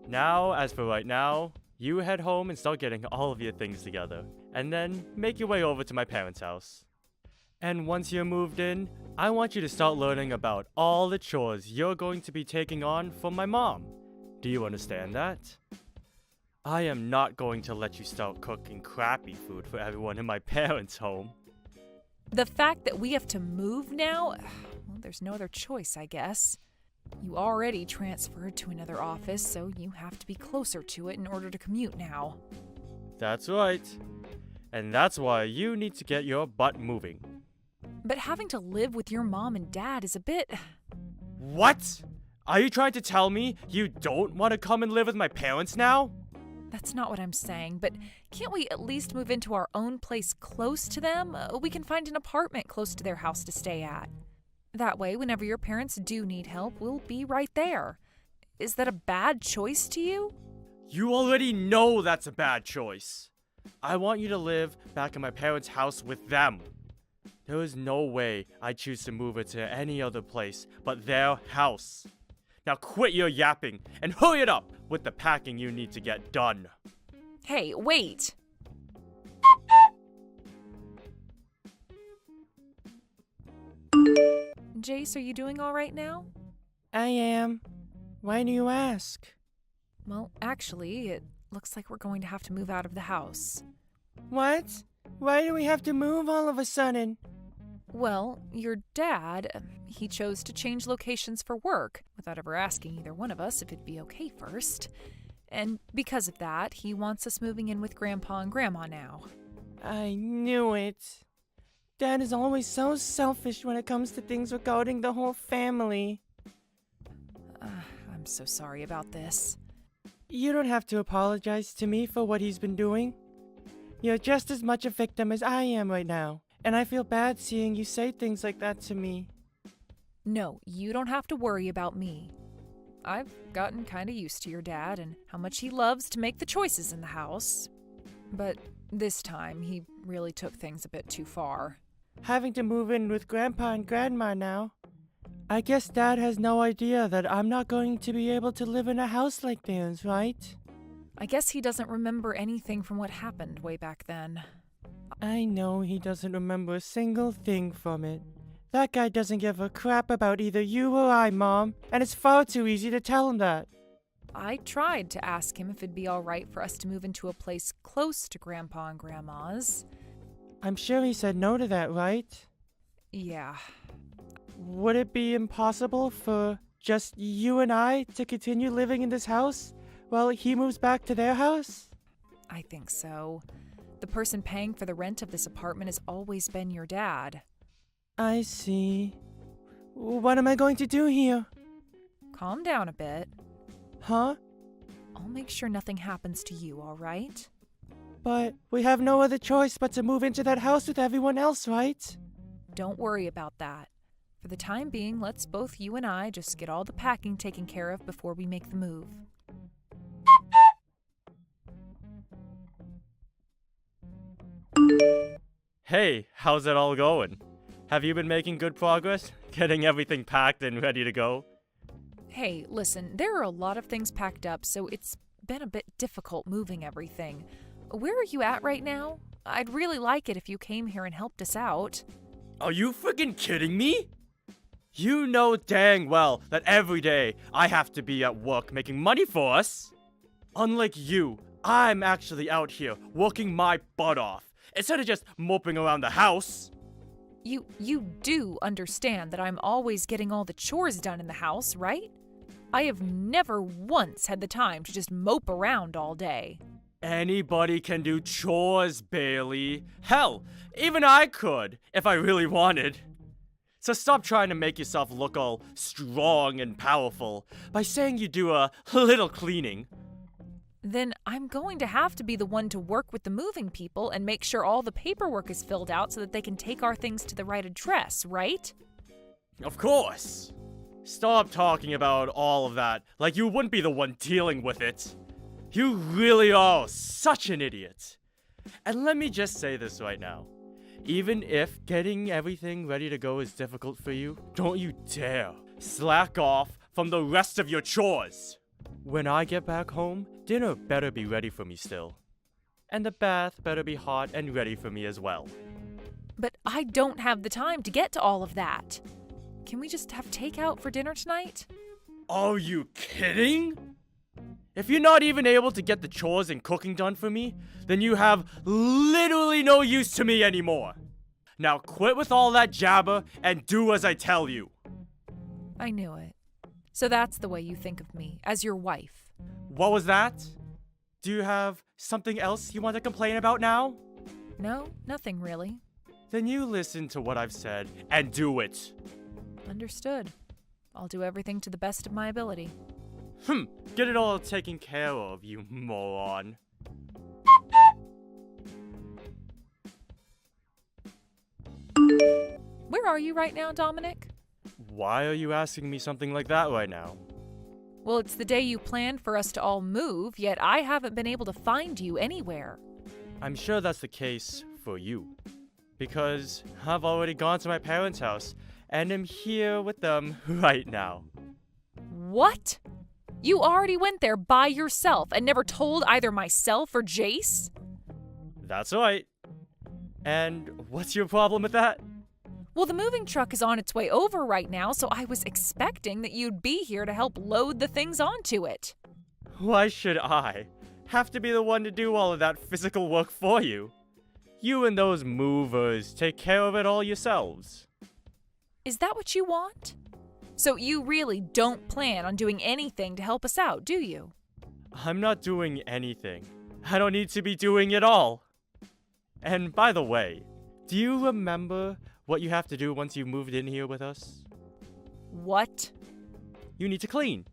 Now, as for right now, you head home and start getting all of your things together, and then make your way over to my parents' house. And once you're moved in, I want you to start learning about all the chores you're going to be taking on from my mom. Do you understand that? I am not going to let you start cooking crappy food for everyone in my parents' home. The fact that we have to move now? Well, there's no other choice, I guess. You already transferred to another office, so you have to be closer to it in order to commute now. That's right. And that's why you need to get your butt moving. But having to live with your mom and dad is a bit... What? Are you trying to tell me you don't want to come and live with my parents now? That's not what I'm saying, but can't we at least move into our own place close to them? We can find an apartment close to their house to stay at. That way, whenever your parents do need help, we'll be right there. Is that a bad choice to you? You already know that's a bad choice. I want you to live back in my parents' house with them. There is no way I choose to move it to any other place but their house. Now quit your yapping and hurry it up with the packing you need to get done. Hey, wait! Jace, are you doing all right now? I am. Why do you ask? Well, actually, it looks like we're going to have to move out of the house. What? Why do we have to move all of a sudden? Well, your dad, he chose to change locations for work without ever asking either one of us if it'd be okay first. And because of that, he wants us moving in with Grandpa and Grandma now. I knew it. Dad is always so selfish when it comes to things regarding the whole family. I'm so sorry about this. You don't have to apologize to me for what he's been doing. You're just as much a victim as I am right now, and I feel bad seeing you say things like that to me. No, you don't have to worry about me. I've gotten kinda used to your dad and how much he loves to make the choices in the house. But this time, he really took things a bit too far. Having to move in with Grandpa and Grandma now. I guess Dad has no idea that I'm not going to be able to live in a house like theirs, right? I guess he doesn't remember anything from what happened way back then. I know he doesn't remember a single thing from it. That guy doesn't give a crap about either you or I, Mom, and it's far too easy to tell him that. I tried to ask him if it'd be alright for us to move into a place close to Grandpa and Grandma's. I'm sure he said no to that, right? Yeah. Would it be impossible for just you and I to continue living in this house while he moves back to their house? I think so. The person paying for the rent of this apartment has always been your dad. I see. What am I going to do here? Calm down a bit. Huh? I'll make sure nothing happens to you, alright? But we have no other choice but to move into that house with everyone else, right? Don't worry about that. For the time being, let's both you and I just get all the packing taken care of before we make the move. Hey, how's it all going? Have you been making good progress? Getting everything packed and ready to go? Hey, listen, there are a lot of things packed up, so it's been a bit difficult moving everything. Where are you at right now? I'd really like it if you came here and helped us out. Are you freaking kidding me? You know dang well that every day I have to be at work making money for us. Unlike you, I'm actually out here working my butt off instead of just moping around the house. You do understand that I'm always getting all the chores done in the house, right? I have never once had the time to just mope around all day. Anybody can do chores, Bailey. Hell, even I could, if I really wanted. So stop trying to make yourself look all strong and powerful by saying you do a little cleaning. Then I'm going to have to be the one to work with the moving people and make sure all the paperwork is filled out so that they can take our things to the right address, right? Of course. Stop talking about all of that like you wouldn't be the one dealing with it. You really are such an idiot. And let me just say this right now. Even if getting everything ready to go is difficult for you, don't you dare slack off from the rest of your chores. When I get back home, dinner better be ready for me still. And the bath better be hot and ready for me as well. But I don't have the time to get to all of that. Can we just have takeout for dinner tonight? Are you kidding? If you're not even able to get the chores and cooking done for me, then you have literally no use to me anymore. Now quit with all that jabber and do as I tell you. I knew it. So that's the way you think of me, as your wife. What was that? Do you have something else you want to complain about now? No, nothing really. Then you listen to what I've said and do it. Understood. I'll do everything to the best of my ability. Get it all taken care of, you moron. Where are you right now, Dominic? Why are you asking me something like that right now? Well, it's the day you planned for us to all move, yet I haven't been able to find you anywhere. I'm sure that's the case for you. Because I've already gone to my parents' house and am here with them right now. What? You already went there by yourself and never told either myself or Jace? That's right. And what's your problem with that? Well, the moving truck is on its way over right now, so I was expecting that you'd be here to help load the things onto it. Why should I have to be the one to do all of that physical work for you? You and those movers take care of it all yourselves. Is that what you want? So you really don't plan on doing anything to help us out, do you? I'm not doing anything. I don't need to be doing it all. And by the way, do you remember what you have to do once you've moved in here with us? What? You need to clean.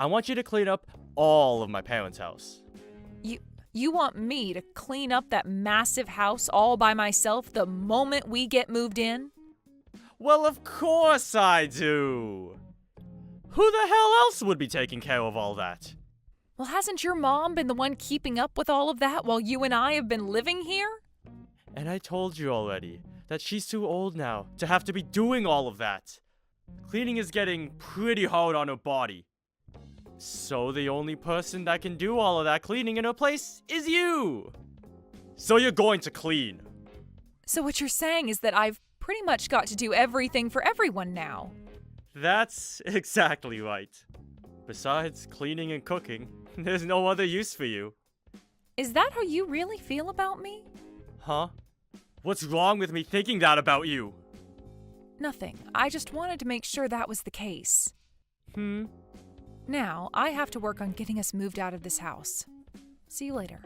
I want you to clean up all of my parents' house. You want me to clean up that massive house all by myself the moment we get moved in? Well, of course I do. Who the hell else would be taking care of all that? Well, hasn't your mom been the one keeping up with all of that while you and I have been living here? And I told you already that she's too old now to have to be doing all of that. Cleaning is getting pretty hard on her body. So the only person that can do all of that cleaning in her place is you. So you're going to clean. So what you're saying is that I've pretty much got to do everything for everyone now. That's exactly right. Besides cleaning and cooking, there's no other use for you. Is that how you really feel about me? Huh? What's wrong with me thinking that about you? Nothing. I just wanted to make sure that was the case. Now, I have to work on getting us moved out of this house. See you later.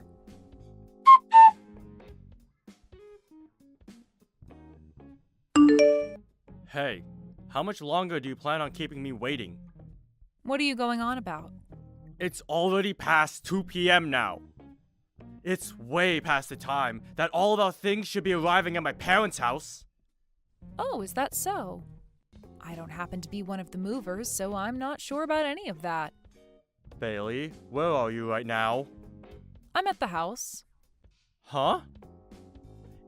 Hey, how much longer do you plan on keeping me waiting? What are you going on about? It's already past 2 p.m. now. It's way past the time that all of our things should be arriving at my parents' house. Oh, is that so? I don't happen to be one of the movers, so I'm not sure about any of that. Bailey, where are you right now? I'm at the house. Huh?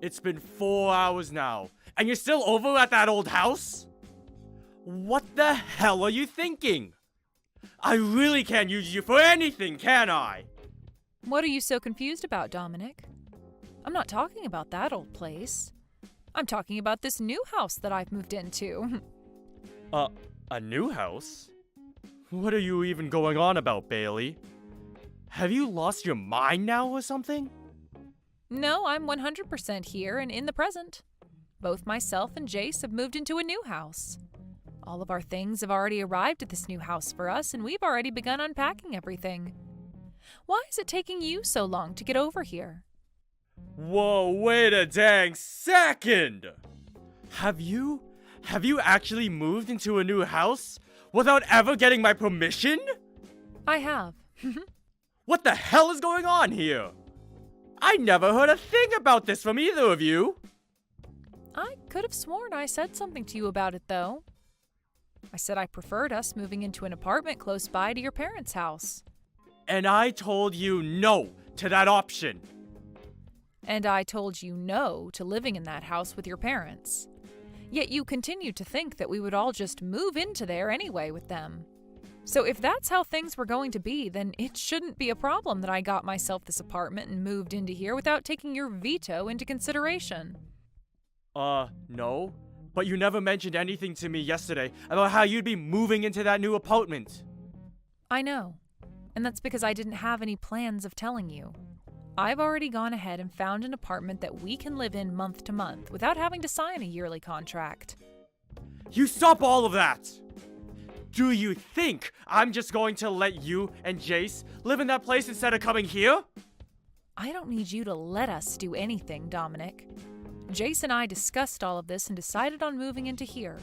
It's been 4 hours now, and you're still over at that old house? What the hell are you thinking? I really can't use you for anything, can I? What are you so confused about, Dominic? I'm not talking about that old place. I'm talking about this new house that I've moved into. A new house? What are you even going on about, Bailey? Have you lost your mind now or something? No, I'm 100% here and in the present. Both myself and Jace have moved into a new house. All of our things have already arrived at this new house for us, and we've already begun unpacking everything. Why is it taking you so long to get over here? Whoa, wait a dang second! Have you actually moved into a new house without ever getting my permission? I have. What the hell is going on here? I never heard a thing about this from either of you. I could have sworn I said something to you about it, though. I said I preferred us moving into an apartment close by to your parents' house. And I told you no to that option. And I told you no to living in that house with your parents. Yet you continued to think that we would all just move into there anyway with them. So if that's how things were going to be, then it shouldn't be a problem that I got myself this apartment and moved into here without taking your veto into consideration. No. But you never mentioned anything to me yesterday about how you'd be moving into that new apartment. I know. And that's because I didn't have any plans of telling you. I've already gone ahead and found an apartment that we can live in month to month without having to sign a yearly contract. You stop all of that! Do you think I'm just going to let you and Jace live in that place instead of coming here? I don't need you to let us do anything, Dominic. Jace and I discussed all of this and decided on moving into here.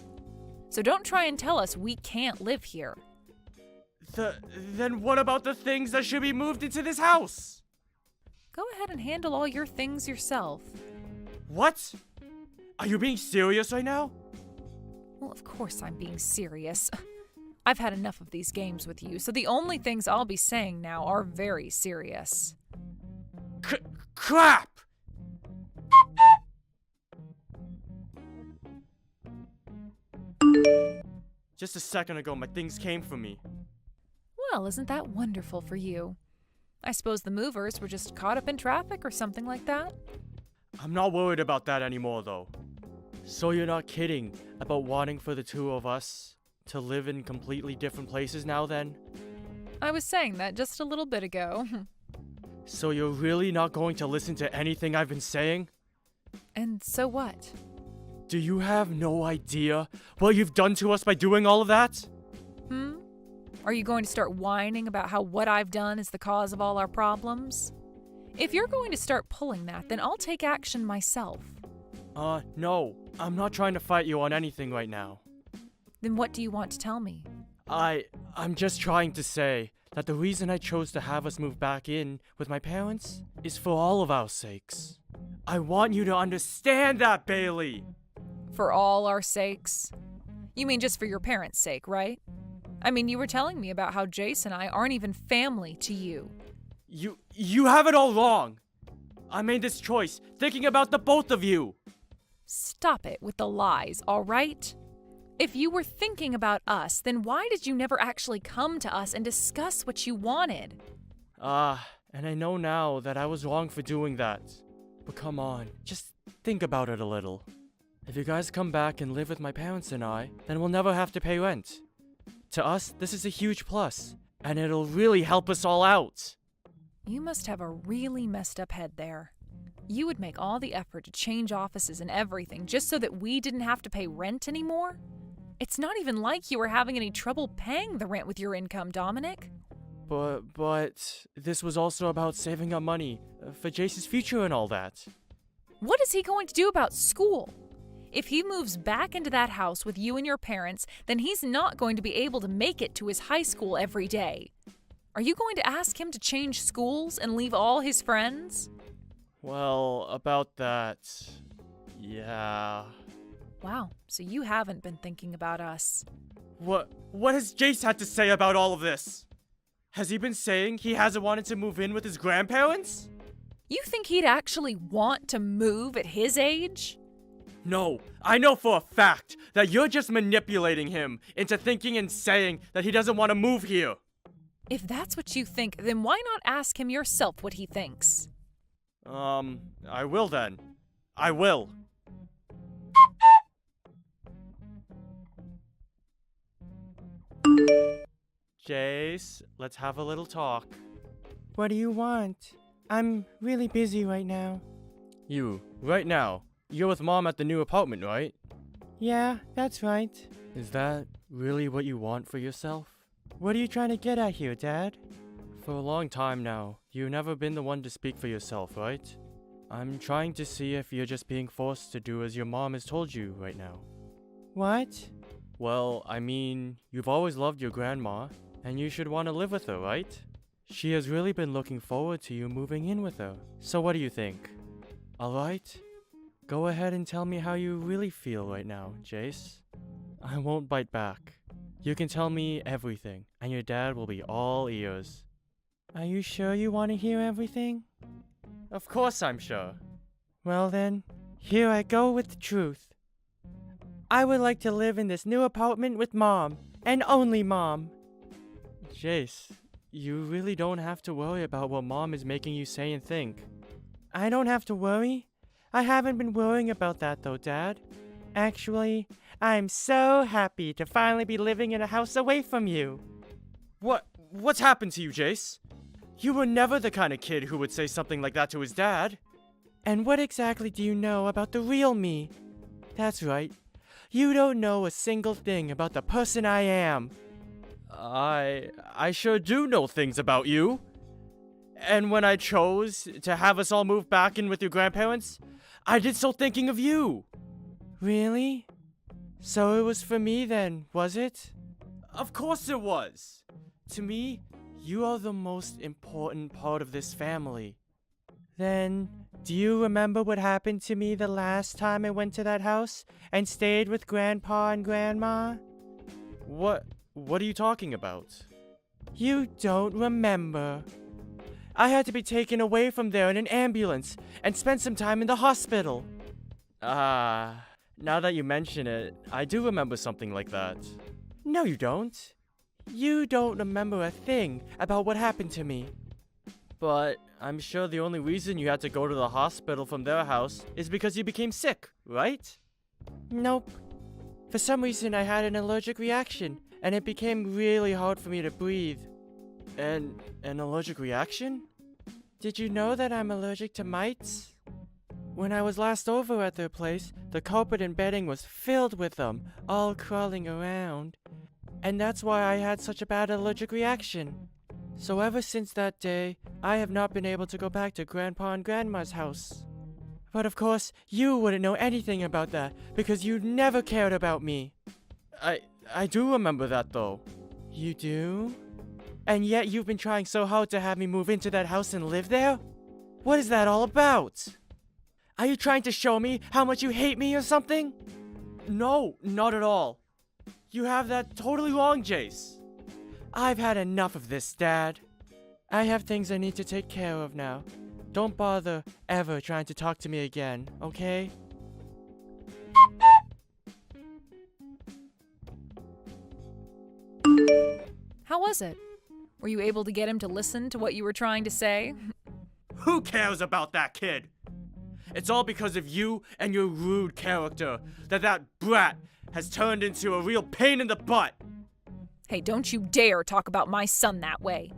So don't try and tell us we can't live here. Then what about the things that should be moved into this house? Go ahead and handle all your things yourself. What? Are you being serious right now? Well, of course I'm being serious. I've had enough of these games with you, so the only things I'll be saying now are very serious. Crap! Just a second ago, my things came for me. Well, isn't that wonderful for you? I suppose the movers were just caught up in traffic or something like that? I'm not worried about that anymore, though. So you're not kidding about wanting for the two of us to live in completely different places now, then? I was saying that just a little bit ago. So you're really not going to listen to anything I've been saying? And so what? Do you have no idea what you've done to us by doing all of that? Are you going to start whining about how what I've done is the cause of all our problems? If you're going to start pulling that, then I'll take action myself. No. I'm not trying to fight you on anything right now. Then what do you want to tell me? I'm just trying to say that the reason I chose to have us move back in with my parents is for all of our sakes. I want you to understand that, Bailey! For all our sakes? You mean just for your parents' sake, right? I mean, you were telling me about how Jace and I aren't even family to you. You have it all wrong! I made this choice thinking about the both of you! Stop it with the lies, all right? If you were thinking about us, then why did you never actually come to us and discuss what you wanted? And I know now that I was wrong for doing that. But come on, just think about it a little. If you guys come back and live with my parents and I, then we'll never have to pay rent. To us, this is a huge plus, and it'll really help us all out. You must have a really messed up head there. You would make all the effort to change offices and everything just so that we didn't have to pay rent anymore? It's not even like you were having any trouble paying the rent with your income, Dominic. But this was also about saving up money for Jace's future and all that. What is he going to do about school? If he moves back into that house with you and your parents, then he's not going to be able to make it to his high school every day. Are you going to ask him to change schools and leave all his friends? Well, about that, yeah. Wow, so you haven't been thinking about us. What has Jace had to say about all of this? Has he been saying he hasn't wanted to move in with his grandparents? You think he'd actually want to move at his age? No, I know for a fact that you're just manipulating him into thinking and saying that he doesn't want to move here. If that's what you think, then why not ask him yourself what he thinks? I will then. I will. Jace, let's have a little talk. What do you want? I'm really busy right now. You, right now, you're with Mom at the new apartment, right? Yeah, that's right. Is that really what you want for yourself? What are you trying to get at here, Dad? For a long time now, you've never been the one to speak for yourself, right? I'm trying to see if you're just being forced to do as your mom has told you right now. What? Well, I mean, you've always loved your grandma, and you should want to live with her, right? She has really been looking forward to you moving in with her. So what do you think? Alright? Go ahead and tell me how you really feel right now, Jace. I won't bite back. You can tell me everything, and your dad will be all ears. Are you sure you want to hear everything? Of course I'm sure. Well then, here I go with the truth. I would like to live in this new apartment with Mom, and only Mom. Jace, you really don't have to worry about what Mom is making you say and think. I don't have to worry? I haven't been worrying about that though, Dad. Actually, I'm so happy to finally be living in a house away from you. What's happened to you, Jace? You were never the kind of kid who would say something like that to his dad. And what exactly do you know about the real me? That's right. You don't know a single thing about the person I am. I sure do know things about you. And when I chose to have us all move back in with your grandparents, I did so thinking of you. Really? So it was for me then, was it? Of course it was. To me, you are the most important part of this family. Then, do you remember what happened to me the last time I went to that house and stayed with Grandpa and Grandma? What are you talking about? You don't remember. I had to be taken away from there in an ambulance and spent some time in the hospital. Now that you mention it, I do remember something like that. No, you don't. You don't remember a thing about what happened to me. But I'm sure the only reason you had to go to the hospital from their house is because you became sick, right? Nope. For some reason I had an allergic reaction, and it became really hard for me to breathe. An allergic reaction? Did you know that I'm allergic to mites? When I was last over at their place, the carpet and bedding was filled with them, all crawling around. And that's why I had such a bad allergic reaction. So ever since that day, I have not been able to go back to Grandpa and Grandma's house. But of course, you wouldn't know anything about that, because you never cared about me. I do remember that though. You do? And yet you've been trying so hard to have me move into that house and live there? What is that all about? Are you trying to show me how much you hate me or something? No, not at all. You have that totally wrong, Jace. I've had enough of this, Dad. I have things I need to take care of now. Don't bother ever trying to talk to me again, okay? How was it? Were you able to get him to listen to what you were trying to say? Who cares about that kid? It's all because of you and your rude character that brat has turned into a real pain in the butt. Hey, don't you dare talk about my son that way.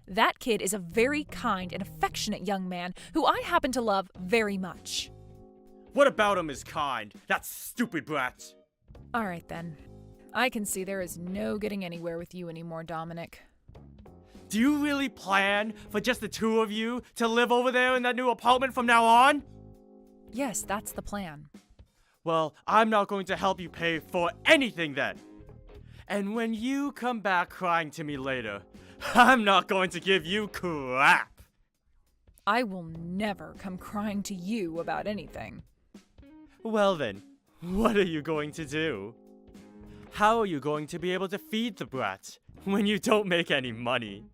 That kid is a very kind and affectionate young man who I happen to love very much. What about him is kind? That stupid brat. All right then. I can see there is no getting anywhere with you anymore, Dominic. Do you really plan for just the two of you to live over there in that new apartment from now on? Yes, that's the plan. Well, I'm not going to help you pay for anything then. And when you come back crying to me later, I'm not going to give you crap. I will never come crying to you about anything. Well then, what are you going to do? How are you going to be able to feed the brat when you don't make any money?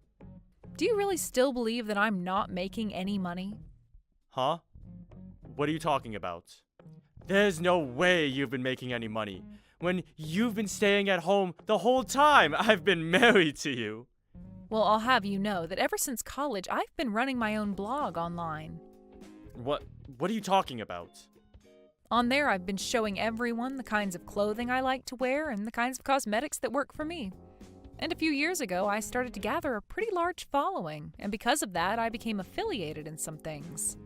Do you really still believe that I'm not making any money? Huh? What are you talking about? There's no way you've been making any money when you've been staying at home the whole time I've been married to you. Well, I'll have you know that ever since college, I've been running my own blog online. What are you talking about? On there, I've been showing everyone the kinds of clothing I like to wear and the kinds of cosmetics that work for me. And a few years ago, I started to gather a pretty large following, and because of that, I became affiliated in some things.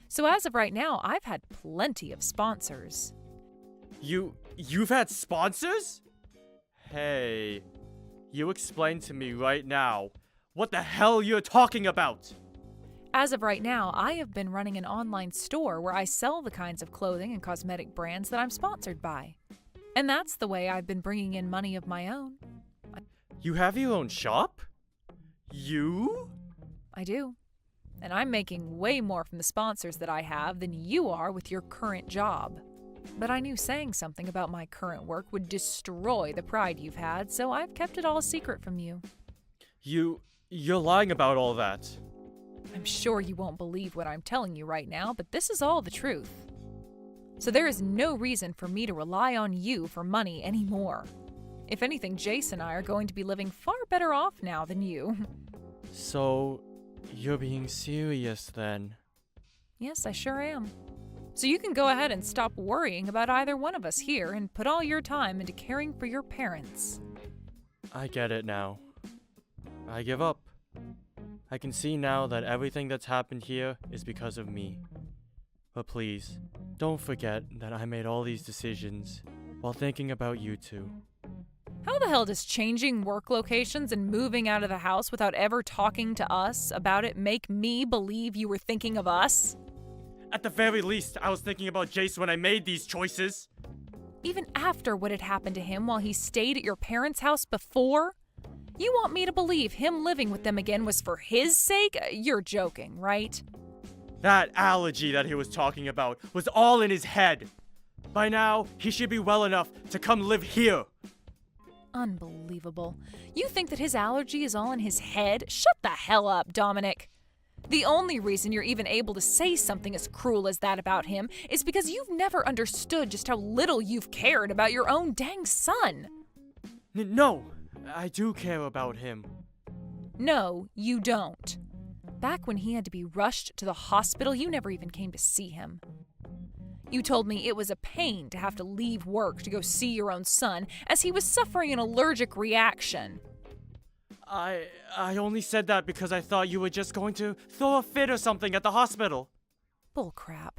So as of right now, I've had plenty of sponsors. You've had sponsors? Hey, you explain to me right now what the hell you're talking about. As of right now, I have been running an online store where I sell the kinds of clothing and cosmetic brands that I'm sponsored by. And that's the way I've been bringing in money of my own. You have your own shop? You? I do. And I'm making way more from the sponsors that I have than you are with your current job. But I knew saying something about my current work would destroy the pride you've had, so I've kept it all a secret from you. You're lying about all that. I'm sure you won't believe what I'm telling you right now, but this is all the truth. So there is no reason for me to rely on you for money anymore. If anything, Jace and I are going to be living far better off now than you. So, you're being serious then? Yes, I sure am. So you can go ahead and stop worrying about either one of us here and put all your time into caring for your parents. I get it now. I give up. I can see now that everything that's happened here is because of me. But please, don't forget that I made all these decisions while thinking about you two. How the hell does changing work locations and moving out of the house without ever talking to us about it make me believe you were thinking of us? At the very least, I was thinking about Jace when I made these choices. Even after what had happened to him while he stayed at your parents' house before? You want me to believe him living with them again was for his sake? You're joking, right? That allergy that he was talking about was all in his head. By now, he should be well enough to come live here. Unbelievable. You think that his allergy is all in his head? Shut the hell up, Dominic. The only reason you're even able to say something as cruel as that about him is because you've never understood just how little you've cared about your own dang son. No, I do care about him. No, you don't. Back when he had to be rushed to the hospital, you never even came to see him. You told me it was a pain to have to leave work to go see your own son as he was suffering an allergic reaction. I only said that because I thought you were just going to throw a fit or something at the hospital. Bullcrap.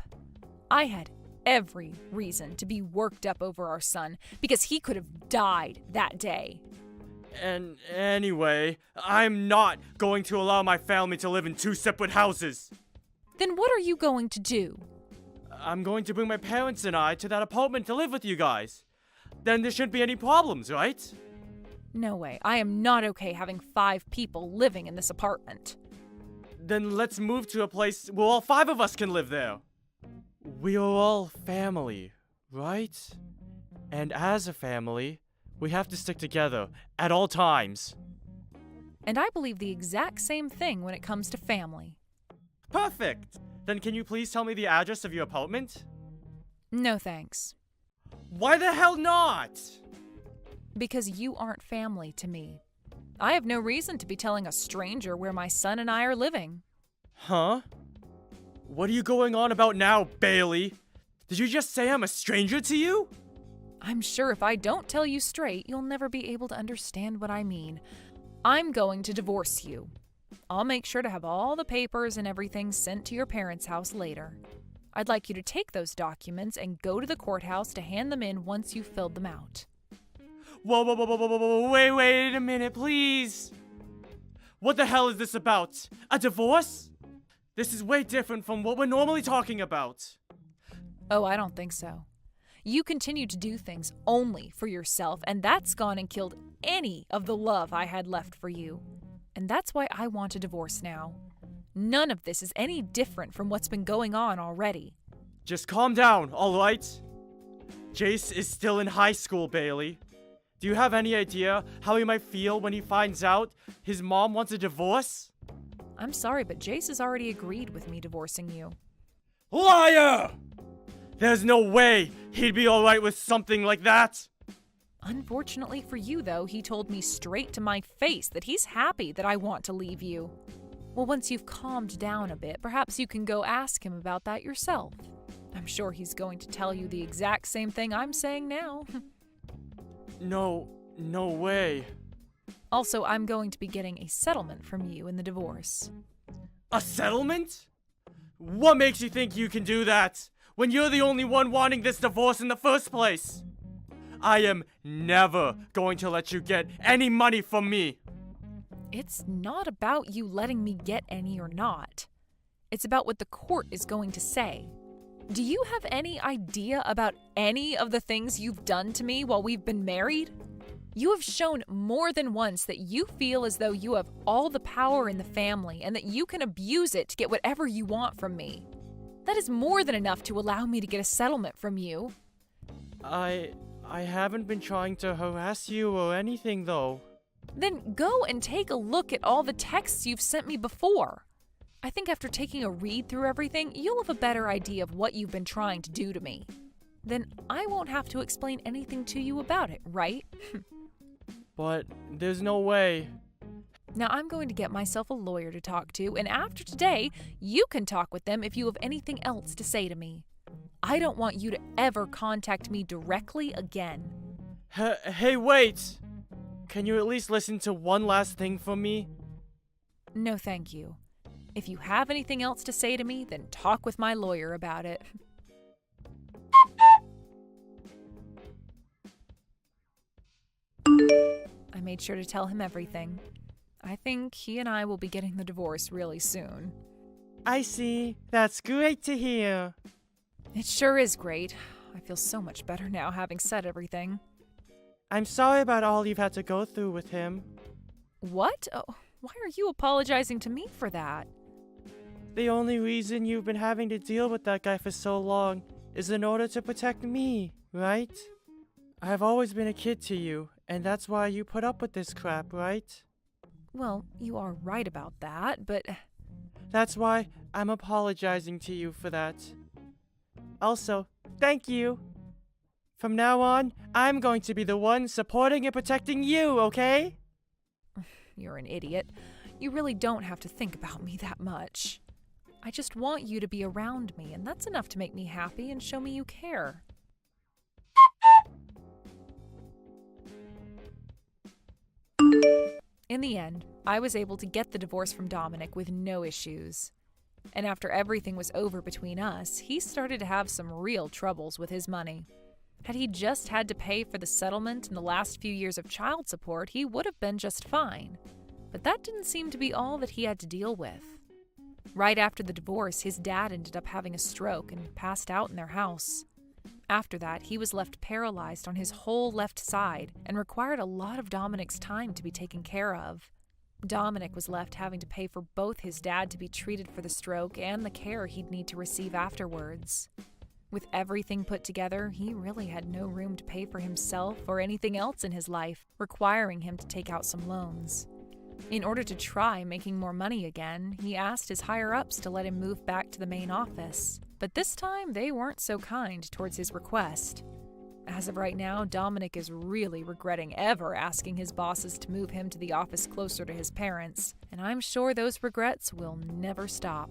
I had every reason to be worked up over our son because he could have died that day. And anyway, I'm not going to allow my family to live in two separate houses. Then what are you going to do? I'm going to bring my parents and I to that apartment to live with you guys. Then there shouldn't be any problems, right? No way. I am not okay having 5 people living in this apartment. Then let's move to a place where all 5 of us can live there. We are all family, right? And as a family, we have to stick together at all times. And I believe the exact same thing when it comes to family. Perfect! Then can you please tell me the address of your apartment? No thanks. Why the hell not? Because you aren't family to me. I have no reason to be telling a stranger where my son and I are living. Huh? What are you going on about now, Bailey? Did you just say I'm a stranger to you? I'm sure if I don't tell you straight, you'll never be able to understand what I mean. I'm going to divorce you. I'll make sure to have all the papers and everything sent to your parents' house later. I'd like you to take those documents and go to the courthouse to hand them in once you've filled them out. Whoa, wait a minute, please. What the hell is this about? A divorce? This is way different from what we're normally talking about. Oh, I don't think so. You continue to do things only for yourself, and that's gone and killed any of the love I had left for you. And that's why I want a divorce now. None of this is any different from what's been going on already. Just calm down, alright? Jace is still in high school, Bailey. Do you have any idea how he might feel when he finds out his mom wants a divorce? I'm sorry, but Jace has already agreed with me divorcing you. Liar! There's no way he'd be alright with something like that. Unfortunately for you, though, he told me straight to my face that he's happy that I want to leave you. Well, once you've calmed down a bit, perhaps you can go ask him about that yourself. I'm sure he's going to tell you the exact same thing I'm saying now. No way. Also, I'm going to be getting a settlement from you in the divorce. A settlement? What makes you think you can do that when you're the only one wanting this divorce in the first place? I am never going to let you get any money from me. It's not about you letting me get any or not. It's about what the court is going to say. Do you have any idea about any of the things you've done to me while we've been married? You have shown more than once that you feel as though you have all the power in the family and that you can abuse it to get whatever you want from me. That is more than enough to allow me to get a settlement from you. I haven't been trying to harass you or anything, though. Then go and take a look at all the texts you've sent me before. I think after taking a read through everything, you'll have a better idea of what you've been trying to do to me. Then I won't have to explain anything to you about it, right? But there's no way. Now I'm going to get myself a lawyer to talk to, and after today, you can talk with them if you have anything else to say to me. I don't want you to ever contact me directly again. Hey, wait! Can you at least listen to one last thing from me? No, thank you. If you have anything else to say to me, then talk with my lawyer about it. I made sure to tell him everything. I think he and I will be getting the divorce really soon. I see. That's great to hear. It sure is great. I feel so much better now having said everything. I'm sorry about all you've had to go through with him. What? Oh, why are you apologizing to me for that? The only reason you've been having to deal with that guy for so long is in order to protect me, right? I've always been a kid to you, and that's why you put up with this crap, right? Well, you are right about that, but... That's why I'm apologizing to you for that. Also, thank you. From now on, I'm going to be the one supporting and protecting you, okay? You're an idiot. You really don't have to think about me that much. I just want you to be around me, and that's enough to make me happy and show me you care. In the end, I was able to get the divorce from Dominic with no issues. And after everything was over between us, he started to have some real troubles with his money. Had he just had to pay for the settlement and the last few years of child support, he would have been just fine. But that didn't seem to be all that he had to deal with. Right after the divorce, his dad ended up having a stroke and passed out in their house. After that, he was left paralyzed on his whole left side and required a lot of Dominic's time to be taken care of. Dominic was left having to pay for both his dad to be treated for the stroke and the care he'd need to receive afterwards. With everything put together, he really had no room to pay for himself or anything else in his life, requiring him to take out some loans. In order to try making more money again, he asked his higher-ups to let him move back to the main office, but this time they weren't so kind towards his request. As of right now, Dominic is really regretting ever asking his bosses to move him to the office closer to his parents, and I'm sure those regrets will never stop.